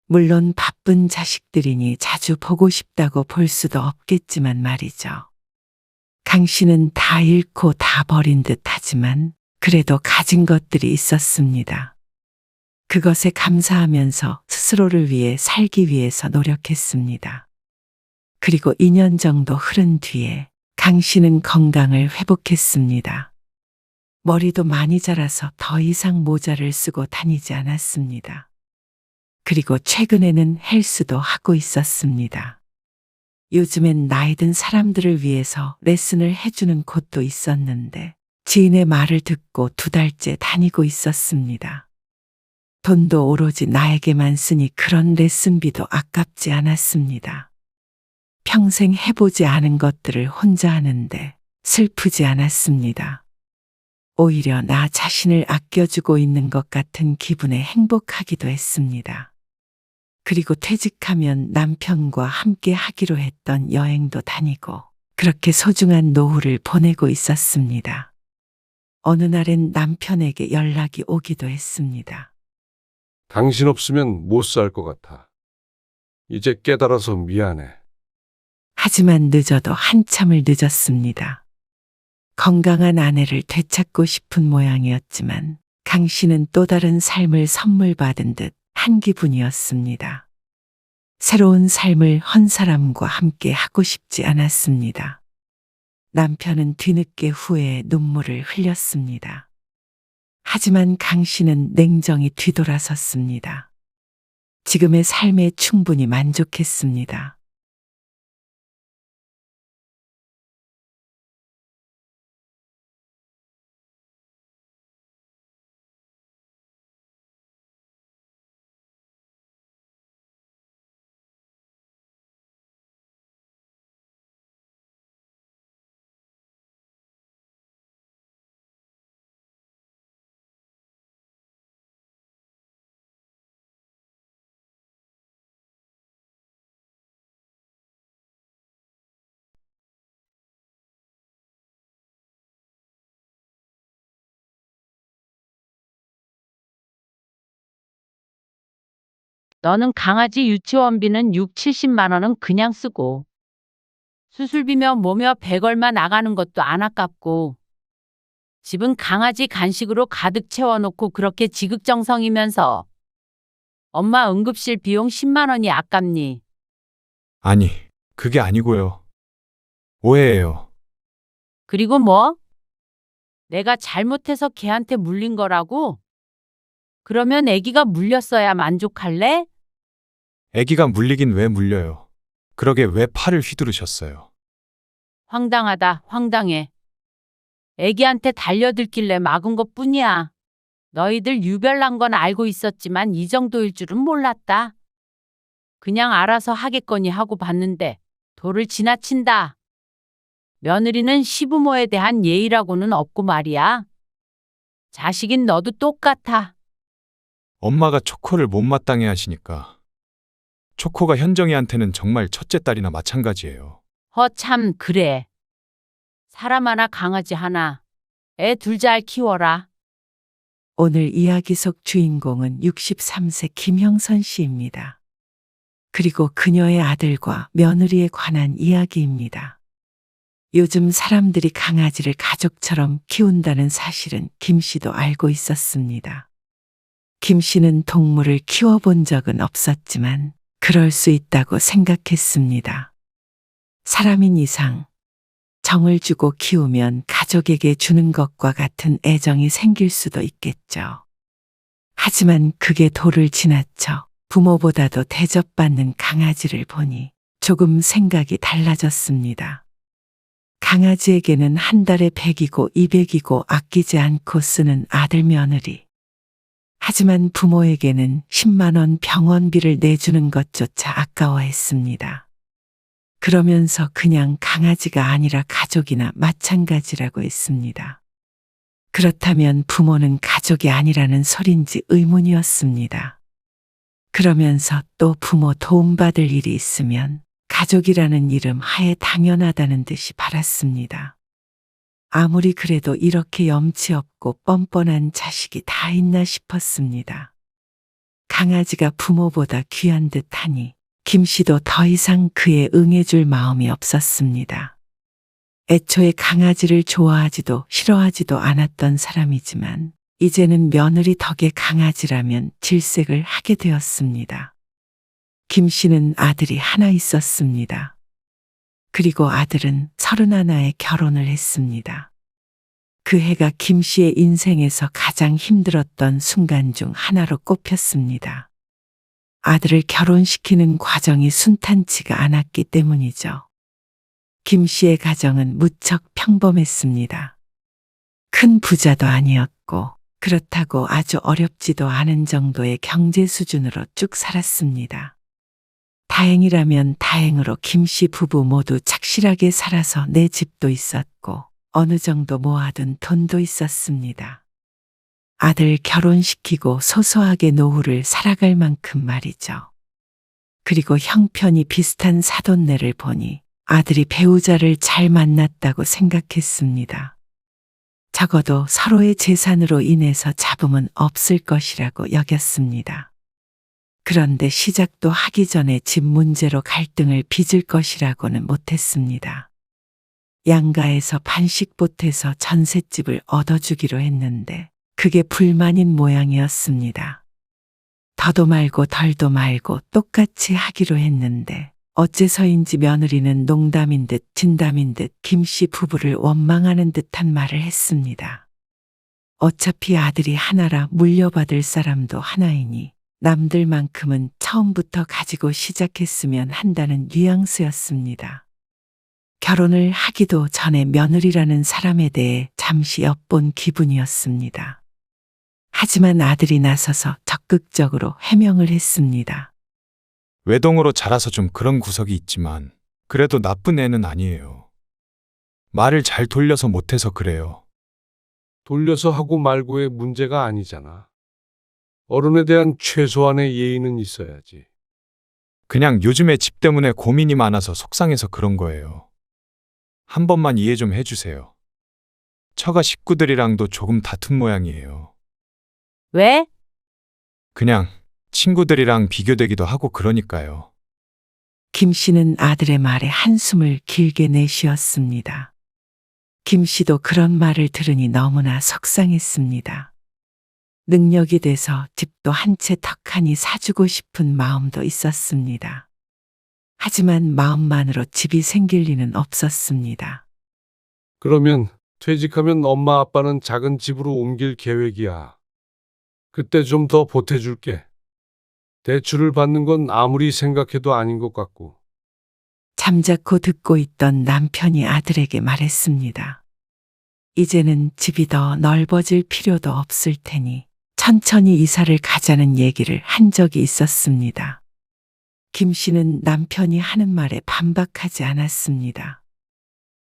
물론 바쁜 자식들이니 자주 보고 싶다고 볼 수도 없겠지만 말이죠. 강 씨는 다 잃고 다 버린 듯 하지만 그래도 가진 것들이 있었습니다. 그것에 감사하면서 스스로를 위해 살기 위해서 노력했습니다. 그리고 2년 정도 흐른 뒤에 강 씨는 건강을 회복했습니다. 머리도 많이 자라서 더 이상 모자를 쓰고 다니지 않았습니다. 그리고 최근에는 헬스도 하고 있었습니다. 요즘엔 나이 든 사람들을 위해서 레슨을 해주는 곳도 있었는데 지인의 말을 듣고 2달째 다니고 있었습니다. 돈도 오로지 나에게만 쓰니 그런 레슨비도 아깝지 않았습니다. 평생 해보지 않은 것들을 혼자 하는데 슬프지 않았습니다. 오히려 나 자신을 아껴주고 있는 것 같은 기분에 행복하기도 했습니다. 그리고 퇴직하면 남편과 함께 하기로 했던 여행도 다니고 그렇게 소중한 노후를 보내고 있었습니다. 어느 날엔 남편에게 연락이 오기도 했습니다. 당신 없으면 못 살 것 같아. 이제 깨달아서 미안해. 하지만 늦어도 한참을 늦었습니다. 건강한 아내를 되찾고 싶은 모양이었지만 강 씨는 또 다른 삶을 선물 받은 듯 한 기분이었습니다. 새로운 삶을 한 사람과 함께 하고 싶지 않았습니다. 남편은 뒤늦게 후회에 눈물을 흘렸습니다. 하지만 강 씨는 냉정히 뒤돌아섰습니다. 지금의 삶에 충분히 만족했습니다. 너는 강아지 유치원비는 6, 70만 원은 그냥 쓰고 수술비며 뭐며 100얼마 나가는 것도 안 아깝고 집은 강아지 간식으로 가득 채워놓고 그렇게 지극정성이면서 엄마 응급실 비용 10만 원이 아깝니? 아니, 그게 아니고요. 오해예요. 그리고 뭐? 내가 잘못해서 걔한테 물린 거라고? 그러면 애기가 물렸어야 만족할래? 아기가 물리긴 왜 물려요? 그러게 왜 팔을 휘두르셨어요? 황당하다, 황당해. 애기한테 달려들길래 막은 것뿐이야. 너희들 유별난 건 알고 있었지만 이 정도일 줄은 몰랐다. 그냥 알아서 하겠거니 하고 봤는데 도를 지나친다. 며느리는 시부모에 대한 예의라고는 없고 말이야. 자식인 너도 똑같아. 엄마가 초코를 못마땅해 하시니까. 초코가 현정이한테는 정말 첫째 딸이나 마찬가지예요. 참 그래. 사람 하나 강아지 하나. 애 둘 잘 키워라. 오늘 이야기 속 주인공은 63세 김형선 씨입니다. 그리고 그녀의 아들과 며느리에 관한 이야기입니다. 요즘 사람들이 강아지를 가족처럼 키운다는 사실은 김 씨도 알고 있었습니다. 김 씨는 동물을 키워본 적은 없었지만 그럴 수 있다고 생각했습니다. 사람인 이상 정을 주고 키우면 가족에게 주는 것과 같은 애정이 생길 수도 있겠죠. 하지만 그게 도를 지나쳐 부모보다도 대접받는 강아지를 보니 조금 생각이 달라졌습니다. 강아지에게는 한 달에 100이고 200이고 아끼지 않고 쓰는 아들 며느리. 하지만 부모에게는 10만 원 병원비를 내주는 것조차 아까워했습니다. 그러면서 그냥 강아지가 아니라 가족이나 마찬가지라고 했습니다. 그렇다면 부모는 가족이 아니라는 소린지 의문이었습니다. 그러면서 또 부모 도움받을 일이 있으면 가족이라는 이름 하에 당연하다는 듯이 바랐습니다. 아무리 그래도 이렇게 염치 없고 뻔뻔한 자식이 다 있나 싶었습니다. 강아지가 부모보다 귀한 듯하니 김 씨도 더 이상 그에 응해줄 마음이 없었습니다. 애초에 강아지를 좋아하지도 싫어하지도 않았던 사람이지만 이제는 며느리 덕에 강아지라면 질색을 하게 되었습니다. 김 씨는 아들이 하나 있었습니다. 그리고 아들은 31에 결혼을 했습니다. 그 해가 김 씨의 인생에서 가장 힘들었던 순간 중 하나로 꼽혔습니다. 아들을 결혼시키는 과정이 순탄치가 않았기 때문이죠. 김 씨의 가정은 무척 평범했습니다. 큰 부자도 아니었고 그렇다고 아주 어렵지도 않은 정도의 경제 수준으로 쭉 살았습니다. 다행이라면 다행으로 김 씨 부부 모두 착실하게 살아서 내 집도 있었고 어느 정도 모아둔 돈도 있었습니다. 아들 결혼시키고 소소하게 노후를 살아갈 만큼 말이죠. 그리고 형편이 비슷한 사돈네를 보니 아들이 배우자를 잘 만났다고 생각했습니다. 적어도 서로의 재산으로 인해서 잡음은 없을 것이라고 여겼습니다. 그런데 시작도 하기 전에 집 문제로 갈등을 빚을 것이라고는 못했습니다. 양가에서 반씩 보태서 전셋집을 얻어주기로 했는데 그게 불만인 모양이었습니다. 더도 말고 덜도 말고 똑같이 하기로 했는데 어째서인지 며느리는 농담인 듯 진담인 듯 김 씨 부부를 원망하는 듯한 말을 했습니다. 어차피 아들이 하나라 물려받을 사람도 하나이니 남들만큼은 처음부터 가지고 시작했으면 한다는 뉘앙스였습니다. 결혼을 하기도 전에 며느리라는 사람에 대해 잠시 엿본 기분이었습니다. 하지만 아들이 나서서 적극적으로 해명을 했습니다. 외동으로 자라서 좀 그런 구석이 있지만 그래도 나쁜 애는 아니에요. 말을 잘 돌려서 못해서 그래요. 돌려서 하고 말고의 문제가 아니잖아. 어른에 대한 최소한의 예의는 있어야지. 그냥 요즘에 집 때문에 고민이 많아서 속상해서 그런 거예요. 한 번만 이해 좀 해주세요. 처가 식구들이랑도 조금 다툰 모양이에요. 왜? 그냥 친구들이랑 비교되기도 하고 그러니까요. 김 씨는 아들의 말에 한숨을 길게 내쉬었습니다. 김 씨도 그런 말을 들으니 너무나 속상했습니다. 능력이 돼서 집도 한 채 턱하니 사주고 싶은 마음도 있었습니다. 하지만 마음만으로 집이 생길 리는 없었습니다. 그러면 퇴직하면 엄마 아빠는 작은 집으로 옮길 계획이야. 그때 좀 더 보태줄게. 대출을 받는 건 아무리 생각해도 아닌 것 같고. 잠자코 듣고 있던 남편이 아들에게 말했습니다. 이제는 집이 더 넓어질 필요도 없을 테니 천천히 이사를 가자는 얘기를 한 적이 있었습니다. 김 씨는 남편이 하는 말에 반박하지 않았습니다.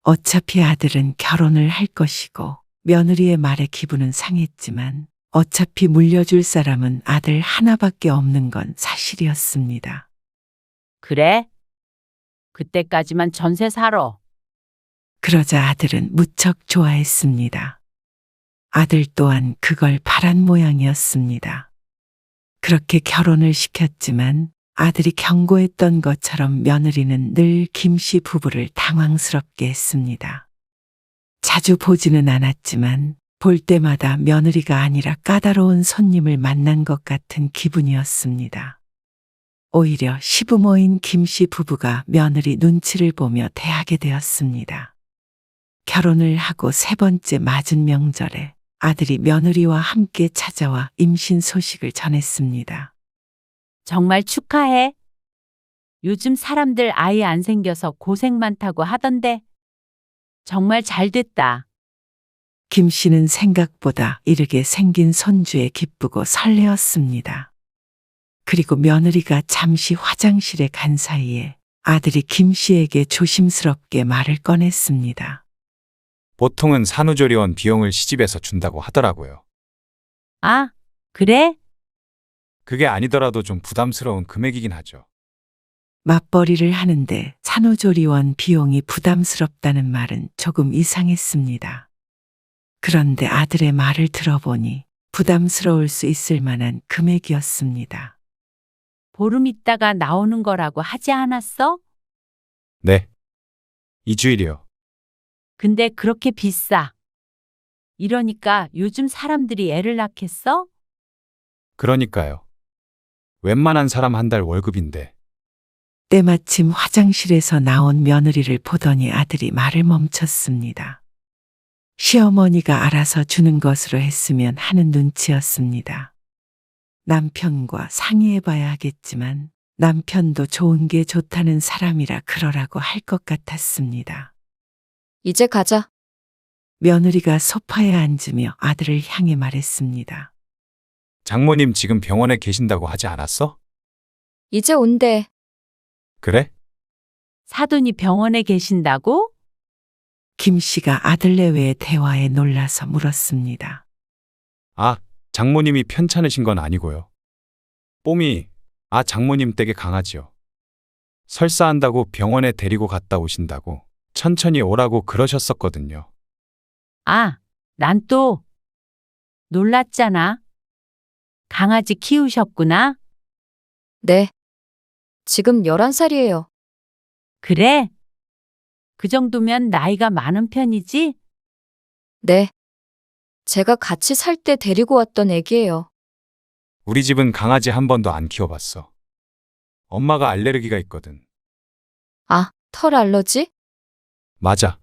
어차피 아들은 결혼을 할 것이고 며느리의 말에 기분은 상했지만 어차피 물려줄 사람은 아들 하나밖에 없는 건 사실이었습니다. 그래? 그때까지만 전세 살아. 그러자 아들은 무척 좋아했습니다. 아들 또한 그걸 바란 모양이었습니다. 그렇게 결혼을 시켰지만 아들이 경고했던 것처럼 며느리는 늘 김 씨 부부를 당황스럽게 했습니다. 자주 보지는 않았지만 볼 때마다 며느리가 아니라 까다로운 손님을 만난 것 같은 기분이었습니다. 오히려 시부모인 김 씨 부부가 며느리 눈치를 보며 대하게 되었습니다. 결혼을 하고 세 번째 맞은 명절에 아들이 며느리와 함께 찾아와 임신 소식을 전했습니다. 정말 축하해. 요즘 사람들 아이 안 생겨서 고생 많다고 하던데. 정말 잘 됐다. 김 씨는 생각보다 이르게 생긴 손주에 기쁘고 설레었습니다. 그리고 며느리가 잠시 화장실에 간 사이에 아들이 김 씨에게 조심스럽게 말을 꺼냈습니다. 보통은 산후조리원 비용을 시집에서 준다고 하더라고요. 아, 그래? 그게 아니더라도 좀 부담스러운 금액이긴 하죠. 맞벌이를 하는데 산후조리원 비용이 부담스럽다는 말은 조금 이상했습니다. 그런데 아들의 말을 들어보니 부담스러울 수 있을 만한 금액이었습니다. 보름 있다가 나오는 거라고 하지 않았어? 네. 2주일이요. 근데 그렇게 비싸. 이러니까 요즘 사람들이 애를 낳겠어? 그러니까요. 웬만한 사람 한 달 월급인데. 때마침 화장실에서 나온 며느리를 보더니 아들이 말을 멈췄습니다. 시어머니가 알아서 주는 것으로 했으면 하는 눈치였습니다. 남편과 상의해봐야 하겠지만 남편도 좋은 게 좋다는 사람이라 그러라고 할 것 같았습니다. 이제 가자. 며느리가 소파에 앉으며 아들을 향해 말했습니다. 장모님 지금 병원에 계신다고 하지 않았어? 이제 온대. 그래? 사돈이 병원에 계신다고? 김 씨가 아들 내외의 대화에 놀라서 물었습니다. 아, 장모님이 편찮으신 건 아니고요. 뽀미, 장모님 댁에 강아지요. 설사한다고 병원에 데리고 갔다 오신다고 천천히 오라고 그러셨었거든요. 아, 난 또 놀랐잖아. 강아지 키우셨구나? 네. 지금 11살이에요. 그래? 그 정도면 나이가 많은 편이지? 네. 제가 같이 살 때 데리고 왔던 애기예요. 우리 집은 강아지 한 번도 안 키워봤어. 엄마가 알레르기가 있거든. 아, 털 알러지? 맞아.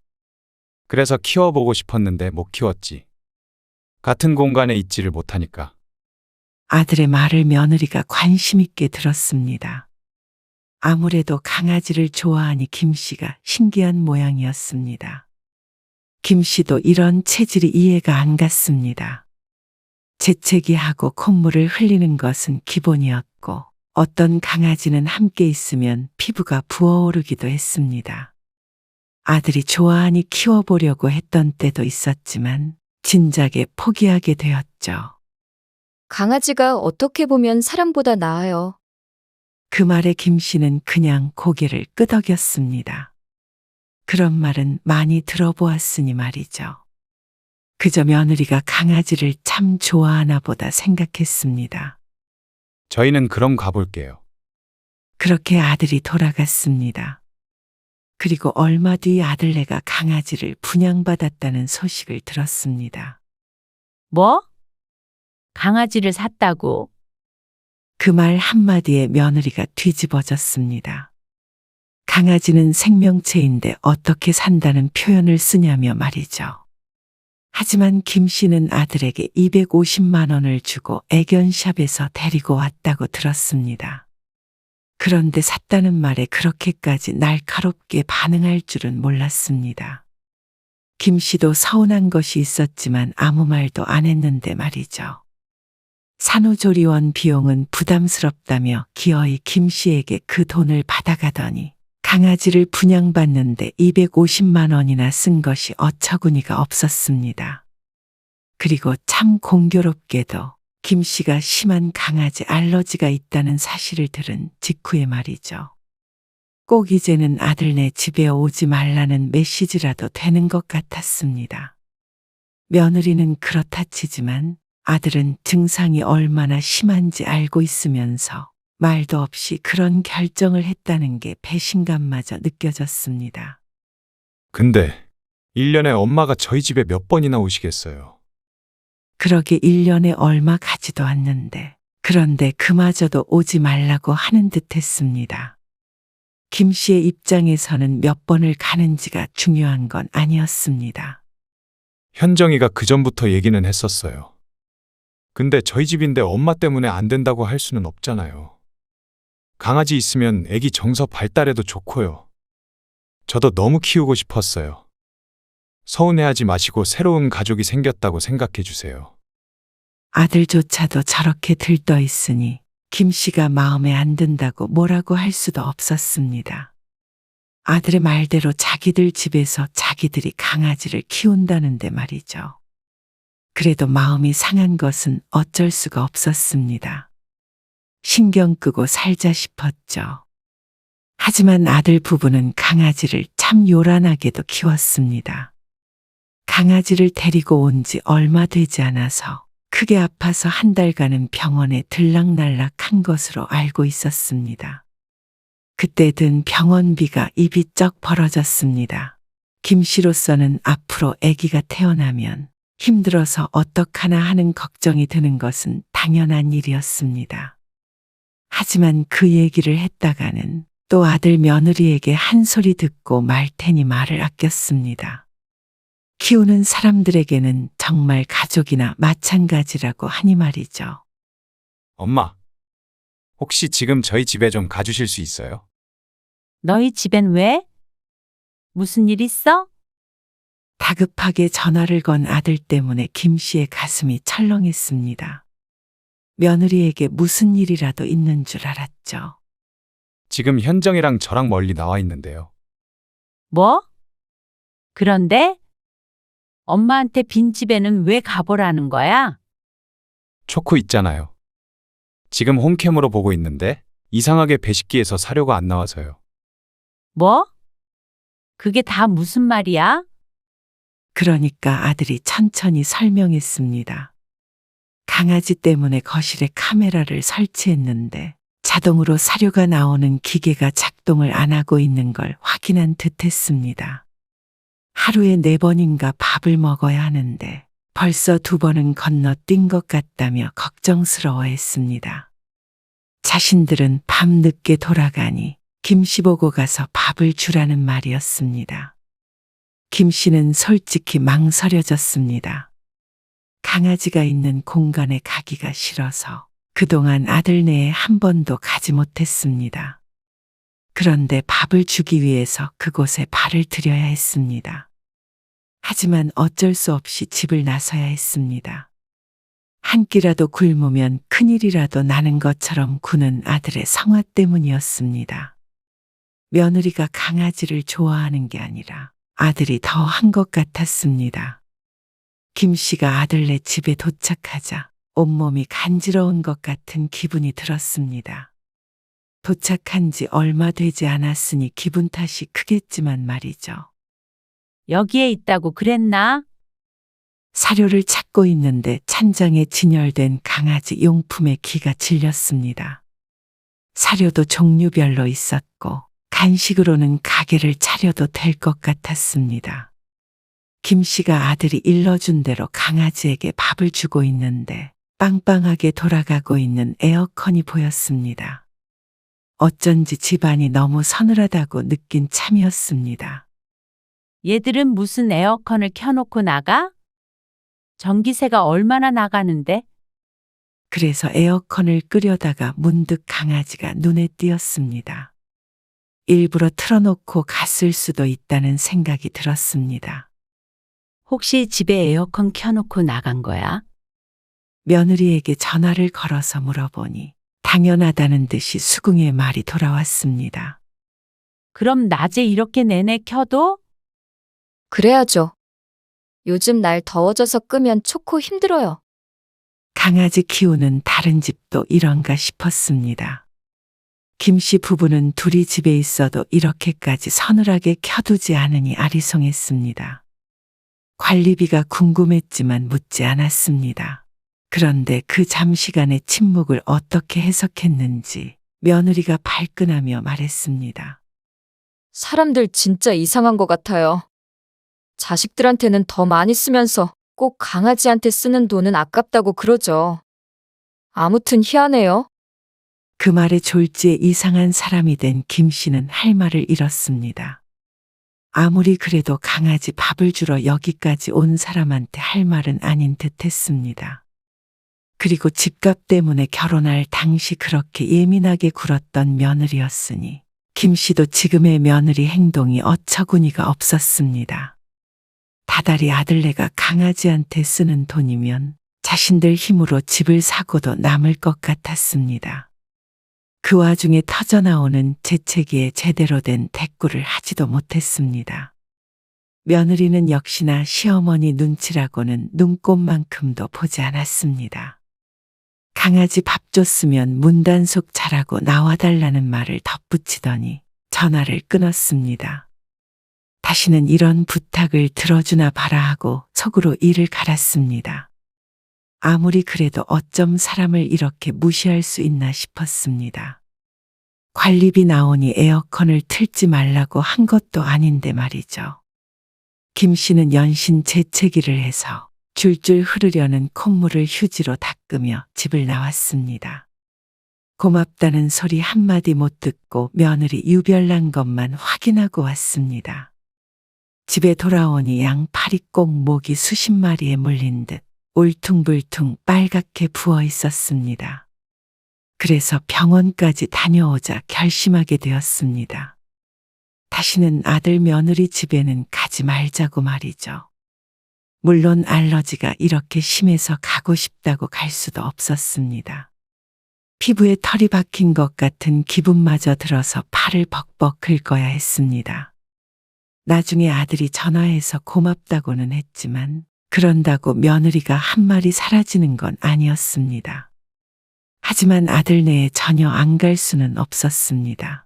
그래서 키워보고 싶었는데 못 키웠지. 같은 공간에 있지를 못하니까. 아들의 말을 며느리가 관심 있게 들었습니다. 아무래도 강아지를 좋아하니 김 씨가 신기한 모양이었습니다. 김 씨도 이런 체질이 이해가 안 갔습니다. 재채기하고 콧물을 흘리는 것은 기본이었고 어떤 강아지는 함께 있으면 피부가 부어오르기도 했습니다. 아들이 좋아하니 키워보려고 했던 때도 있었지만 진작에 포기하게 되었죠. 강아지가 어떻게 보면 사람보다 나아요. 그 말에 김 씨는 그냥 고개를 끄덕였습니다. 그런 말은 많이 들어보았으니 말이죠. 그저 며느리가 강아지를 참 좋아하나 보다 생각했습니다. 저희는 그럼 가볼게요. 그렇게 아들이 돌아갔습니다. 그리고 얼마 뒤 아들네가 강아지를 분양받았다는 소식을 들었습니다. 뭐? 강아지를 샀다고? 그 말 한마디에 며느리가 뒤집어졌습니다. 강아지는 생명체인데 어떻게 산다는 표현을 쓰냐며 말이죠. 하지만 김 씨는 아들에게 250만 원을 주고 애견샵에서 데리고 왔다고 들었습니다. 그런데 샀다는 말에 그렇게까지 날카롭게 반응할 줄은 몰랐습니다. 김 씨도 서운한 것이 있었지만 아무 말도 안 했는데 말이죠. 산후조리원 비용은 부담스럽다며 기어이 김 씨에게 그 돈을 받아가더니 강아지를 분양받는데 250만 원이나 쓴 것이 어처구니가 없었습니다. 그리고 참 공교롭게도 김 씨가 심한 강아지 알러지가 있다는 사실을 들은 직후에 말이죠. 꼭 이제는 아들네 집에 오지 말라는 메시지라도 되는 것 같았습니다. 며느리는 그렇다 치지만 아들은 증상이 얼마나 심한지 알고 있으면서 말도 없이 그런 결정을 했다는 게 배신감마저 느껴졌습니다. 근데 1년에 엄마가 저희 집에 몇 번이나 오시겠어요? 그러게 1년에 얼마 가지도 않는데 그런데 그마저도 오지 말라고 하는 듯 했습니다. 김 씨의 입장에서는 몇 번을 가는지가 중요한 건 아니었습니다. 현정이가 그전부터 얘기는 했었어요. 근데 저희 집인데 엄마 때문에 안 된다고 할 수는 없잖아요. 강아지 있으면 애기 정서 발달에도 좋고요. 저도 너무 키우고 싶었어요. 서운해하지 마시고 새로운 가족이 생겼다고 생각해 주세요. 아들조차도 저렇게 들떠 있으니 김 씨가 마음에 안 든다고 뭐라고 할 수도 없었습니다. 아들의 말대로 자기들 집에서 자기들이 강아지를 키운다는데 말이죠. 그래도 마음이 상한 것은 어쩔 수가 없었습니다. 신경 끄고 살자 싶었죠. 하지만 아들 부부는 강아지를 참 요란하게도 키웠습니다. 강아지를 데리고 온 지 얼마 되지 않아서 크게 아파서 한 달간은 병원에 들락날락한 것으로 알고 있었습니다. 그때 든 병원비가 입이 쩍 벌어졌습니다. 김 씨로서는 앞으로 아기가 태어나면 힘들어서 어떡하나 하는 걱정이 드는 것은 당연한 일이었습니다. 하지만 그 얘기를 했다가는 또 아들 며느리에게 한 소리 듣고 말 테니 말을 아꼈습니다. 키우는 사람들에게는 정말 가족이나 마찬가지라고 하니 말이죠. 엄마, 혹시 지금 저희 집에 좀 가주실 수 있어요? 너희 집엔 왜? 무슨 일 있어? 다급하게 전화를 건 아들 때문에 김 씨의 가슴이 철렁했습니다. 며느리에게 무슨 일이라도 있는 줄 알았죠. 지금 현정이랑 저랑 멀리 나와 있는데요. 뭐? 그런데? 엄마한테 빈 집에는 왜 가보라는 거야? 초코 있잖아요. 지금 홈캠으로 보고 있는데 이상하게 배식기에서 사료가 안 나와서요. 뭐? 그게 다 무슨 말이야? 그러니까 아들이 천천히 설명했습니다. 강아지 때문에 거실에 카메라를 설치했는데 자동으로 사료가 나오는 기계가 작동을 안 하고 있는 걸 확인한 듯 했습니다. 하루에 4번인가 밥을 먹어야 하는데 벌써 2번은 건너뛴 것 같다며 걱정스러워했습니다. 자신들은 밤 늦게 돌아가니 김 씨 보고 가서 밥을 주라는 말이었습니다. 김 씨는 솔직히 망설여졌습니다. 강아지가 있는 공간에 가기가 싫어서 그동안 아들네에 한 번도 가지 못했습니다. 그런데 밥을 주기 위해서 그곳에 발을 들여야 했습니다. 하지만 어쩔 수 없이 집을 나서야 했습니다. 한 끼라도 굶으면 큰일이라도 나는 것처럼 구는 아들의 성화 때문이었습니다. 며느리가 강아지를 좋아하는 게 아니라 아들이 더 한 것 같았습니다. 김 씨가 아들네 집에 도착하자 온몸이 간지러운 것 같은 기분이 들었습니다. 도착한 지 얼마 되지 않았으니 기분 탓이 크겠지만 말이죠. 여기에 있다고 그랬나? 사료를 찾고 있는데 찬장에 진열된 강아지 용품에 귀가 질렸습니다. 사료도 종류별로 있었고 간식으로는 가게를 차려도 될 것 같았습니다. 김 씨가 아들이 일러준 대로 강아지에게 밥을 주고 있는데 빵빵하게 돌아가고 있는 에어컨이 보였습니다. 어쩐지 집안이 너무 서늘하다고 느낀 참이었습니다. 얘들은 무슨 에어컨을 켜놓고 나가? 전기세가 얼마나 나가는데? 그래서 에어컨을 끄려다가 문득 강아지가 눈에 띄었습니다. 일부러 틀어놓고 갔을 수도 있다는 생각이 들었습니다. 혹시 집에 에어컨 켜놓고 나간 거야? 며느리에게 전화를 걸어서 물어보니 당연하다는 듯이 수긍의 말이 돌아왔습니다. 그럼 낮에 이렇게 내내 켜도? 그래야죠. 요즘 날 더워져서 끄면 좋고 힘들어요. 강아지 키우는 다른 집도 이런가 싶었습니다. 김 씨 부부는 둘이 집에 있어도 이렇게까지 서늘하게 켜두지 않으니 아리송했습니다. 관리비가 궁금했지만 묻지 않았습니다. 그런데 그 잠시간의 침묵을 어떻게 해석했는지 며느리가 발끈하며 말했습니다. 사람들 진짜 이상한 것 같아요. 자식들한테는 더 많이 쓰면서 꼭 강아지한테 쓰는 돈은 아깝다고 그러죠. 아무튼 희한해요. 그 말에 졸지에 이상한 사람이 된 김 씨는 할 말을 잃었습니다. 아무리 그래도 강아지 밥을 주러 여기까지 온 사람한테 할 말은 아닌 듯 했습니다. 그리고 집값 때문에 결혼할 당시 그렇게 예민하게 굴었던 며느리였으니 김 씨도 지금의 며느리 행동이 어처구니가 없었습니다. 다달이 아들네가 강아지한테 쓰는 돈이면 자신들 힘으로 집을 사고도 남을 것 같았습니다. 그 와중에 터져나오는 재채기에 제대로 된 대꾸를 하지도 못했습니다. 며느리는 역시나 시어머니 눈치라고는 눈꼽만큼도 보지 않았습니다. 강아지 밥 줬으면 문단속 잘하고 나와달라는 말을 덧붙이더니 전화를 끊었습니다. 다시는 이런 부탁을 들어주나 봐라 하고 속으로 이를 갈았습니다. 아무리 그래도 어쩜 사람을 이렇게 무시할 수 있나 싶었습니다. 관리비 나오니 에어컨을 틀지 말라고 한 것도 아닌데 말이죠. 김 씨는 연신 재채기를 해서 줄줄 흐르려는 콧물을 휴지로 닦으며 집을 나왔습니다. 고맙다는 소리 한마디 못 듣고 며느리 유별난 것만 확인하고 왔습니다. 집에 돌아오니 양팔이 꼭 모기 수십 마리에 물린 듯 울퉁불퉁 빨갛게 부어 있었습니다. 그래서 병원까지 다녀오자 결심하게 되었습니다. 다시는 아들 며느리 집에는 가지 말자고 말이죠. 물론 알러지가 이렇게 심해서 가고 싶다고 갈 수도 없었습니다. 피부에 털이 박힌 것 같은 기분마저 들어서 팔을 벅벅 긁어야 했습니다. 나중에 아들이 전화해서 고맙다고는 했지만 그런다고 며느리가 한 마리 사라지는 건 아니었습니다. 하지만 아들네에 전혀 안 갈 수는 없었습니다.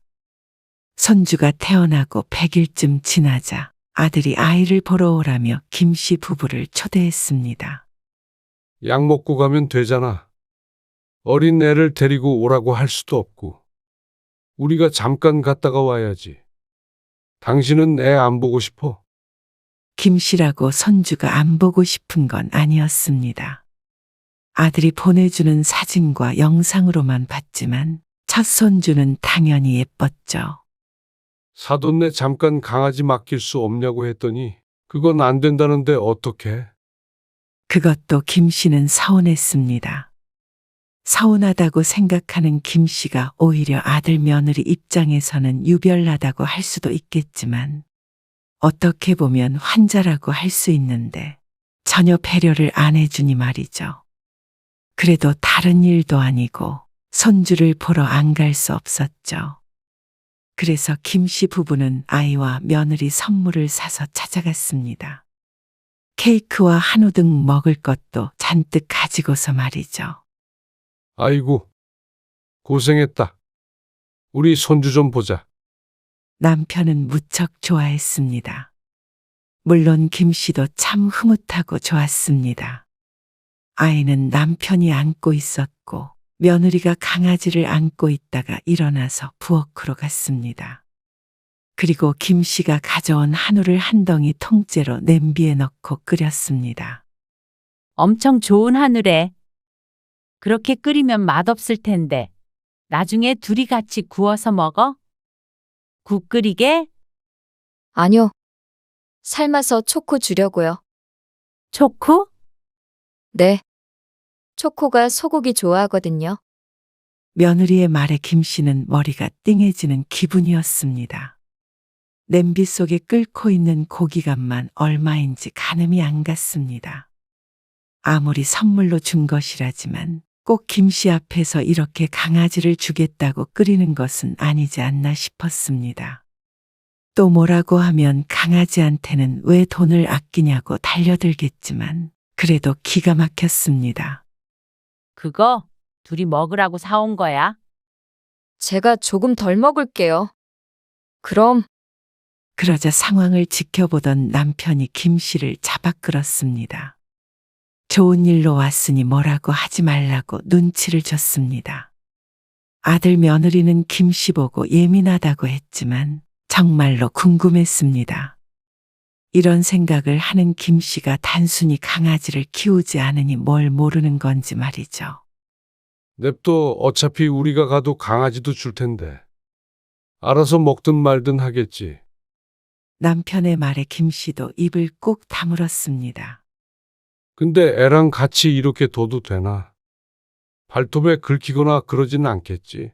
손주가 태어나고 100일쯤 지나자 아들이 아이를 보러 오라며 김 씨 부부를 초대했습니다. 약 먹고 가면 되잖아. 어린 애를 데리고 오라고 할 수도 없고. 우리가 잠깐 갔다가 와야지. 당신은 애 안 보고 싶어? 김 씨라고 손주가 안 보고 싶은 건 아니었습니다. 아들이 보내주는 사진과 영상으로만 봤지만 첫 손주는 당연히 예뻤죠. 사돈네 잠깐 강아지 맡길 수 없냐고 했더니 그건 안 된다는데 어떡해? 그것도 김 씨는 서운했습니다. 서운하다고 생각하는 김 씨가 오히려 아들 며느리 입장에서는 유별나다고 할 수도 있겠지만 어떻게 보면 환자라고 할 수 있는데 전혀 배려를 안 해주니 말이죠. 그래도 다른 일도 아니고 손주를 보러 안 갈 수 없었죠. 그래서 김 씨 부부는 아이와 며느리 선물을 사서 찾아갔습니다. 케이크와 한우 등 먹을 것도 잔뜩 가지고서 말이죠. 아이고, 고생했다. 우리 손주 좀 보자. 남편은 무척 좋아했습니다. 물론 김 씨도 참 흐뭇하고 좋았습니다. 아이는 남편이 안고 있었고 며느리가 강아지를 안고 있다가 일어나서 부엌으로 갔습니다. 그리고 김 씨가 가져온 한우를 한 덩이 통째로 냄비에 넣고 끓였습니다. 엄청 좋은 하늘에. 그렇게 끓이면 맛없을 텐데. 나중에 둘이 같이 구워서 먹어? 국 끓이게? 아니요. 삶아서 초코 주려고요. 초코? 네. 초코가 소고기 좋아하거든요. 며느리의 말에 김 씨는 머리가 띵해지는 기분이었습니다. 냄비 속에 끓고 있는 고기값만 얼마인지 가늠이 안 갔습니다. 아무리 선물로 준 것이라지만 꼭 김 씨 앞에서 이렇게 강아지를 주겠다고 끓이는 것은 아니지 않나 싶었습니다. 또 뭐라고 하면 강아지한테는 왜 돈을 아끼냐고 달려들겠지만 그래도 기가 막혔습니다. 그거 둘이 먹으라고 사온 거야. 제가 조금 덜 먹을게요. 그럼 그러자 상황을 지켜보던 남편이 김 씨를 잡아 끌었습니다. 좋은 일로 왔으니 뭐라고 하지 말라고 눈치를 줬습니다. 아들 며느리는 김 씨 보고 예민하다고 했지만 정말로 궁금했습니다. 이런 생각을 하는 김 씨가 단순히 강아지를 키우지 않으니 뭘 모르는 건지 말이죠. 냅둬. 어차피 우리가 가도 강아지도 줄 텐데. 알아서 먹든 말든 하겠지. 남편의 말에 김 씨도 입을 꾹 다물었습니다. 근데 애랑 같이 이렇게 둬도 되나? 발톱에 긁히거나 그러진 않겠지.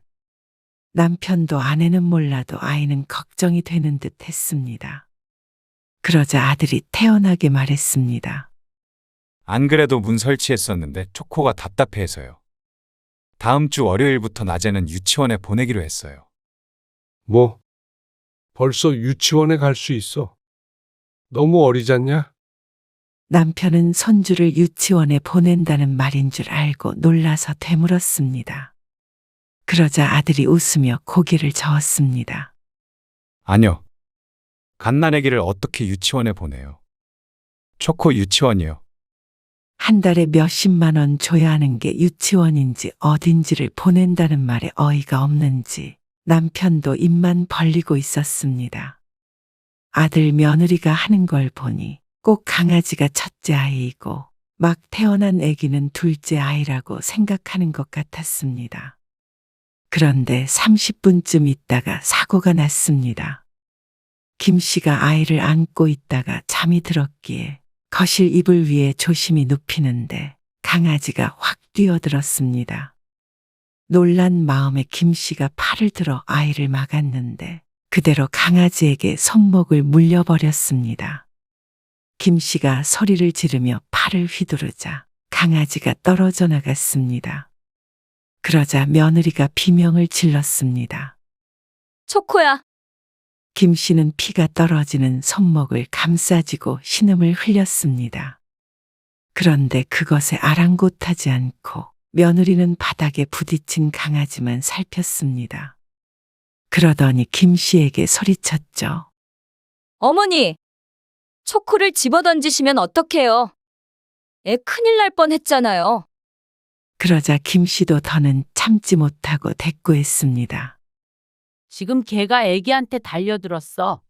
남편도 아내는 몰라도 아이는 걱정이 되는 듯 했습니다. 그러자 아들이 태연하게 말했습니다. 안 그래도 문 설치했었는데 초코가 답답해서요. 다음 주 월요일부터 낮에는 유치원에 보내기로 했어요. 뭐? 벌써 유치원에 갈 수 있어? 너무 어리잖냐? 남편은 손주를 유치원에 보낸다는 말인 줄 알고 놀라서 되물었습니다. 그러자 아들이 웃으며 고개를 저었습니다. 아니요. 갓난아기를 어떻게 유치원에 보내요? 초코 유치원이요. 한 달에 몇십만 원 줘야 하는 게 유치원인지 어딘지를 보낸다는 말에 어이가 없는지 남편도 입만 벌리고 있었습니다. 아들 며느리가 하는 걸 보니 꼭 강아지가 첫째 아이이고 막 태어난 아기는 둘째 아이라고 생각하는 것 같았습니다. 그런데 30분쯤 있다가 사고가 났습니다. 김 씨가 아이를 안고 있다가 잠이 들었기에 거실 이불 위에 조심히 눕히는데 강아지가 확 뛰어들었습니다. 놀란 마음에 김 씨가 팔을 들어 아이를 막았는데 그대로 강아지에게 손목을 물려버렸습니다. 김 씨가 소리를 지르며 팔을 휘두르자 강아지가 떨어져 나갔습니다. 그러자 며느리가 비명을 질렀습니다. 초코야. 김 씨는 피가 떨어지는 손목을 감싸쥐고 신음을 흘렸습니다. 그런데 그것에 아랑곳하지 않고 며느리는 바닥에 부딪힌 강아지만 살폈습니다. 그러더니 김 씨에게 소리쳤죠. 어머니, 초코를 집어던지시면 어떡해요? 애 큰일 날 뻔했잖아요. 그러자 김 씨도 더는 참지 못하고 대꾸했습니다. 지금 걔가 애기한테 달려들었어.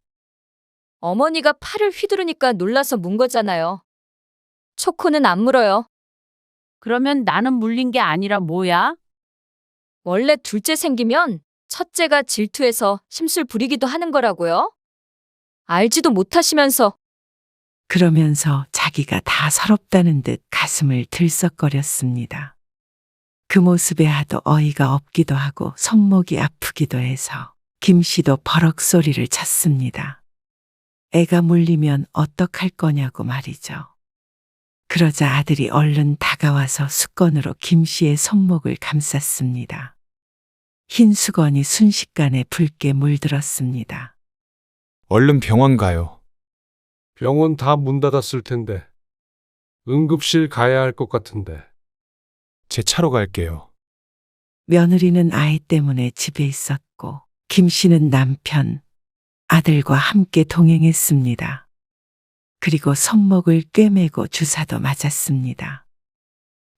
어머니가 팔을 휘두르니까 놀라서 문 거잖아요. 초코는 안 물어요. 그러면 나는 물린 게 아니라 뭐야? 원래 둘째 생기면 첫째가 질투해서 심술 부리기도 하는 거라고요? 알지도 못하시면서. 그러면서 자기가 다 서럽다는 듯 가슴을 들썩거렸습니다. 그 모습에 하도 어이가 없기도 하고 손목이 아프기도 해서 김 씨도 버럭 소리를 쳤습니다. 애가 물리면 어떡할 거냐고 말이죠. 그러자 아들이 얼른 다가와서 수건으로 김 씨의 손목을 감쌌습니다. 흰 수건이 순식간에 붉게 물들었습니다. 얼른 병원 가요. 병원 다 문 닫았을 텐데. 응급실 가야 할 것 같은데. 제 차로 갈게요. 며느리는 아이 때문에 집에 있었고 김 씨는 남편, 아들과 함께 동행했습니다. 그리고 손목을 꿰매고 주사도 맞았습니다.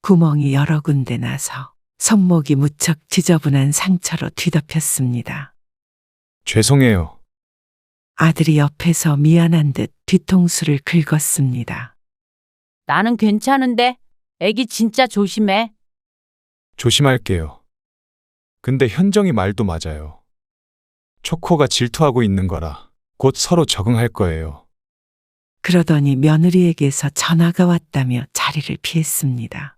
구멍이 여러 군데 나서 손목이 무척 지저분한 상처로 뒤덮였습니다. 죄송해요. 아들이 옆에서 미안한 듯 뒤통수를 긁었습니다. 나는 괜찮은데 애기 진짜 조심해. 조심할게요. 근데 현정이 말도 맞아요. 초코가 질투하고 있는 거라 곧 서로 적응할 거예요. 그러더니 며느리에게서 전화가 왔다며 자리를 피했습니다.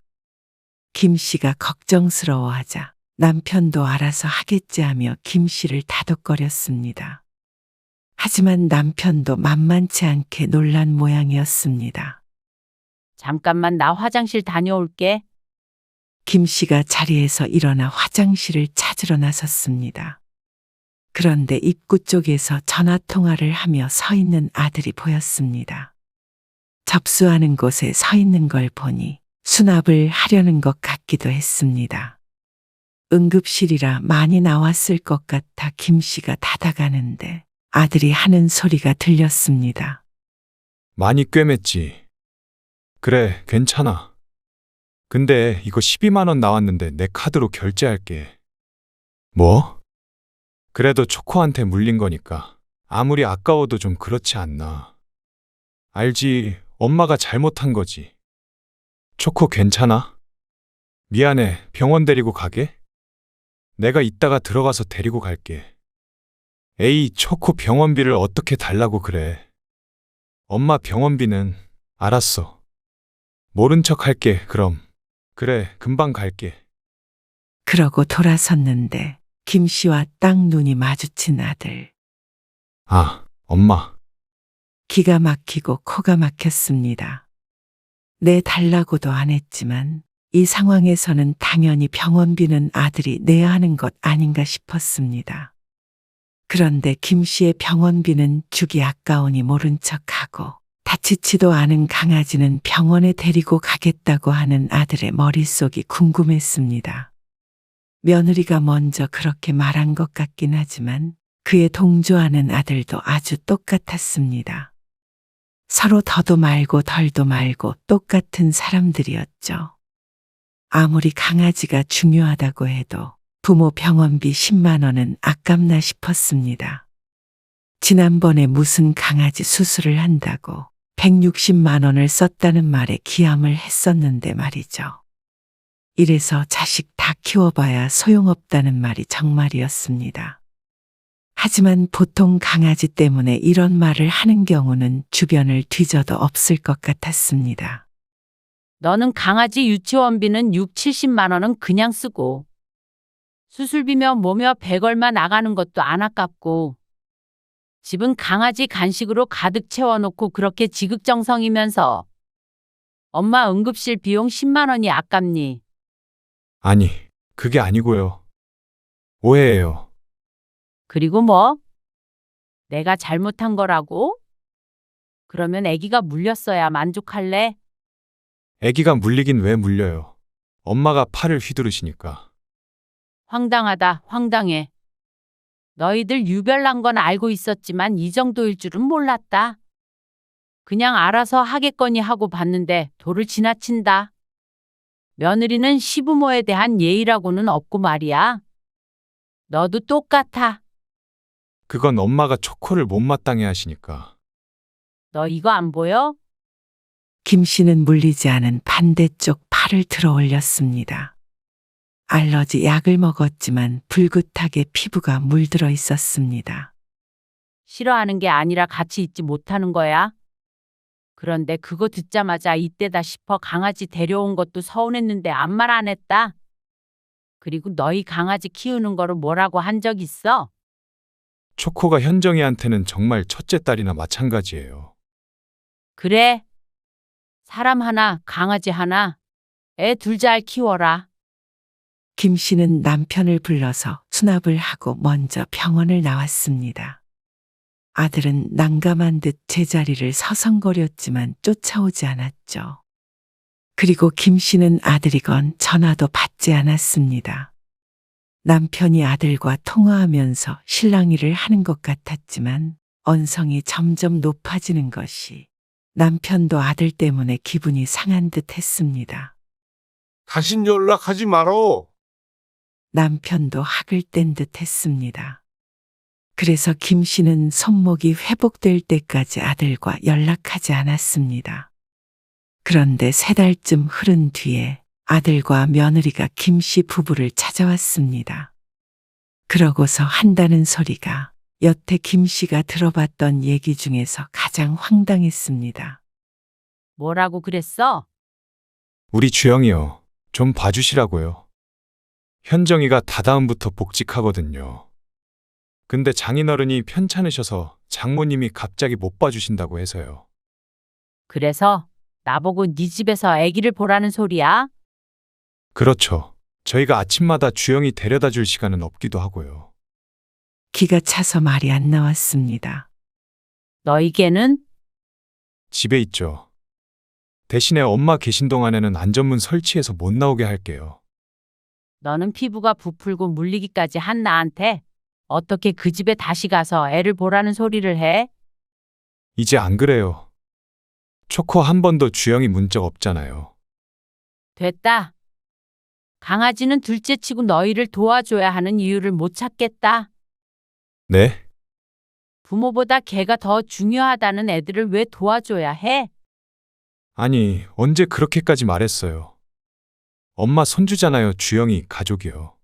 김 씨가 걱정스러워하자 남편도 알아서 하겠지 하며 김 씨를 다독거렸습니다. 하지만 남편도 만만치 않게 놀란 모양이었습니다. 잠깐만 나 화장실 다녀올게. 김 씨가 자리에서 일어나 화장실을 찾으러 나섰습니다. 그런데 입구 쪽에서 전화 통화를 하며 서 있는 아들이 보였습니다. 접수하는 곳에 서 있는 걸 보니 수납을 하려는 것 같기도 했습니다. 응급실이라 많이 나왔을 것 같아 김 씨가 닫아가는데 아들이 하는 소리가 들렸습니다. 많이 꿰맸지. 그래, 괜찮아. 근데 이거 12만 원 나왔는데 내 카드로 결제할게. 뭐? 그래도 초코한테 물린 거니까 아무리 아까워도 좀 그렇지 않나. 알지, 엄마가 잘못한 거지. 초코 괜찮아? 미안해, 병원 데리고 가게? 내가 이따가 들어가서 데리고 갈게. 에이, 초코 병원비를 어떻게 달라고 그래. 엄마 병원비는 알았어. 모른 척 할게, 그럼. 그래, 금방 갈게. 그러고 돌아섰는데 김 씨와 딱 눈이 마주친 아들. 아, 엄마. 기가 막히고 코가 막혔습니다. 내 달라고도 안 했지만 이 상황에서는 당연히 병원비는 아들이 내야 하는 것 아닌가 싶었습니다. 그런데 김 씨의 병원비는 주기 아까우니 모른 척하고 다치지도 않은 강아지는 병원에 데리고 가겠다고 하는 아들의 머릿속이 궁금했습니다. 며느리가 먼저 그렇게 말한 것 같긴 하지만 그에 동조하는 아들도 아주 똑같았습니다. 서로 더도 말고 덜도 말고 똑같은 사람들이었죠. 아무리 강아지가 중요하다고 해도 부모 병원비 10만 원은 아깝나 싶었습니다. 지난번에 무슨 강아지 수술을 한다고 160만 원을 썼다는 말에 기함을 했었는데 말이죠. 이래서 자식 다 키워봐야 소용없다는 말이 정말이었습니다. 하지만 보통 강아지 때문에 이런 말을 하는 경우는 주변을 뒤져도 없을 것 같았습니다. 너는 강아지 유치원비는 6, 70만 원은 그냥 쓰고 수술비며 뭐며 100 얼마 나가는 것도 안 아깝고 집은 강아지 간식으로 가득 채워놓고 그렇게 지극정성이면서 엄마 응급실 비용 10만 원이 아깝니? 아니, 그게 아니고요. 오해예요. 그리고 뭐? 내가 잘못한 거라고? 그러면 아기가 물렸어야 만족할래? 아기가 물리긴 왜 물려요. 엄마가 팔을 휘두르시니까. 황당하다, 황당해. 너희들 유별난 건 알고 있었지만 이 정도일 줄은 몰랐다. 그냥 알아서 하겠거니 하고 봤는데 도를 지나친다. 며느리는 시부모에 대한 예의라고는 없고 말이야. 너도 똑같아. 그건 엄마가 초코를 못마땅해 하시니까. 너 이거 안 보여? 김 씨는 물리지 않은 반대쪽 팔을 들어 올렸습니다. 알러지 약을 먹었지만 불긋하게 피부가 물들어 있었습니다. 싫어하는 게 아니라 같이 있지 못하는 거야. 그런데 그거 듣자마자 이때다 싶어 강아지 데려온 것도 서운했는데 아무 말 안 했다. 그리고 너희 강아지 키우는 거로 뭐라고 한 적 있어? 초코가 현정이한테는 정말 첫째 딸이나 마찬가지예요. 그래. 사람 하나, 강아지 하나, 애 둘 잘 키워라. 김 씨는 남편을 불러서 수납을 하고 먼저 병원을 나왔습니다. 아들은 난감한 듯 제자리를 서성거렸지만 쫓아오지 않았죠. 그리고 김 씨는 아들이건 전화도 받지 않았습니다. 남편이 아들과 통화하면서 실랑이를 하는 것 같았지만 언성이 점점 높아지는 것이 남편도 아들 때문에 기분이 상한 듯 했습니다. 다신 연락하지 말어. 남편도 학을 뗀 듯 했습니다. 그래서 김 씨는 손목이 회복될 때까지 아들과 연락하지 않았습니다. 그런데 3달쯤 흐른 뒤에 아들과 며느리가 김 씨 부부를 찾아왔습니다. 그러고서 한다는 소리가 여태 김 씨가 들어봤던 얘기 중에서 가장 황당했습니다. 뭐라고 그랬어? 우리 주영이요. 좀 봐주시라고요. 현정이가 다다음부터 복직하거든요. 근데 장인어른이 편찮으셔서 장모님이 갑자기 못 봐주신다고 해서요. 그래서 나보고 네 집에서 아기를 보라는 소리야? 그렇죠. 저희가 아침마다 주영이 데려다 줄 시간은 없기도 하고요. 기가 차서 말이 안 나왔습니다. 너희게는? 집에 있죠. 대신에 엄마 계신 동안에는 안전문 설치해서 못 나오게 할게요. 너는 피부가 부풀고 물리기까지 한 나한테 어떻게 그 집에 다시 가서 애를 보라는 소리를 해? 이제 안 그래요. 초코 한 번도 주영이 문 적 없잖아요. 됐다. 강아지는 둘째 치고 너희를 도와줘야 하는 이유를 못 찾겠다. 네? 부모보다 개가 더 중요하다는 애들을 왜 도와줘야 해? 아니, 언제 그렇게까지 말했어요. 엄마 손주잖아요, 주영이 가족이요.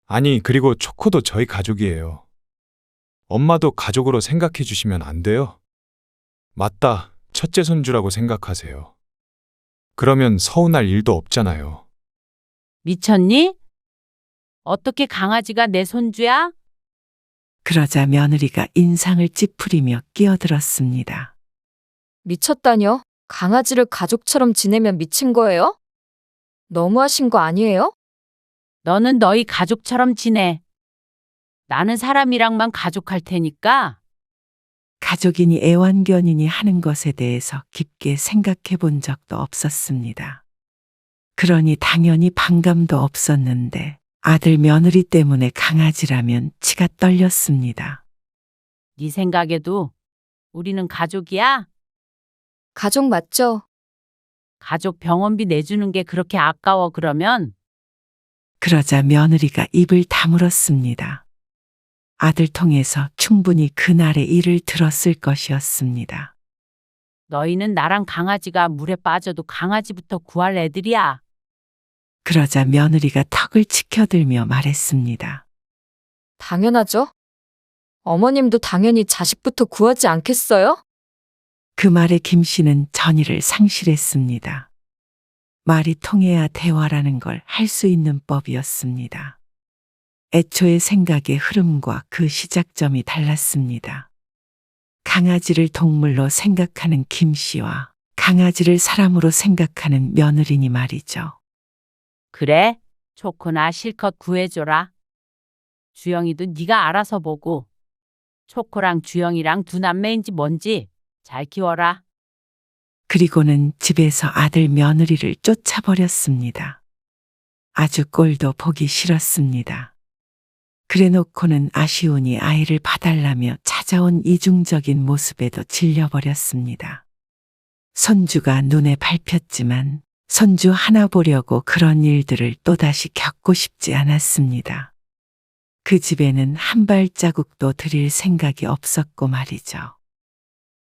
아니, 그리고 초코도 저희 가족이에요. 엄마도 가족으로 생각해 주시면 안 돼요? 맞다, 첫째 손주라고 생각하세요. 그러면 서운할 일도 없잖아요. 미쳤니? 어떻게 강아지가 내 손주야? 그러자 며느리가 인상을 찌푸리며 끼어들었습니다. 미쳤다뇨? 강아지를 가족처럼 지내면 미친 거예요? 너무하신 거 아니에요? 너는 너희 가족처럼 지내. 나는 사람이랑만 가족할 테니까. 가족이니 애완견이니 하는 것에 대해서 깊게 생각해 본 적도 없었습니다. 그러니 당연히 반감도 없었는데 아들 며느리 때문에 강아지라면 치가 떨렸습니다. 네 생각에도 우리는 가족이야? 가족 맞죠? 가족 병원비 내주는 게 그렇게 아까워 그러면 그러자 며느리가 입을 다물었습니다. 아들 통해서 충분히 그날의 일을 들었을 것이었습니다. 너희는 나랑 강아지가 물에 빠져도 강아지부터 구할 애들이야. 그러자 며느리가 턱을 치켜들며 말했습니다. 당연하죠. 어머님도 당연히 자식부터 구하지 않겠어요? 그 말에 김 씨는 전의를 상실했습니다. 말이 통해야 대화라는 걸 할 수 있는 법이었습니다. 애초에 생각의 흐름과 그 시작점이 달랐습니다. 강아지를 동물로 생각하는 김 씨와 강아지를 사람으로 생각하는 며느리니 말이죠. 그래? 초코나 실컷 구해줘라. 주영이도 네가 알아서 보고. 초코랑 주영이랑 두 남매인지 뭔지 잘 키워라. 그리고는 집에서 아들 며느리를 쫓아버렸습니다. 아주 꼴도 보기 싫었습니다. 그래놓고는 아쉬우니 아이를 봐달라며 찾아온 이중적인 모습에도 질려버렸습니다. 손주가 눈에 밟혔지만 손주 하나 보려고 그런 일들을 또다시 겪고 싶지 않았습니다. 그 집에는 한 발자국도 들일 생각이 없었고 말이죠.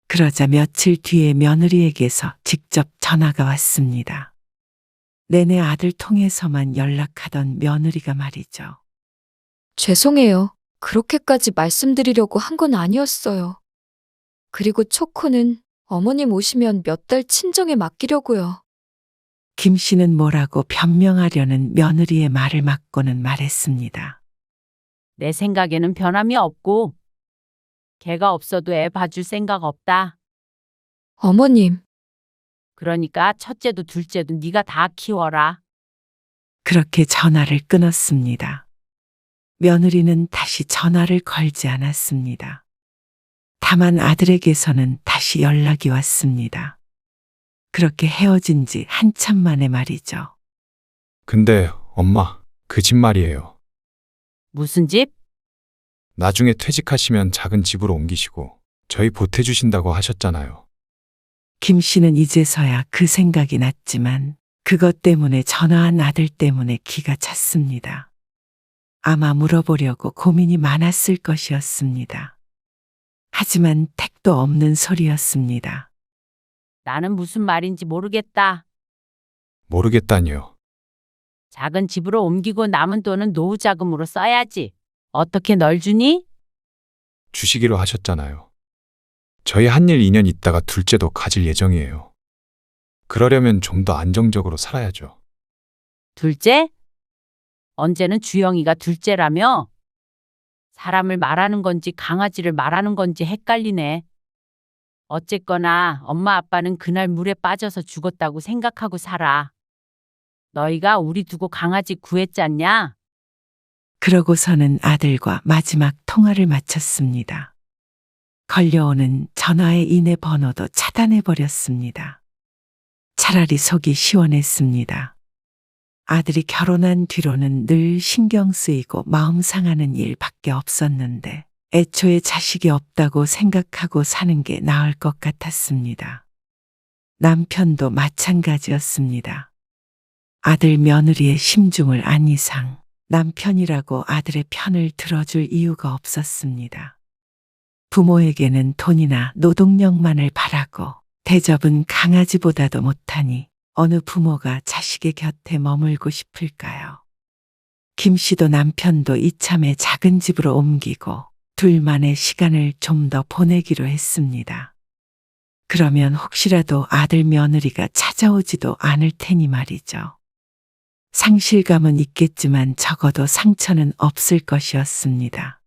그러자 며칠 뒤에 며느리에게서 직접 전화가 왔습니다. 내내 아들 통해서만 연락하던 며느리가 말이죠. 죄송해요. 그렇게까지 말씀드리려고 한 건 아니었어요. 그리고 초코는 어머님 오시면 몇 달 친정에 맡기려고요. 김 씨는 뭐라고 변명하려는 며느리의 말을 막고는 말했습니다. 내 생각에는 변함이 없고 걔가 없어도 애 봐줄 생각 없다. 어머님, 그러니까 첫째도 둘째도 네가 다 키워라. 그렇게 전화를 끊었습니다. 며느리는 다시 전화를 걸지 않았습니다. 다만 아들에게서는 다시 연락이 왔습니다. 그렇게 헤어진 지 한참 만에 말이죠. 근데 엄마, 그 집 말이에요. 무슨 집? 나중에 퇴직하시면 작은 집으로 옮기시고 저희 보태주신다고 하셨잖아요. 김 씨는 이제서야 그 생각이 났지만 그것 때문에 전화한 아들 때문에 기가 찼습니다. 아마 물어보려고 고민이 많았을 것이었습니다. 하지만 택도 없는 소리였습니다. 나는 무슨 말인지 모르겠다. 모르겠다니요. 작은 집으로 옮기고 남은 돈은 노후 자금으로 써야지. 어떻게 널 주니? 주시기로 하셨잖아요. 저희 한일 2년 있다가 둘째도 가질 예정이에요. 그러려면 좀 더 안정적으로 살아야죠. 둘째? 언제는 주영이가 둘째라며? 사람을 말하는 건지 강아지를 말하는 건지 헷갈리네. 어쨌거나 엄마 아빠는 그날 물에 빠져서 죽었다고 생각하고 살아. 너희가 우리 두고 강아지 구했잖냐? 그러고서는 아들과 마지막 통화를 마쳤습니다. 걸려오는 전화의 인해 번호도 차단해버렸습니다. 차라리 속이 시원했습니다. 아들이 결혼한 뒤로는 늘 신경 쓰이고 마음 상하는 일밖에 없었는데 애초에 자식이 없다고 생각하고 사는 게 나을 것 같았습니다. 남편도 마찬가지였습니다. 아들 며느리의 심중을 안 이상 남편이라고 아들의 편을 들어줄 이유가 없었습니다. 부모에게는 돈이나 노동력만을 바라고 대접은 강아지보다도 못하니 어느 부모가 자식의 곁에 머물고 싶을까요? 김 씨도 남편도 이참에 작은 집으로 옮기고 둘만의 시간을 좀 더 보내기로 했습니다. 그러면 혹시라도 아들 며느리가 찾아오지도 않을 테니 말이죠. 상실감은 있겠지만 적어도 상처는 없을 것이었습니다.